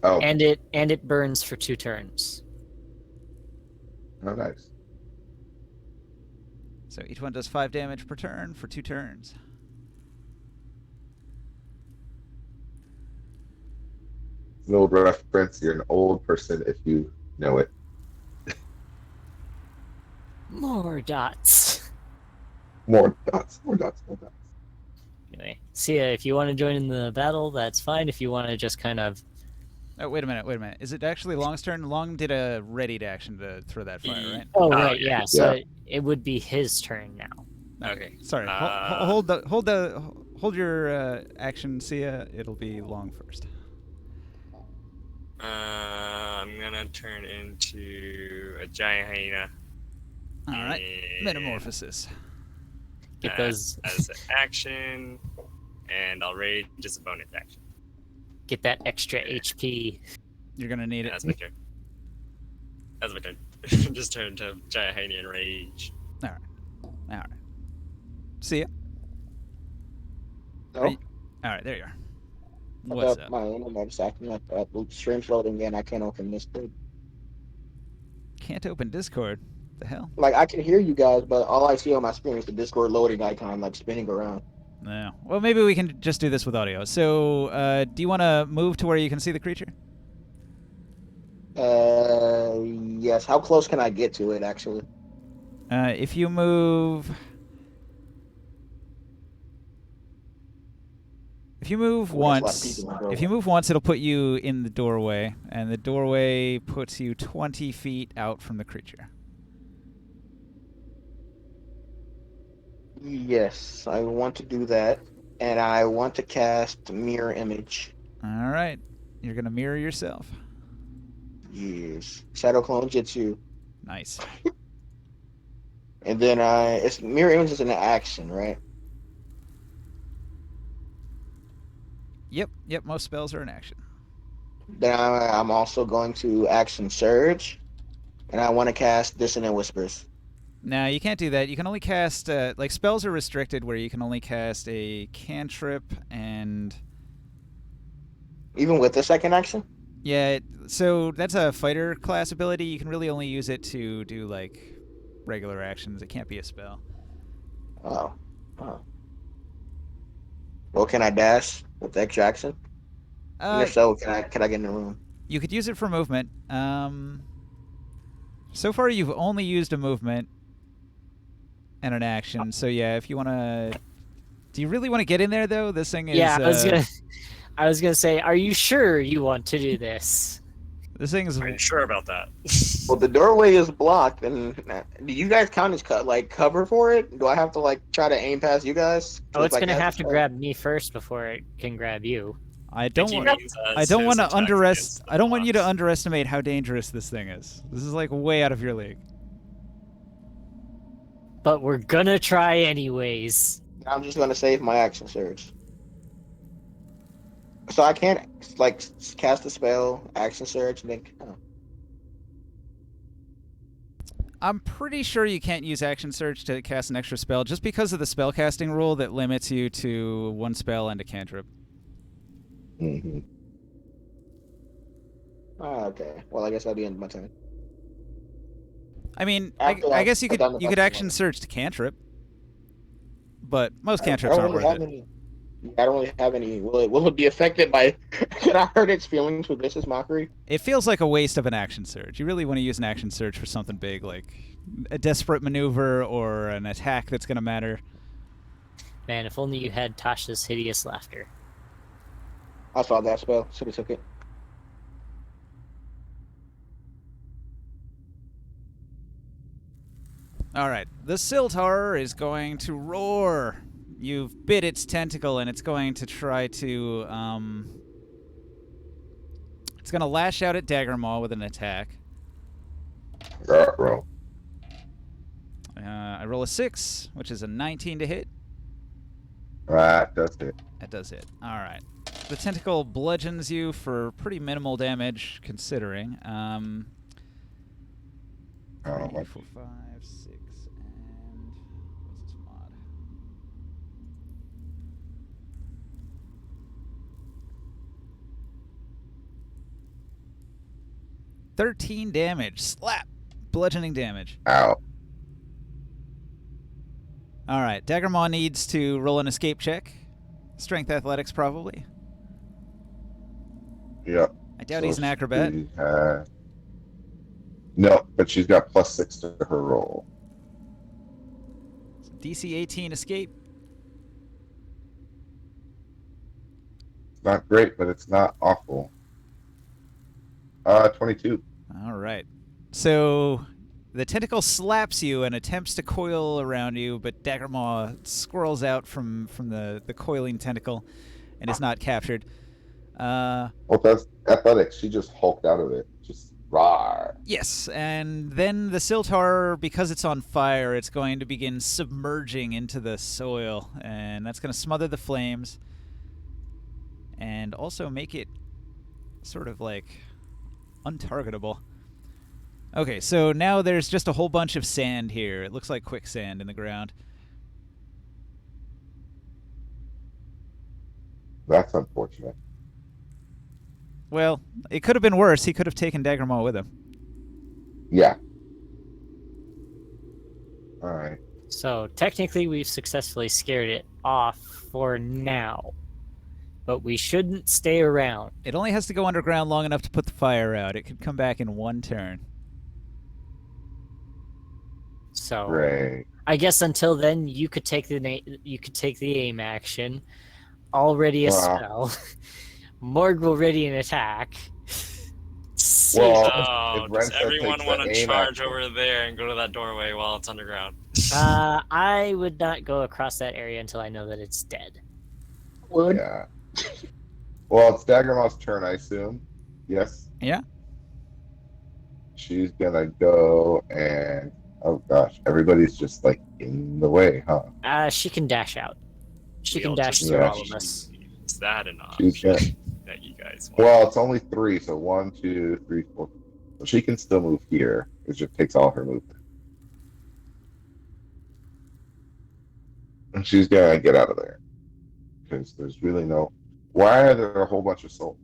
Oh, And it burns for 2 turns. oh, nice. So each one does 5 damage per turn for 2 turns. It's an old reference. You're an old person if you know it. More dots. More dots, more dots, more dots. Anyway, see ya. If you want to join in the battle, that's fine. If you want to just kind of... Oh, wait a minute. Is it actually Long's turn? Long did a readied action to throw that fire, right? Oh, Oh, right, yeah. yeah. So it would be his turn now. Okay. Sorry. Hold your action, Sia. It'll be Long first. I'm gonna turn into a giant hyena. All right. and, Metamorphosis. Get those... as an action, and I'll rage as a bonus action. Get that extra HP. You're gonna need it. That's my turn. That's my turn. Just turn to giant hyena and rage. All right. See ya. No, Are you- All right, there you are. What's up? My internet's acting up. Stream's loading again. I can't open this thing. Can't open Discord. The hell? Like I can hear you guys, but all I see on my screen is the Discord loading icon, like spinning around. No. Well, maybe we can just do this with audio. So, do you want to move to where you can see the creature? Yes. How close can I get to it, actually? If you move... If you move Well, there's a lot of once, people in the doorway. if you move once, it'll put you in the doorway, and the doorway puts you 20 feet out from the creature. Yes, I want to do that, and I want to cast Mirror Image. All right, you're gonna mirror yourself. Yes, Shadow Clone Jitsu, Nice. and then it's Mirror Image is an action, right? Yep. Most spells are in action. Then I'm also going to action Surge, and I want to cast Dissonant Whispers. No, you can't do that. You can only cast like spells are restricted, where you can only cast a cantrip and Even with the second action? yeah. So that's a fighter class ability. You can really only use it to do like regular actions. It can't be a spell. Oh. Well, can I dash with the extra action? And if so, can I get in the room? You could use it for movement. So far, you've only used a movement and an action. So yeah, if you want to, do you really want to get in there though? This thing is. Yeah, I was gonna say, are you sure you want to do this? This thing is. Are you sure about that? Well, the doorway is blocked, and do you guys count as cover for it? Do I have to like try to aim past you guys? Oh, it's Like, gonna that's have to the- grab me first before it can grab you. I don't He want. means I us don't to want to attack underestimate. against the I don't want you to box. underestimate how dangerous this thing is. This is like way out of your league. but we're gonna try anyways. I'm just gonna save my action surge. So I can't like cast a spell, action surge, and then. Oh. I'm pretty sure you can't use action surge to cast an extra spell just because of the spell casting rule that limits you to one spell and a cantrip. Hmm. Okay. Well, I guess that'll be end of my turn. I mean, After I I've guess you could done the rest of action my- surge to cantrip, but most I cantrips don't aren't really worth have it. any. I don't really have any. Will it be affected by? Can I hurt its feelings with vicious mockery? It feels like a waste of an action surge. You really want to use an action surge for something big, like a desperate maneuver or an attack that's going to matter. Man, if only you had Tasha's hideous laughter. I saw that spell. Should have took it. All right, the Siltar is going to roar. You've bit its tentacle, and it's going to try to. It's going to lash out at Daggermaw with an attack. Roll. I roll a 6, which is a 19 to hit. That's it. That does hit. All right. The tentacle bludgeons you for pretty minimal damage, considering. 3, Oh, 4, 5, 6, and what's this mod? $13 damage. Slap. Bludgeoning damage. ow. All right. Daggermaw needs to roll an escape check. Strength athletics, probably. Yep. I doubt he's an acrobat. No, but she's got +6 to her roll. DC 18 escape. It's not great, but it's not awful. 22. All right. So the tentacle slaps you and attempts to coil around you, but Daggermaw squirrels out from the coiling tentacle and is not captured. Well, that's athletics. She just hulked out of it. Just rawr. Yes, and then the Siltar, because it's on fire, it's going to begin submerging into the soil, and that's going to smother the flames and also make it sort of like untargetable. Okay, so now there's just a whole bunch of sand here. It looks like quicksand in the ground. That's unfortunate. Well, it could have been worse. He could have taken Daggermaw with him. Yeah. All right. So technically we've successfully scared it off for now. But we shouldn't stay around. It only has to go underground long enough to put the fire out. It could come back in one turn. So Great. I guess until then you could take the aim action. Already a Wow. spell. Morg will ready an attack. Well, Oh, if does Rensa everyone takes want the to aim charge action- over there and go to that doorway while it's underground? I would not go across that area until I know that it's dead. Would. Yeah. Well, it's Daggermaw's turn, I assume. Yes. Yeah. She's gonna go and oh gosh, everybody's just like in the way, huh? She can dash out. She We can all dash just through Yeah. all of us. Is that an She's option gonna. that you guys want? Well, it's only 3, so 1, 2, 3, 4. So she can still move here. It just takes all her movement. And she's gonna get out of there because there's really no. Why are there a whole bunch of souls?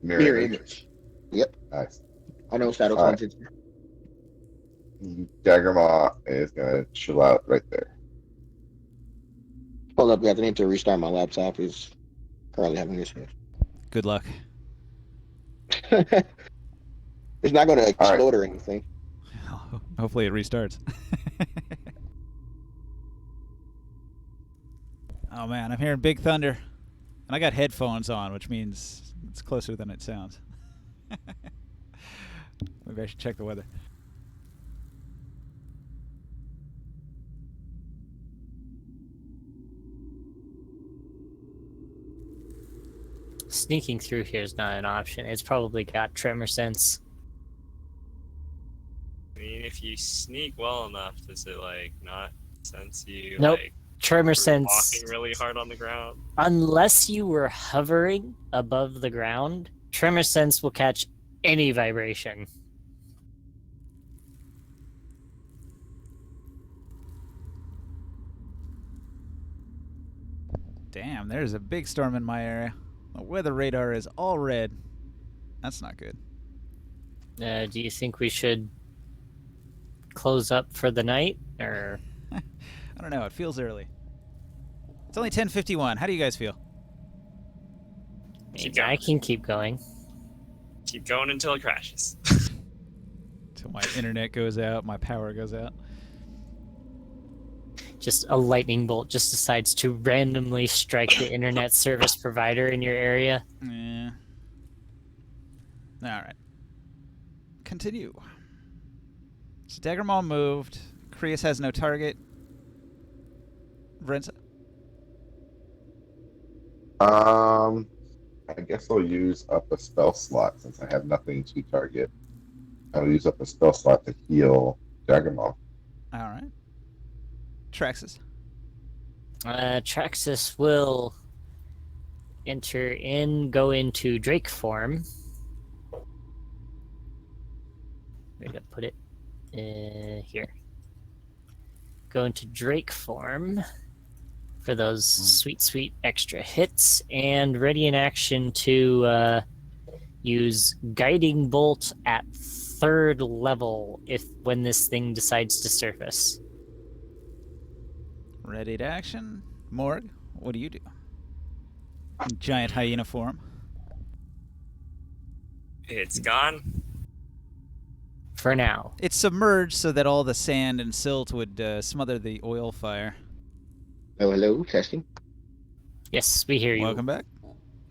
Mirror image. Yep. Nice. I know Shadow All right. Cleanse. Daggermaw is gonna chill out right there. Hold up, guys. I need to restart my laptop. It's currently having issues. Good luck. It's not going to All right. explode or anything. Hopefully it restarts. Oh man, I'm hearing big thunder. And I got headphones on, which means it's closer than it sounds. Maybe I should check the weather. Sneaking through here is not an option. It's probably got tremor sense. I mean, if you sneak well enough, does it like not sense you Nope. like Tremor were sense. walking really hard on the ground? Unless you were hovering above the ground, tremor sense will catch any vibration. Damn, there's a big storm in my area. The weather radar is all red. That's not good. Do you think we should close up for the night, or? I don't know. It feels early. It's only 10:51. How do you guys feel? Keep I going. can keep going. Keep going until it crashes. Till my internet goes out, my power goes out. Just a lightning bolt just decides to randomly strike the internet service provider in your area. Yeah. All right. Continue. So Dagger Maul moved. Krius has no target. Vrenza. I guess I'll use up a spell slot since I have nothing to target. I'll use up a spell slot to heal Daggermaw. All right. Traxxas. Traxxas will go into Drake form. Where did I put it? Here. Go into Drake form for those sweet extra hits, and ready in action to use Guiding Bolt at 3rd level when this thing decides to surface. Ready to action. Morg, what do you do? Giant hyena form. It's gone. For now. It's submerged so that all the sand and silt would smother the oil fire. Oh, hello, testing. Yes, we hear you. Welcome back.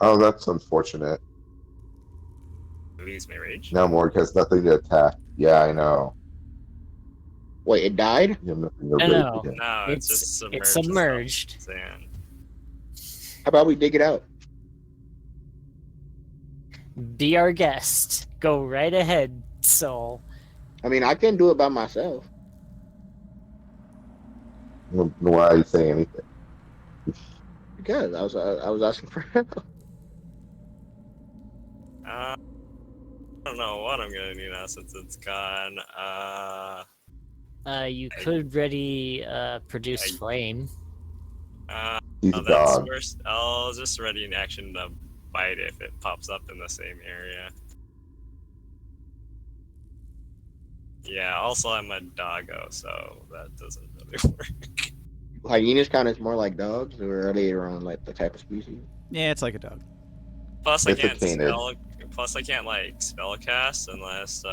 Oh, that's unfortunate. Lose my rage. Now Morg has nothing to attack. Yeah, I know. Wait, it died? You have nothing to No, rage no. against. No, it's just submerged. It's submerged. Sand. How about we dig it out? Be our guest. Go right ahead, Soul. I mean, I can do it by myself. Why are you saying anything? Because I was asking for help. I don't know what I'm gonna do now since it's gone. You could ready produce flame. He's a That's dog. worse. I'll just ready in action to bite if it pops up in the same area. Yeah, also I'm a doggo, so that doesn't really work. Hyenas kind of more like dogs, or are they around like the type of species? Yeah, it's like a dog. Plus It's a canid. I can't like spell cast unless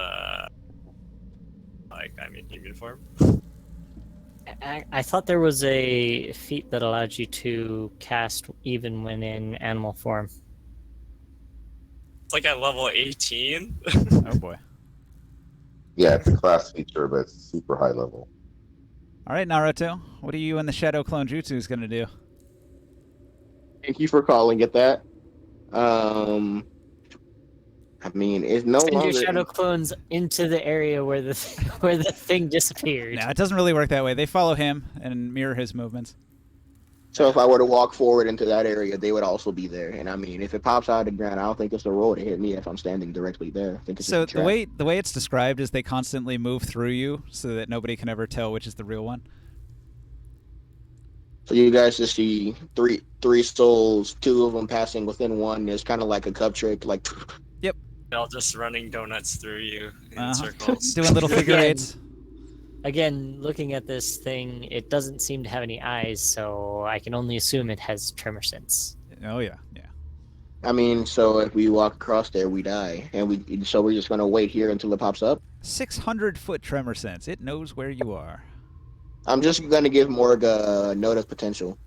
like I'm in human form. I thought there was a feat that allowed you to cast even when in animal form. It's like at level 18. Oh boy. Yeah, it's a class feature, but it's super high level. All right, Naruto. What are you and the Shadow Clone Jutsu is gonna do? Thank you for calling it that. I mean, it's no Send longer. your shadow clones into the area where the where the thing disappeared. No, it doesn't really work that way. They follow him and mirror his movements. So if I were to walk forward into that area, they would also be there. And I mean, if it pops out of the ground, I don't think it's a roll to hit me if I'm standing directly there. I think it's So just a the trap. way it's described is they constantly move through you so that nobody can ever tell which is the real one. So you guys just see three souls, 2 of them passing within one. It's kind of like a cup trick, like. They're just running donuts through you in Uh-huh. circles. Doing little figure eights. Again, looking at this thing, it doesn't seem to have any eyes, so I can only assume it has tremor sense. Oh yeah, yeah. I mean, so if we walk across there, we die, and we're just gonna wait here until it pops up. 600-foot tremor sense. It knows where you are. I'm just gonna give Morg a note of potential.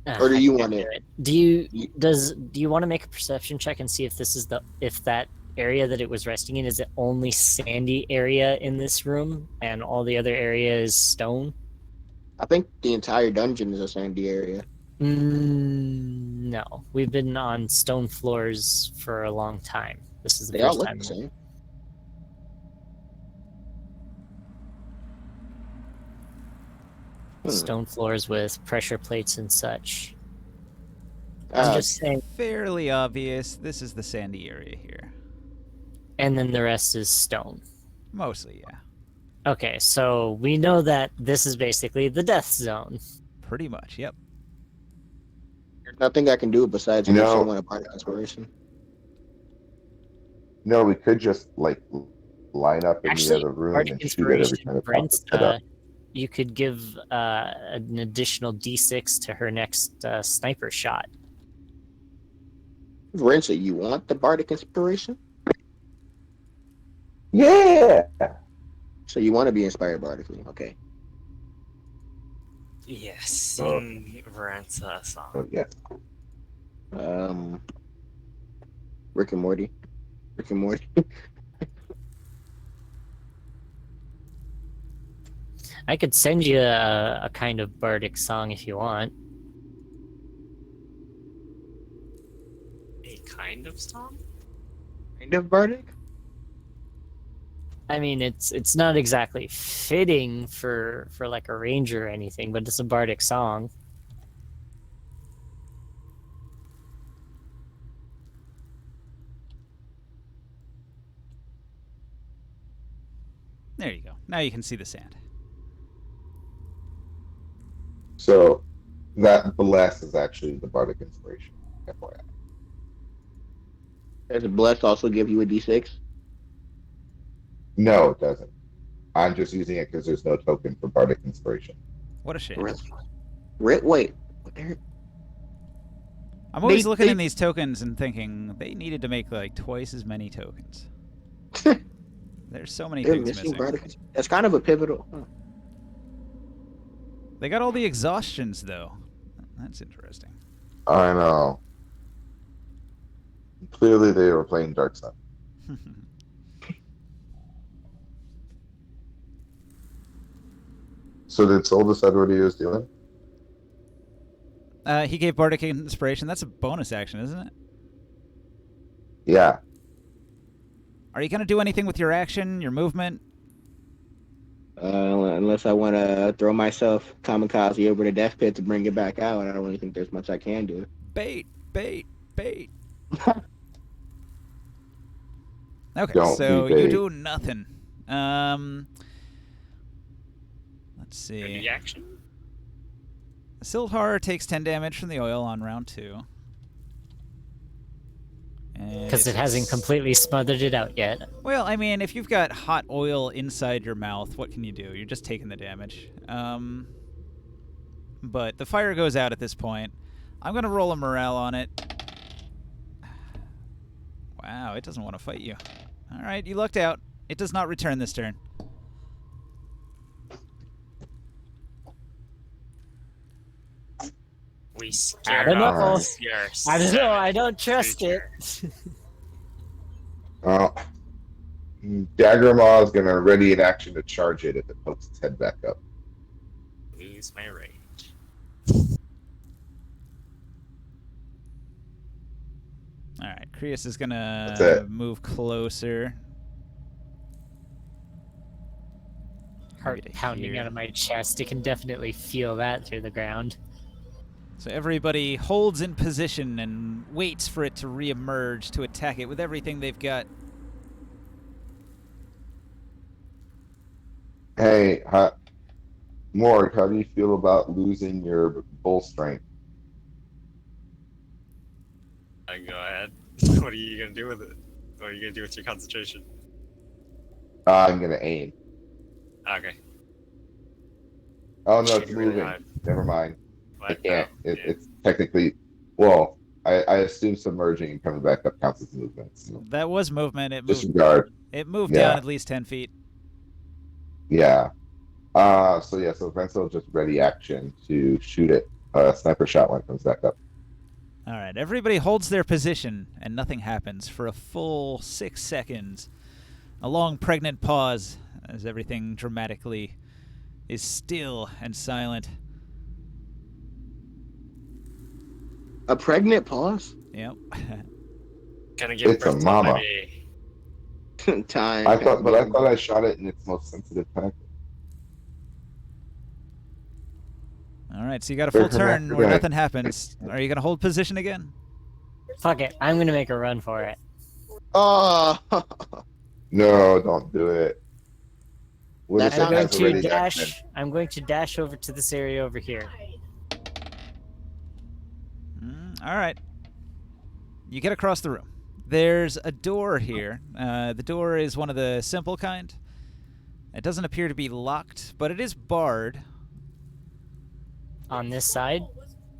Or do I you can't want it? Do you want to make a perception check and see if this is if that area that it was resting in is the only sandy area in this room and all the other area is stone? I think the entire dungeon is a sandy area. No, we've been on stone floors for a long time. This is the They all first look time. the same. stone floors with pressure plates and such. I'm just saying. Fairly obvious. This is the sandy area here. And then the rest is stone. Mostly, yeah. Okay, so we know that this is basically the death zone. Pretty much, yep. There's nothing I can do besides You give know- someone a part of inspiration. No, we could just like line up in Actually, the other room Bardic and shoot it every Inspiration, time it Brent, pops its head up. you could give an additional D6 to her next sniper shot. Rinsa, you want the Bardic Inspiration? Yeah. So you want to be inspired bardically, okay. Yes, sing Varanza song. Oh, yeah. Rick and Morty. Rick and Morty. I could send you a kind of bardic song if you want. A kind of song? Kind of Bardic? I mean, it's not exactly fitting for like a ranger or anything, but it's a bardic song. There you go. Now you can see the sand. So that bless is actually the bardic inspiration. FYI. Does Bless also give you a D6? No, it doesn't. I'm just using it because there's no token for bardic inspiration. What a shame. Wait. There- I'm always They- looking they- in these tokens and thinking they needed to make like twice as many tokens. There's so many They're things missing missing. Bardic. That's kind of a pivotal. They got all the exhaustions though. That's interesting. I know. Clearly, they were playing Dark Sun. So did Soul decide what he was doing? He gave Bardic Inspiration. That's a bonus action, isn't it? Yeah. Are you gonna do anything with your action, your movement? Unless I want to throw myself kamikaze over the death pit to bring it back out, I don't really think there's much I can do. Bait. Okay, Don't so be you bait. do nothing. Let's see. Any action? Sildhar takes 10 damage from the oil on round 2. Because it hasn't completely smothered it out yet. Well, I mean, if you've got hot oil inside your mouth, what can you do? You're just taking the damage. But the fire goes out at this point. I'm going to roll a morale on it. Wow, it doesn't want to fight you. All right, you lucked out. It does not return this turn. We scared don't know. off your I don't know. I savage don't trust it. creature. Well, Daggermaw is going to ready an action to charge it if it pokes its head back up. Lose my rage. All right, Krios is going That's to it. move closer. Heart Maybe to pounding here. out of my chest. You can definitely feel that through the ground. So everybody holds in position and waits for it to reemerge to attack it with everything they've got. Hey, Morg, how do you feel about losing your bull strength? Go ahead. What are you gonna do with it? What are you gonna do with your concentration? I'm going to aim. Okay. Oh, no, it's Shoot really moving. high. Never mind. I What? can't. Oh, yeah. It's technically, well, I assume submerging and coming back up counts as movement. So That was movement. It moved. disregard. It moved Yeah. down at least 10 feet. Yeah. So Venso will just ready action to shoot it. Sniper shot when it comes back up. All right, everybody holds their position, and nothing happens for a full 6 seconds. A long, pregnant pause as everything dramatically is still and silent. A pregnant pause? Yep. Gonna give It's a birth to mama. baby. Time. I thought I shot it in its most sensitive pack. All right, so you got a full turn where Right. nothing happens. Are you gonna hold position again? Fuck it. I'm gonna make a run for it. Oh, No, don't do it. That Wilson I'm going sounds has to already dash. I'm going to dash over to this area over here. All right. You get across the room. There's a door here. The door is one of the simple kind. It doesn't appear to be locked, but it is barred. On this side.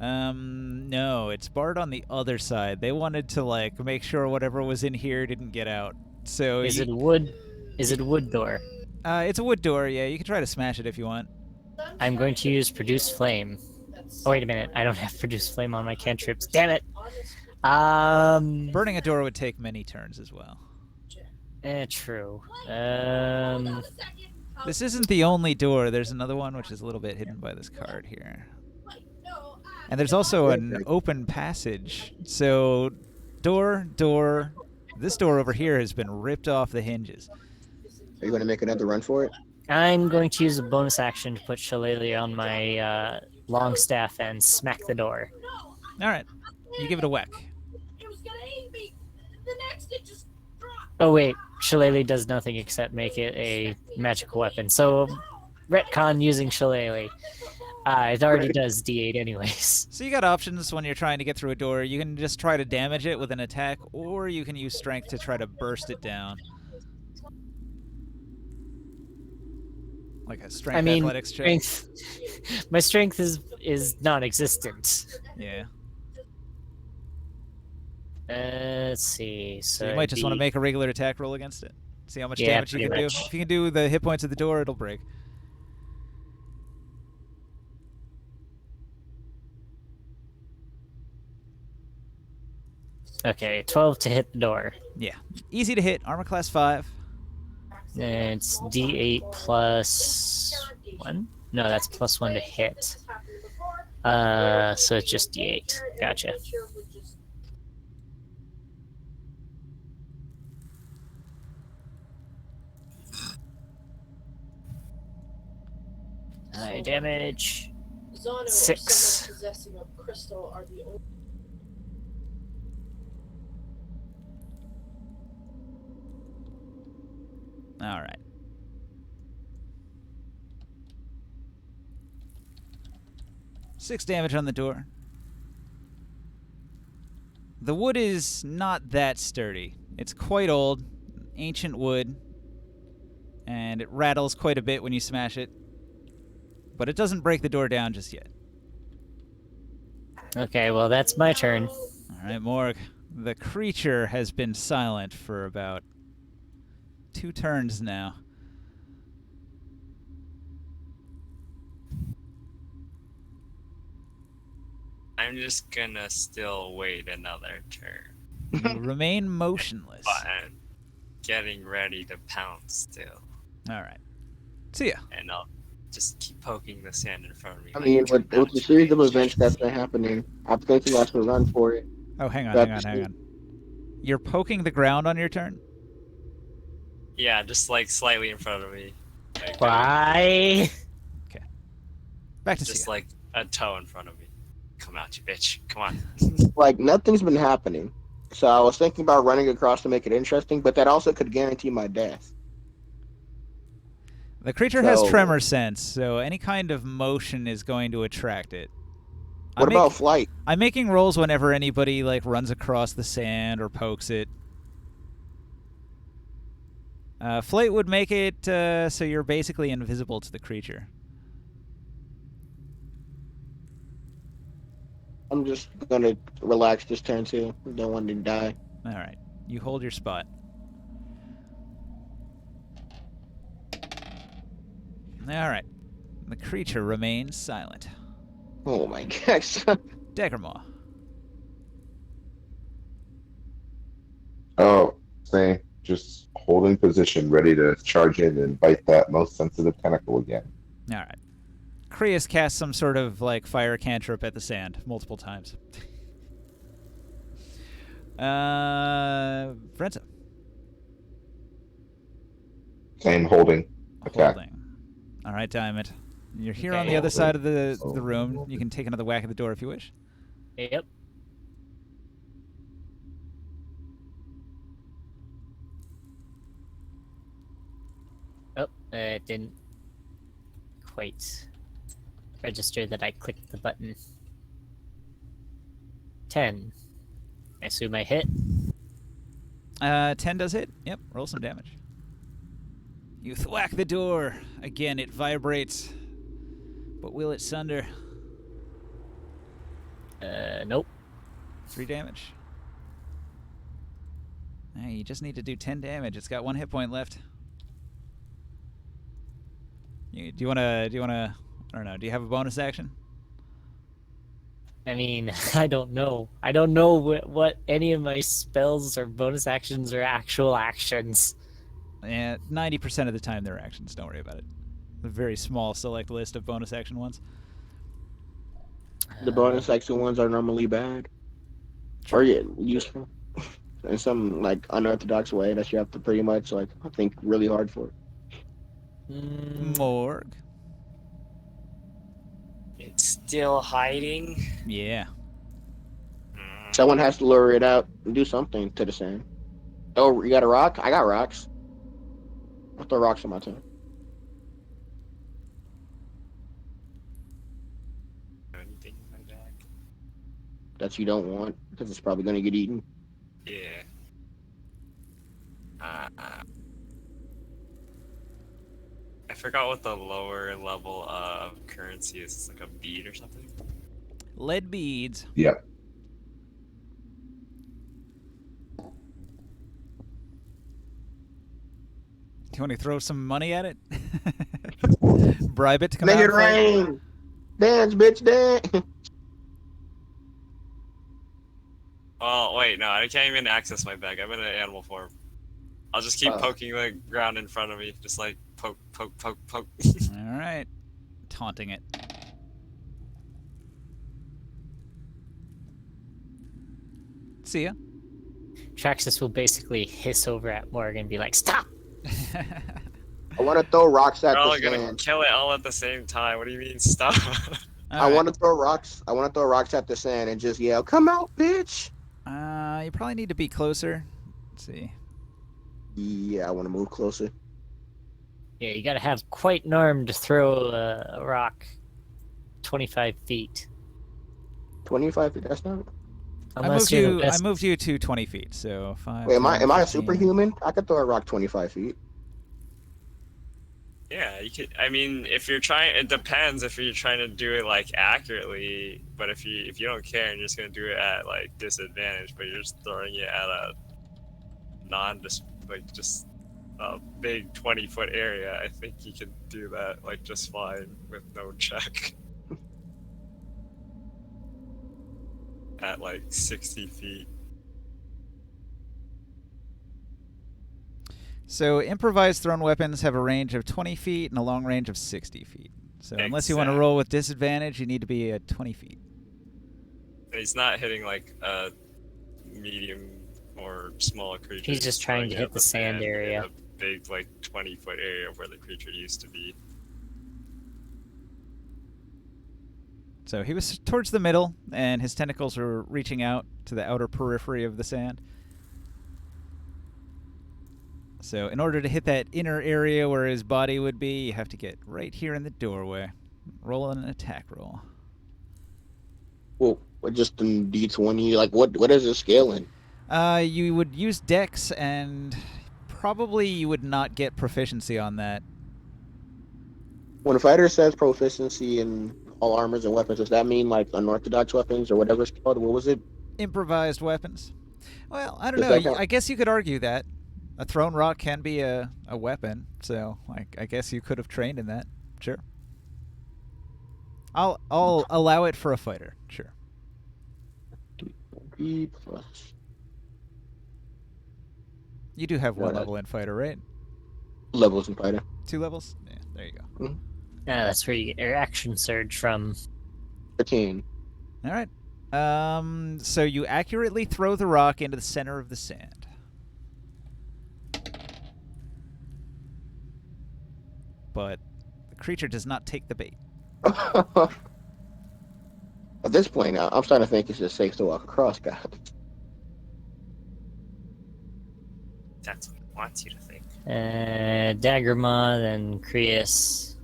No, it's barred on the other side. They wanted to like make sure whatever was in here didn't get out. So Is it wood? Is it a wood door? It's a wood door. Yeah, you can try to smash it if you want. I'm going to use produce flame. Oh wait a minute. I don't have produce flame on my cantrips. Damn it. Burning a door would take many turns as well. True. This isn't the only door. There's another one which is a little bit hidden by this card here. And there's also an open passage. So, door. This door over here has been ripped off the hinges. are you going to make another run for it? I'm going to use a bonus action to put Shillelagh on my long staff and smack the door. All right, you give it a whack. Oh wait, Shillelagh does nothing except make it a magical weapon. So, retcon using Shillelagh. It already does D8 anyways. So you got options when you're trying to get through a door. You can just try to damage it with an attack, or you can use strength to try to burst it down. Like a strength athletics check. My strength is non-existent. Yeah. Let's see. So you might just want to make a regular attack roll against it. See how much Yeah, damage you can pretty do. much. If you can do the hit points of the door, it'll break. Okay, 12 to hit the door. Yeah. Easy to hit. Armor class 5. And it's D8 plus 1? No, that's plus 1 to hit. So it's just D8. Gotcha. High damage. 6. All right. Six damage on the door. The wood is not that sturdy. It's quite old, ancient wood, and it rattles quite a bit when you smash it. But it doesn't break the door down just yet. Okay, well, that's my turn. All right, Morg. The creature has been silent for about 2 turns now. I'm just gonna still wait another turn. You remain motionless. But I'm getting ready to pounce still. All right. See ya. And I'll just keep poking the sand in front of me. I like mean, two with the mountains. series of events that's been happening, I'm thinking I should run for it. Oh, hang on. That's- You're poking the ground on your turn? Yeah, just like slightly in front of me. Like, Why? Back to just Sia. like a toe in front of me. Come out, you bitch. Come on. Like, nothing's been happening. So I was thinking about running across to make it interesting, but that also could guarantee my death. The creature has So- tremor sense, so any kind of motion is going to attract it. What about flight? I'm making rolls whenever anybody like runs across the sand or pokes it. Flight would make it so you're basically invisible to the creature. I'm just gonna relax this turn too. Don't want to die. All right, you hold your spot. All right, the creature remains silent. Oh my gosh. Daggermaw. Oh, same. Just holding position, ready to charge in and bite that most sensitive tentacle again. All right. Krius casts some sort of like fire cantrip at the sand multiple times. Frenza. Same holding attack. Holding. All right, Diamond. You're here on Okay. the other side of the room. You can take another whack at the door if you wish. Yep. Oh, it didn't quite register that I clicked the button. 10. I assume I hit. 10 does hit. Yep, roll some damage. You thwack the door. Again, it vibrates. But will it sunder? Nope. 3 damage. Hey, you just need to do 10 damage. It's got 1 hit point left. Do you wanna? I don't know. Do you have a bonus action? I mean, I don't know. I don't know what any of my spells or bonus actions or actual actions. Yeah, 90% of the time they're actions. Don't worry about it. A very small select list of bonus action ones. The bonus action ones are normally bad. Or yeah, useful. In some like unorthodox way that you have to pretty much like think really hard for. Morg. It's still hiding. Yeah. Someone has to lure it out and do something to the sand. Oh, you got a rock? I got rocks. I'll throw rocks on my turn. Anything in my bag? That you don't want because it's probably gonna get eaten. Yeah. I forgot what the lower level of currency is. It's like a bead or something. Lead beads. Yeah. Do you want to throw some money at it? Bribe it to come Make out it and fight? rain! Dance, bitch, dance! Oh wait, no, I can't even access my bag. I'm in an animal form. I'll just keep Oh. poking the ground in front of me, just like poke, poke, poke, poke. All right. Taunting it. See ya. Traxxas will basically hiss over at Morgan and be like, "Stop!" I want to throw rocks at We're all the gonna sand. kill it all at the same time. What do you mean stop? I want to throw rocks. I want to throw rocks at the sand and just yell, "Come out, bitch!" You probably need to be closer. Let's see. Yeah, I want to move closer. Yeah, you gotta have quite an arm to throw a rock 25 feet. 25 feet. That's not. I Unless you're the I best. moved you to 20 feet, so 5. Wait, am I 10, a 15. superhuman? I could throw a rock 25 feet. Yeah, you could. I mean, if you're trying, it depends if you're trying to do it like accurately. But if you don't care and you're just gonna do it at like disadvantage, but you're just throwing it at a just a big 20-foot area, I think you can do that like just fine with no check. At like 60 feet. So improvised thrown weapons have a range of 20 feet and a long range of 60 feet. So unless you want to Exact- roll with disadvantage, you need to be at 20 feet. And he's not hitting like a medium or small creature. He's just trying to throwing hit at the sand in area. A big like 20-foot area where the creature used to be. So he was towards the middle, and his tentacles were reaching out to the outer periphery of the sand. So in order to hit that inner area where his body would be, you have to get right here in the doorway. Roll an attack roll. Well, just in D20. Like, what is it scaling? You would use Dex, and probably you would not get proficiency on that. When a fighter says proficiency in all armors and weapons, does that mean like unorthodox weapons or whatever it's called? What was it? Improvised weapons. Well, I don't Does know. that count? I guess you could argue that. A thrown rock can be a weapon, so I guess you could have trained in that. Sure. I'll allow it for a fighter. Sure. B plus You do have one What? level in fighter, right? levels in fighter. 2 levels? Yeah, there you go. Yeah, that's where you get your action surge from. 13. All right. So you accurately throw the rock into the center of the sand. But the creature does not take the bait. At this point, I'm starting to think it's just safe to walk across, guys. That's what it wants you to think. Daggermaw, then Krius.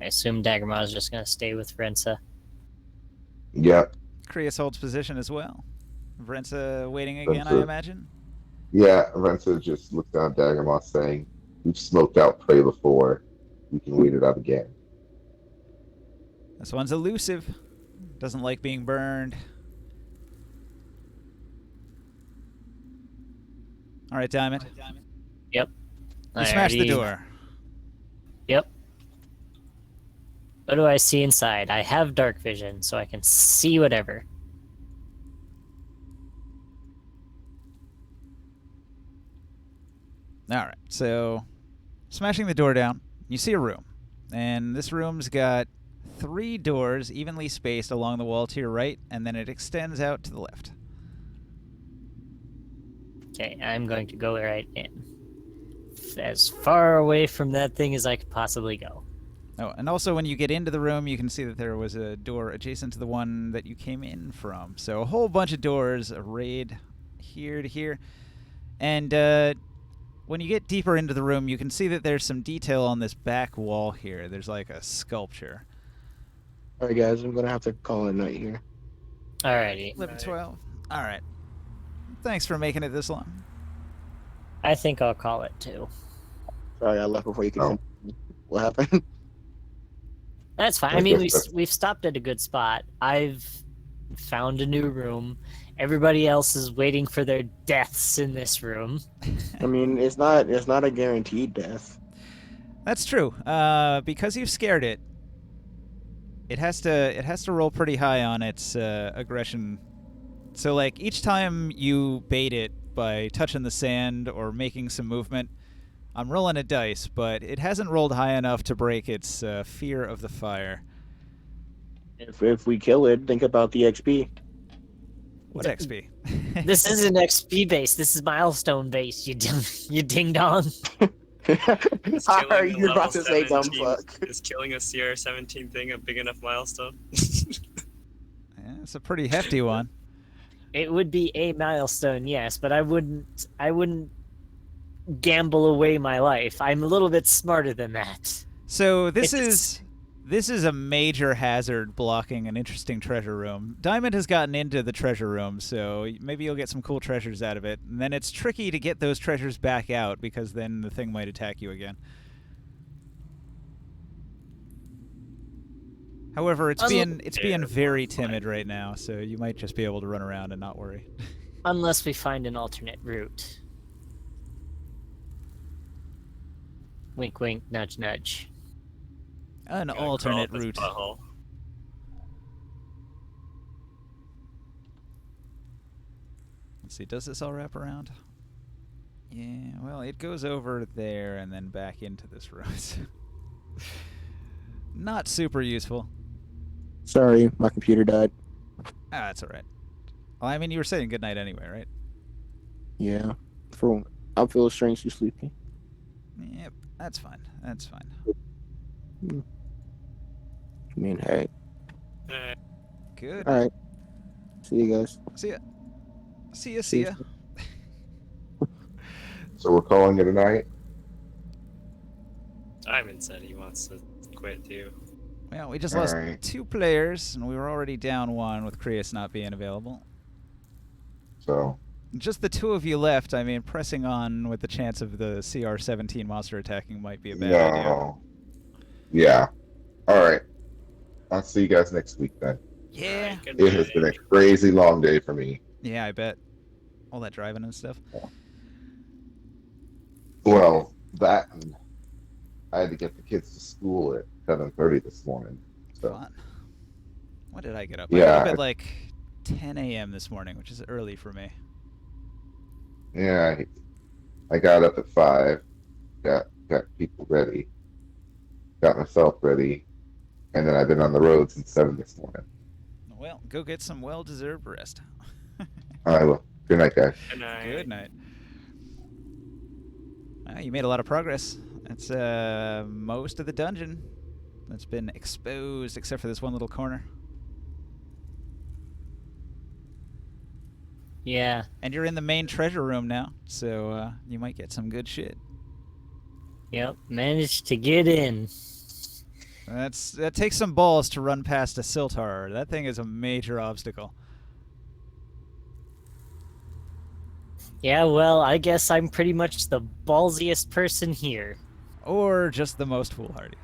I assume Daggermaw is just going to stay with Vrensa. Yep. Krius holds position as well. Vrensa waiting again, I Vrensa. imagine. Yeah, Rensa just looked down at Daggermoth saying, "We've smoked out prey before. We can wait it out again." This one's elusive. Doesn't like being burned. All right, Diamond. Yep. You smash the door. Yep. What do I see inside? I have dark vision, so I can see whatever. All right, so smashing the door down, you see a room. And this room's got 3 doors evenly spaced along the wall to your right, and then it extends out to the left. Okay, I'm going to go right in. As far away from that thing as I could possibly go. Oh, and also when you get into the room, you can see that there was a door adjacent to the one that you came in from. So a whole bunch of doors arrayed here to here. And when you get deeper into the room, you can see that there's some detail on this back wall here. There's like a sculpture. All right, guys, I'm gonna have to call it a night here. Alrighty. 11-12. All right. Thanks for making it this long. I think I'll call it too. Sorry, I left before you could. Oh. What happened? That's fine. I mean, we've stopped at a good spot. I've found a new room. Everybody else is waiting for their deaths in this room. I mean, it's not a guaranteed death. That's true. Because you've scared it, it has to roll pretty high on its aggression. So like each time you bait it by touching the sand or making some movement, I'm rolling a dice, but it hasn't rolled high enough to break its fear of the fire. If we kill it, think about the XP. What XP? This isn't XP based. This is milestone based. You ding dong. Is How killing are a you level about to say dumb 17 fuck? Is killing a CR17 thing a big enough milestone? Yeah, it's a pretty hefty one. It would be a milestone, yes, but I wouldn't gamble away my life. I'm a little bit smarter than that. So this is a major hazard blocking an interesting treasure room. Diamond has gotten into the treasure room, so maybe you'll get some cool treasures out of it. And then it's tricky to get those treasures back out because then the thing might attack you again. However, it's being very timid right now, so you might just be able to run around and not worry. Unless we find an alternate route. Wink, wink, nudge, nudge. An Gotta alternate crawl up route. his butthole. Let's see, does this all wrap around? Yeah, well, it goes over there and then back into this room. Not super useful. Sorry, my computer died. Ah, that's all right. Well, I mean, you were saying goodnight anyway, right? Yeah. I'm feeling strangely sleepy. Yep, that's fine. That's fine. I mean, hey. Good. All right. See you guys. See ya. See ya. So we're calling it a night. Diamond said he wants to quit too. Well, we just All lost right. 2 players, and we were already down 1 with Krius not being available. So Just the 2 of you left. I mean, pressing on with the chance of the CR17 monster attacking might be a bad idea. no. Yeah. All right. I'll see you guys next week then. Yeah. Alright, good It has night. been a crazy long day for me. Yeah, I bet. All that driving and stuff. Well, that and I had to get the kids to school at 7:30 this morning. So Fun. When did I get up? I Yeah, got up at like 10 a.m. this morning, which is early for me. yeah, I got up at 5, got people ready, got myself ready, and then I've been on the road since 7 this morning. Well, go get some well-deserved rest. All right, well, good night, guys. Good night. Good night. You made a lot of progress. That's most of the dungeon. that's been exposed, except for this one little corner. Yeah. And you're in the main treasure room now, so you might get some good shit. Yep. Managed to get in. That takes some balls to run past a Siltar. That thing is a major obstacle. Yeah, well, I guess I'm pretty much the ballsiest person here. Or just the most foolhardy.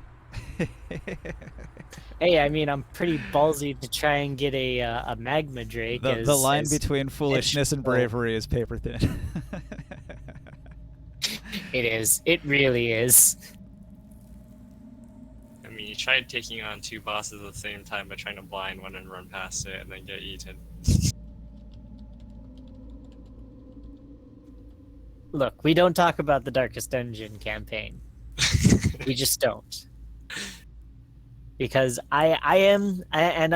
Hey, I mean, I'm pretty ballsy to try and get a magma drake. The line between foolishness and bravery is paper thin. It is. It really is. I mean, you tried taking on 2 bosses at the same time by trying to blind one and run past it and then get eaten. Look, we don't talk about the Darkest Dungeon campaign. We just don't. Because I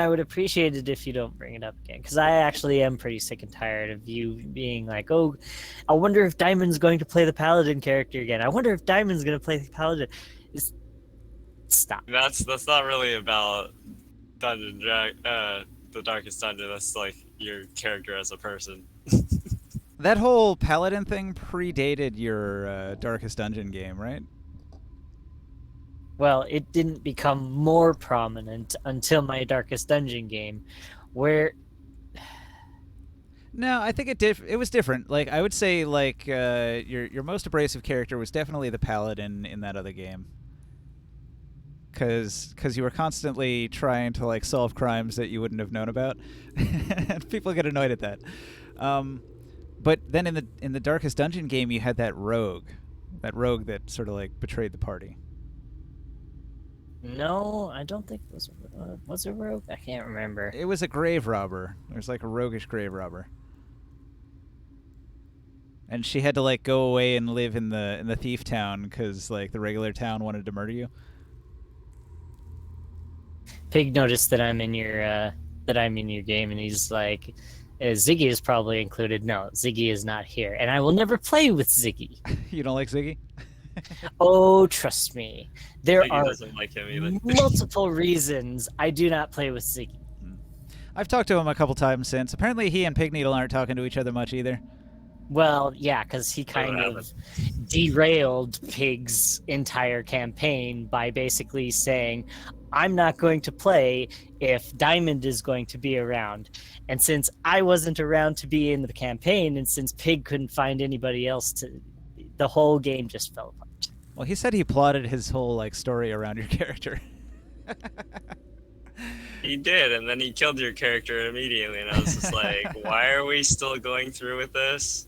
would appreciate it if you don't bring it up again. Because I actually am pretty sick and tired of you being like, oh, I wonder if Diamond's going to play the Paladin character again. I wonder if Diamond's going to play the Paladin. Stop. That's not really about the Darkest Dungeon. That's like your character as a person. That whole Paladin thing predated your Darkest Dungeon game, right? Well, it didn't become more prominent until my Darkest Dungeon game, where... No, I think it was different. Like, I would say, like, your most abrasive character was definitely the Paladin in that other game. Because you were constantly trying to, like, solve crimes that you wouldn't have known about. And people get annoyed at that. But then in the Darkest Dungeon game, you had that rogue that sort of like betrayed the party. No, I don't think it was a rogue. I can't remember. It was a grave robber. It was like a roguish grave robber, and she had to like go away and live in the thief town because like the regular town wanted to murder you. Pig noticed that I'm in your game, and he's like, Ziggy is probably included. No, Ziggy is not here, and I will never play with Ziggy. You don't like Ziggy? Oh, trust me. There Ziggy are doesn't like him either. multiple reasons I do not play with Ziggy. I've talked to him a couple times since. Apparently he and Pig Needle aren't talking to each other much either. Well, yeah, because he kind of derailed Pig's entire campaign by basically saying, I'm not going to play if Diamond is going to be around. And since I wasn't around to be in the campaign, and since Pig couldn't find anybody else the whole game just fell apart. Well, he said he plotted his whole like story around your character. He did, and then he killed your character immediately, and I was just like, why are we still going through with this?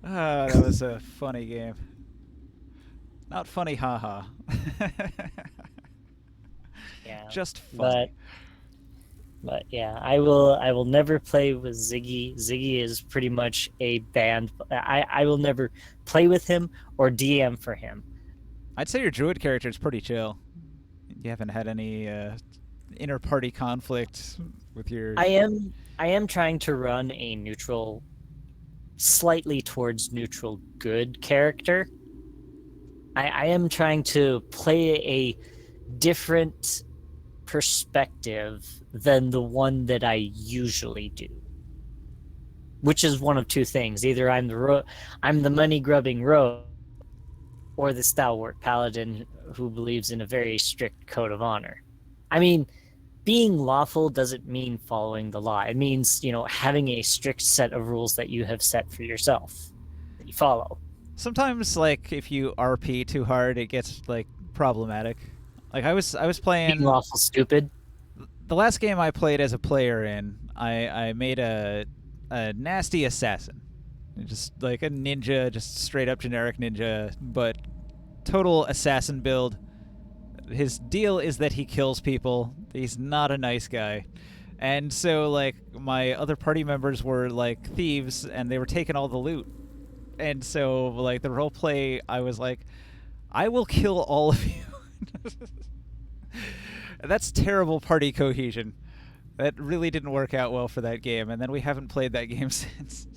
Ah, that was a funny game. Not funny, haha. Yeah. Just funny. But yeah, I will never play with Ziggy. Ziggy is pretty much a banned. I will never play with him or DM for him. I'd say your druid character is pretty chill. You haven't had any inter-party conflict with your... I am trying to run a neutral, slightly towards neutral good character. I am trying to play a different perspective than the one that I usually do, which is one of two things: either I'm the money grubbing rogue, or the stalwart paladin who believes in a very strict code of honor. I mean, being lawful doesn't mean following the law. It means, having a strict set of rules that you have set for yourself that you follow. Sometimes, like, if you RP too hard, it gets like problematic. Like I was playing Being lawful stupid. The last game I played as a player in, I made a nasty assassin. Just like a ninja, just straight up generic ninja, but total assassin build. His deal is that he kills people. He's not a nice guy. And so like my other party members were like thieves and they were taking all the loot. And so like the roleplay, I was like, I will kill all of you. That's terrible party cohesion. That really didn't work out well for that game, and then we haven't played that game since.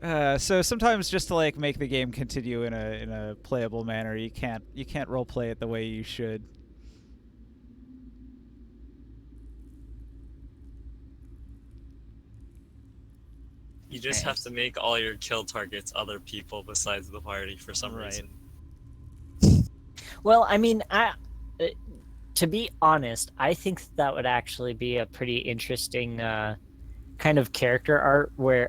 So sometimes just to like make the game continue in a playable manner, you can't role play it the way you should. You just have to make all your kill targets other people besides the party for some Right. reason. Well, I mean, to be honest, I think that would actually be a pretty interesting kind of character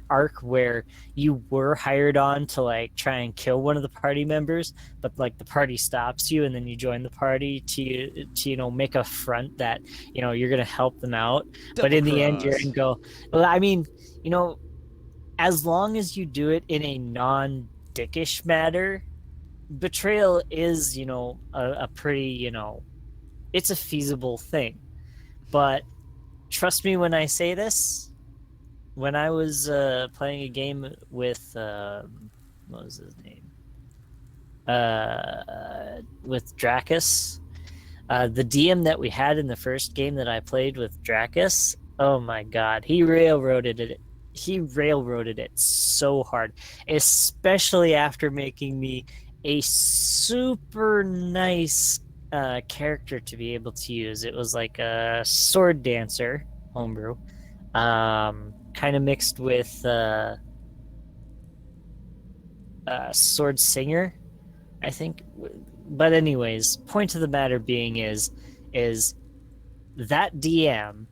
arc where you were hired on to like try and kill one of the party members, but like the party stops you, and then you join the party to make a front that you're gonna help them out, but in the end you're gonna go. Well, I mean, as long as you do it in a non-dickish manner, betrayal is a pretty it's a feasible thing. But trust me when I say this, when I was playing a game with what was his name, with Dracus, the DM that we had in the first game that I played with Dracus, oh my god, he railroaded it so hard, especially after making me a super nice character to be able to use. It was like a sword dancer homebrew, kind of mixed with sword singer, I think. But anyways, point of the matter being is that DM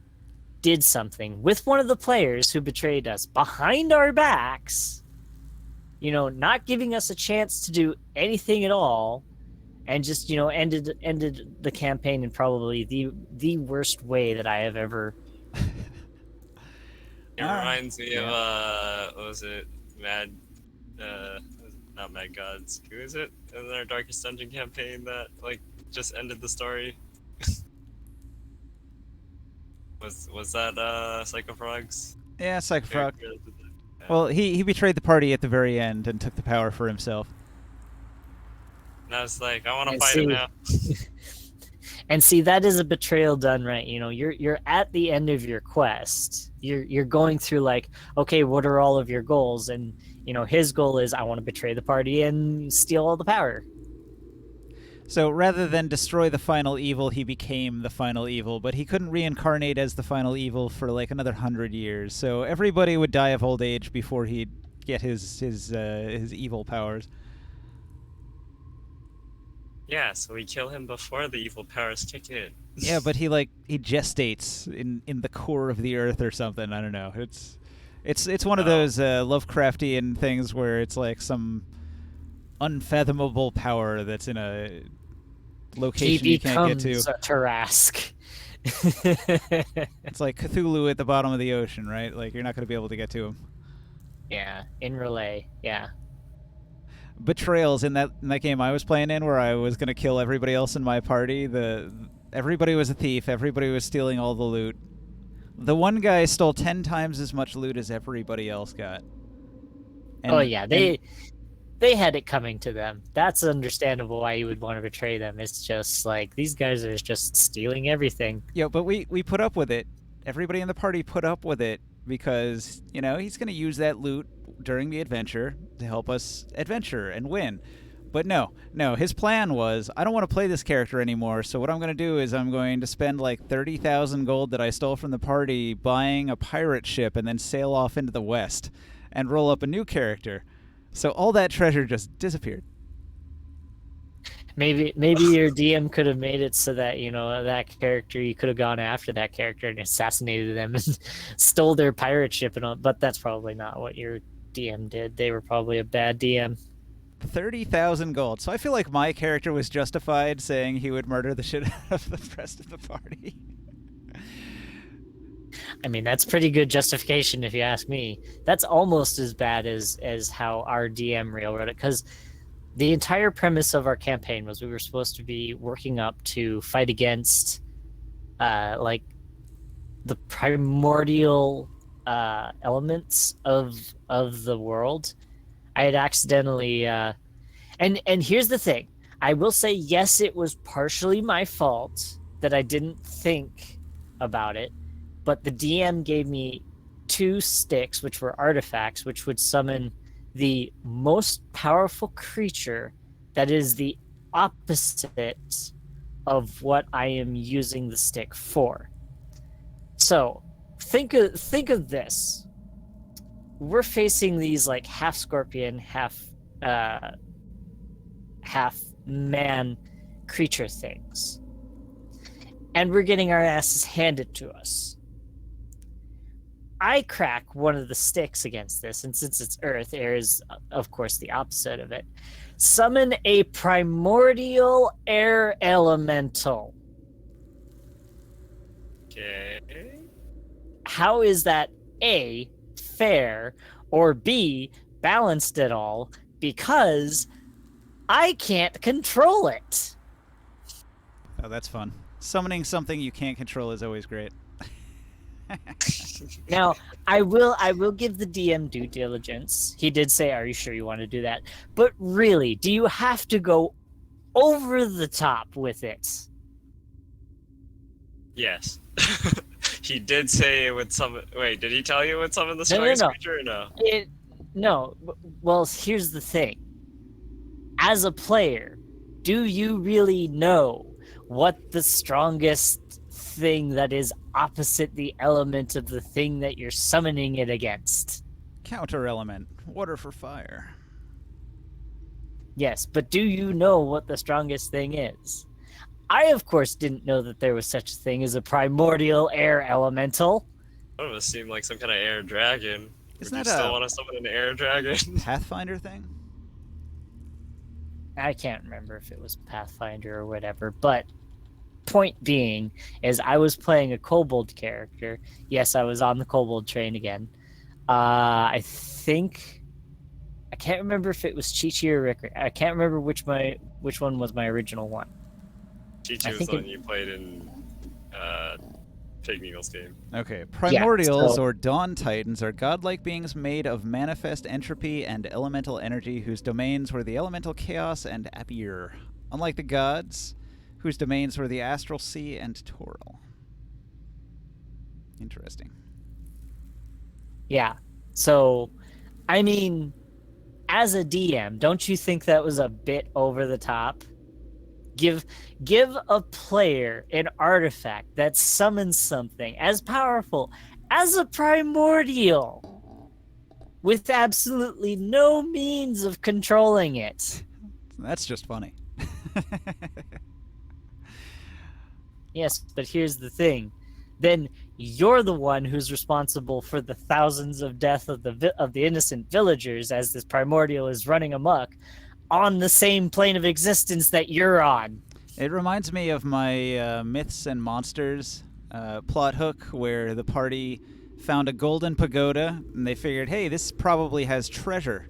did something with one of the players who betrayed us behind our backs, not giving us a chance to do anything at all, and just ended the campaign in probably the worst way that I have ever. It reminds me of what was it, not Mad Gods. Who is it in our Darkest Dungeon campaign that like just ended the story? Was that Psychofrogs? Yeah, Psychofrog. Character that did that? Well, he betrayed the party at the very end and took the power for himself. And I was like, I want to And fight him now. And see, that is a betrayal done right. You're at the end of your quest. You're going through like, okay, what are all of your goals? And his goal is, I want to betray the party and steal all the power. So rather than destroy the final evil, he became the final evil, but he couldn't reincarnate as the final evil for like another 100 years. So everybody would die of old age before he'd get his evil powers. Yeah, so we kill him before the evil powers kick in. Yeah, but he gestates in the core of the earth or something. I don't know. It's one of those Lovecraftian things where it's like some unfathomable power that's in a location you can't get to. He becomes a Tarrasque. It's like Cthulhu at the bottom of the ocean, right? Like you're not going to be able to get to him. Yeah, in Relay. Yeah. Betrayals in that game I was playing in, where I was going to kill everybody else in my party. Everybody was a thief. Everybody was stealing all the loot. The one guy stole 10 times as much loot as everybody else got. Oh yeah, they had it coming to them. That's understandable why you would want to betray them. It's just like, these guys are just stealing everything. Yeah, but we put up with it. Everybody in the party put up with it because, he's going to use that loot during the adventure to help us adventure and win. But no, his plan was, I don't want to play this character anymore, so what I'm going to do is I'm going to spend like 30,000 gold that I stole from the party buying a pirate ship and then sail off into the west and roll up a new character. So all that treasure just disappeared. Maybe your DM could have made it so that, that character, you could have gone after that character and assassinated them and stole their pirate ship and all, but that's probably not what your DM did. They were probably a bad DM. 30,000 gold. So I feel like my character was justified saying he would murder the shit out of the rest of the party. I mean, that's pretty good justification if you ask me. That's almost as bad as how our DM railroaded it, because the entire premise of our campaign was we were supposed to be working up to fight against like the primordial elements of the world. I had accidentally and here's the thing. I will say, yes, it was partially my fault that I didn't think about it, but the DM gave me 2 sticks, which were artifacts, which would summon the most powerful creature that is the opposite of what I am using the stick for. So think of this. We're facing these like half scorpion, half man creature things. And we're getting our asses handed to us. I crack one of the sticks against this, and since it's earth, air is, of course, the opposite of it. Summon a primordial air elemental. Okay. How is that A, fair, or B, balanced at all? Because I can't control it. Oh, that's fun. Summoning something you can't control is always great. Now, I will give the DM due diligence. He did say, "Are you sure you want to do that?" But really, do you have to go over the top with it? Yes. He did say it would summon. Wait, did he tell you it would summon the No. strongest creature or no? No. Well, here's the thing. As a player, do you really know what the strongest thing that is opposite the element of the thing that you're summoning it against? Counter element. Water for fire. Yes, but do you know what the strongest thing is? I, of course, didn't know that there was such a thing as a primordial air elemental. That would seem like some kind of air dragon. Isn't Would that you still a- want to summon an air dragon? Pathfinder thing? I can't remember if it was Pathfinder or whatever, but point being is I was playing a kobold character. Yes, I was on the kobold train again. I can't remember if it was Chi-Chi or Rick. I can't remember which one was my original one. Chi-Chi was the one you played in Pig Needle's game. Okay. Primordials, so- or Dawn Titans, are godlike beings made of manifest entropy and elemental energy whose domains were the elemental chaos and appear. Unlike the gods, whose domains were the astral sea and Toral. Interesting. Yeah. So, I mean, as a DM, don't you think that was a bit over the top? Give a player an artifact that summons something as powerful as a primordial with absolutely no means of controlling it. That's just funny. Yes, but here's the thing. Then you're the one who's responsible for the thousands of death of the innocent villagers as this primordial is running amok on the same plane of existence that you're on. It reminds me of my Myths and Monsters plot hook, where the party found a golden pagoda and they figured, hey, this probably has treasure.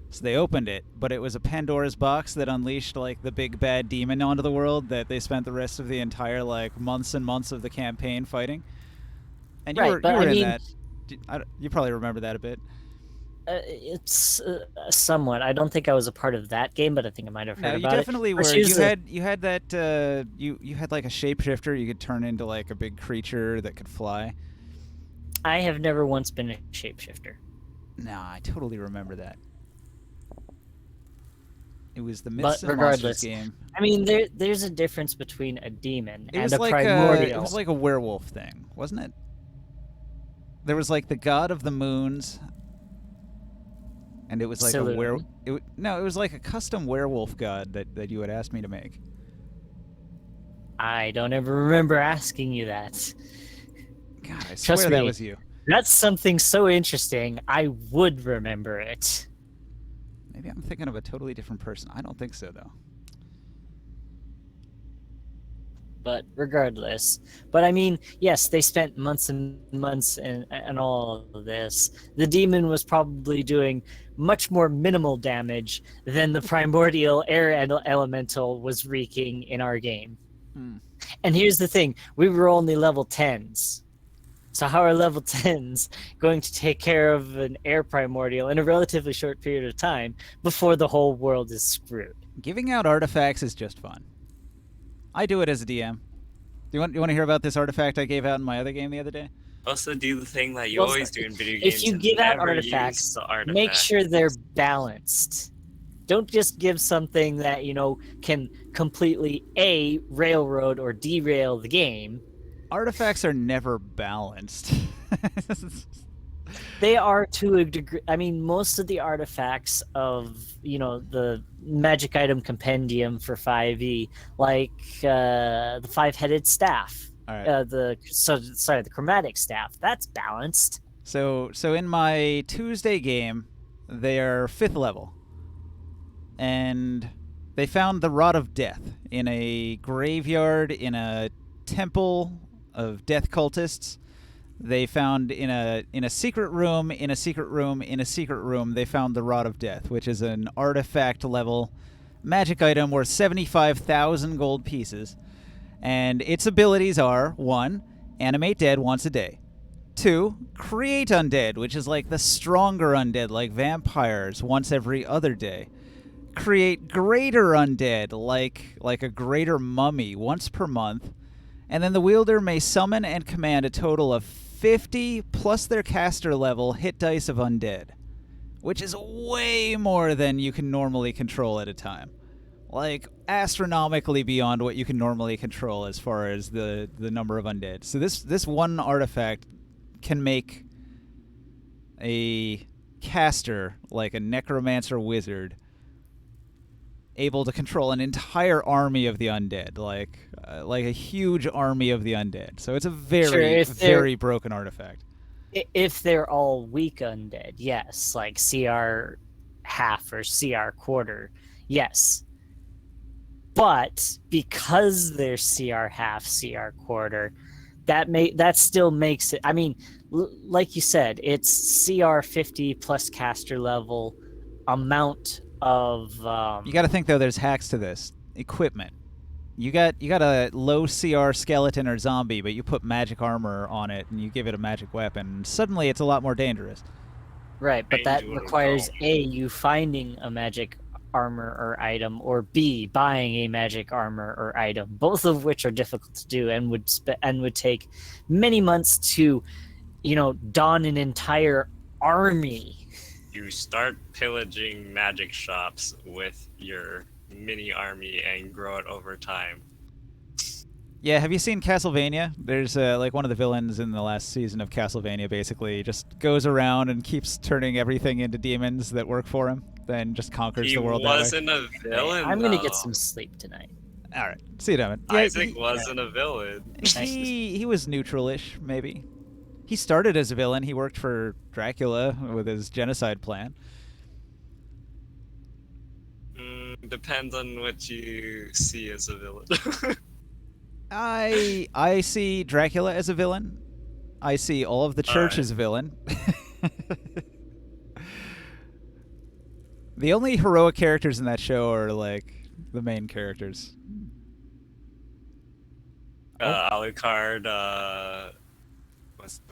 So they opened it, but it was a Pandora's box that unleashed like the big bad demon onto the world that they spent the rest of the entire like months and months of the campaign fighting. And you Right, were, but you were I in mean- that. You probably remember that a bit. It's somewhat. I don't think I was a part of that game, but I think I might have heard No, you about definitely it. were. But here's You had that. You had like a shapeshifter. You could turn into like a big creature that could fly. I have never once been a shapeshifter. Nah, I totally remember that. It was the But Myths and Monsters regardless, game. I mean, there's a difference between a demon It and was a like primordial. it was like a werewolf thing, wasn't it? There was like the god of the moons, and it was like a were. Saloon. No, it was like a custom werewolf god that you had asked me to make. I don't ever remember asking you that. God, I Trust swear that me. was you. That's something so interesting. I would remember it. Maybe I'm thinking of a totally different person. I don't think so though. But regardless, but I mean, yes, they spent months and months and all of this. The demon was probably doing much more minimal damage than the primordial air elemental was wreaking in our game. Hmm. And here's the thing, we were only level 10s. So how are level 10s going to take care of an air primordial in a relatively short period of time before the whole world is screwed? Giving out artifacts is just fun. I do it as a DM. Do you want to hear about this artifact I gave out in my other game the other day? Also, do the thing that you Well, always do in video if games. you and give out never artifacts, use the artifact. make sure they're balanced. Don't just give something that, you know, can completely A, railroad or derail the game. Artifacts are never balanced. They are to a degree. I mean, most of the artifacts of, you know, the magic item compendium for 5e, like the five-headed staff, All right. the chromatic staff, that's balanced. So in my Tuesday game, they are 5th level. And they found the Rod of Death in a graveyard in a temple of death cultists. They found in a secret room, in a secret room, in a secret room, they found the Rod of Death, which is an artifact level magic item worth 75,000 gold pieces. And its abilities are 1. Animate dead once a day. 2. Create undead, which is like the stronger undead, like vampires, once every other day. Create greater undead, like a greater mummy, once per month. And then the wielder may summon and command a total of 50 plus their caster level hit dice of undead, which is way more than you can normally control at a time. Like, astronomically beyond what you can normally control as far as the number of undead. So this one artifact can make a caster, like a necromancer wizard, able to control an entire army of the undead, like a huge army of the undead. So it's a very broken artifact. If they're all weak undead, yes, like CR half or CR quarter, yes. But because they're CR half, CR quarter, that still makes it. I mean, like you said, it's CR 50 plus caster level amount of. You got to think though. There's hacks to this equipment. You got a low CR skeleton or zombie, but you put magic armor on it and you give it a magic weapon. And suddenly, it's a lot more dangerous. Right, but that requires A, you finding a magic armor or item, or B, buying a magic armor or item, both of which are difficult to do and would take many months to, you know, don an entire army. You start pillaging magic shops with your mini army and grow it over time. Yeah, have you seen Castlevania? There's like one of the villains in the last season of Castlevania basically just goes around and keeps turning everything into demons that work for him, then just conquers the world that way. He wasn't a villain, I'm going to get though. some sleep tonight. All right, see you, Devin. Yeah, Isaac wasn't a villain. He was neutral-ish, maybe. He started as a villain. He worked for Dracula with his genocide plan. Depends on what you see as a villain. I see Dracula as a villain. I see all of the church as a villain. The only heroic characters in that show are like the main characters. Alucard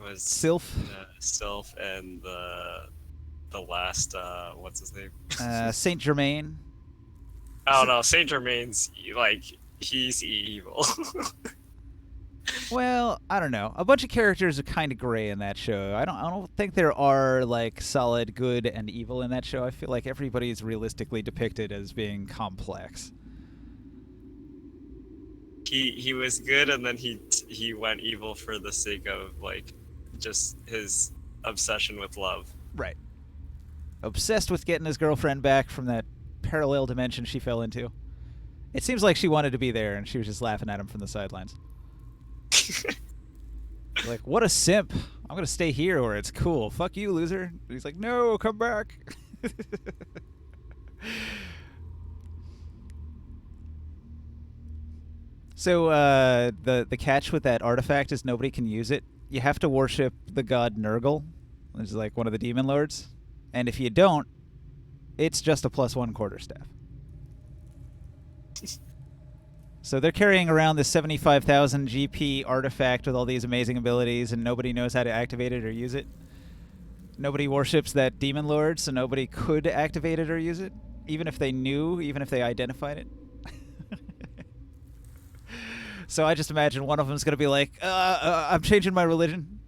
was Sylph. Sylph, and the last what's his name? Saint Germain. Oh no, Saint Germain's like he's evil. Well, I don't know. A bunch of characters are kind of gray in that show. I don't think there are like solid good and evil in that show. I feel like everybody's realistically depicted as being complex. He was good, and then he went evil for the sake of like just his obsession with love. Right. Obsessed with getting his girlfriend back from that parallel dimension she fell into. It seems like she wanted to be there, and she was just laughing at him from the sidelines. Like, what a simp. I'm going to stay here where it's cool. Fuck you, loser. And he's like, no, come back. So, the catch with that artifact is nobody can use it. You have to worship the god Nurgle, which is like one of the demon lords. And if you don't, it's just a +1 quarterstaff. So they're carrying around this 75,000 GP artifact with all these amazing abilities, and nobody knows how to activate it or use it. Nobody worships that demon lord, so nobody could activate it or use it, even if they knew, even if they identified it. So I just imagine one of them's going to be like, I'm changing my religion.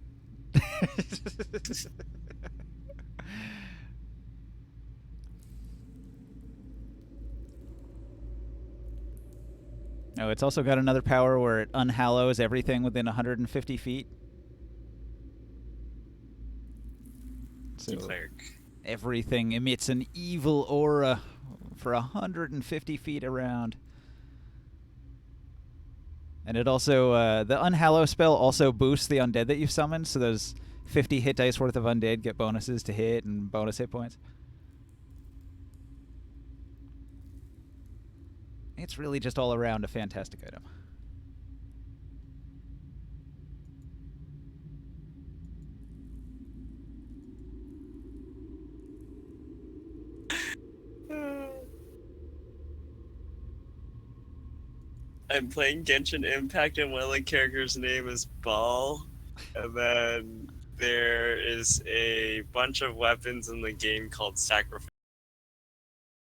Oh, it's also got another power where it unhallows everything within 150 feet. So Cleric. everything emits an evil aura for 150 feet around. And it also, the Unhallow spell also boosts the undead that you've summoned, so those 50 hit dice worth of undead get bonuses to hit and bonus hit points. It's really just all around a fantastic item. I'm playing Genshin Impact, and one of the characters' name is Ball, and then there is a bunch of weapons in the game called Sacrifice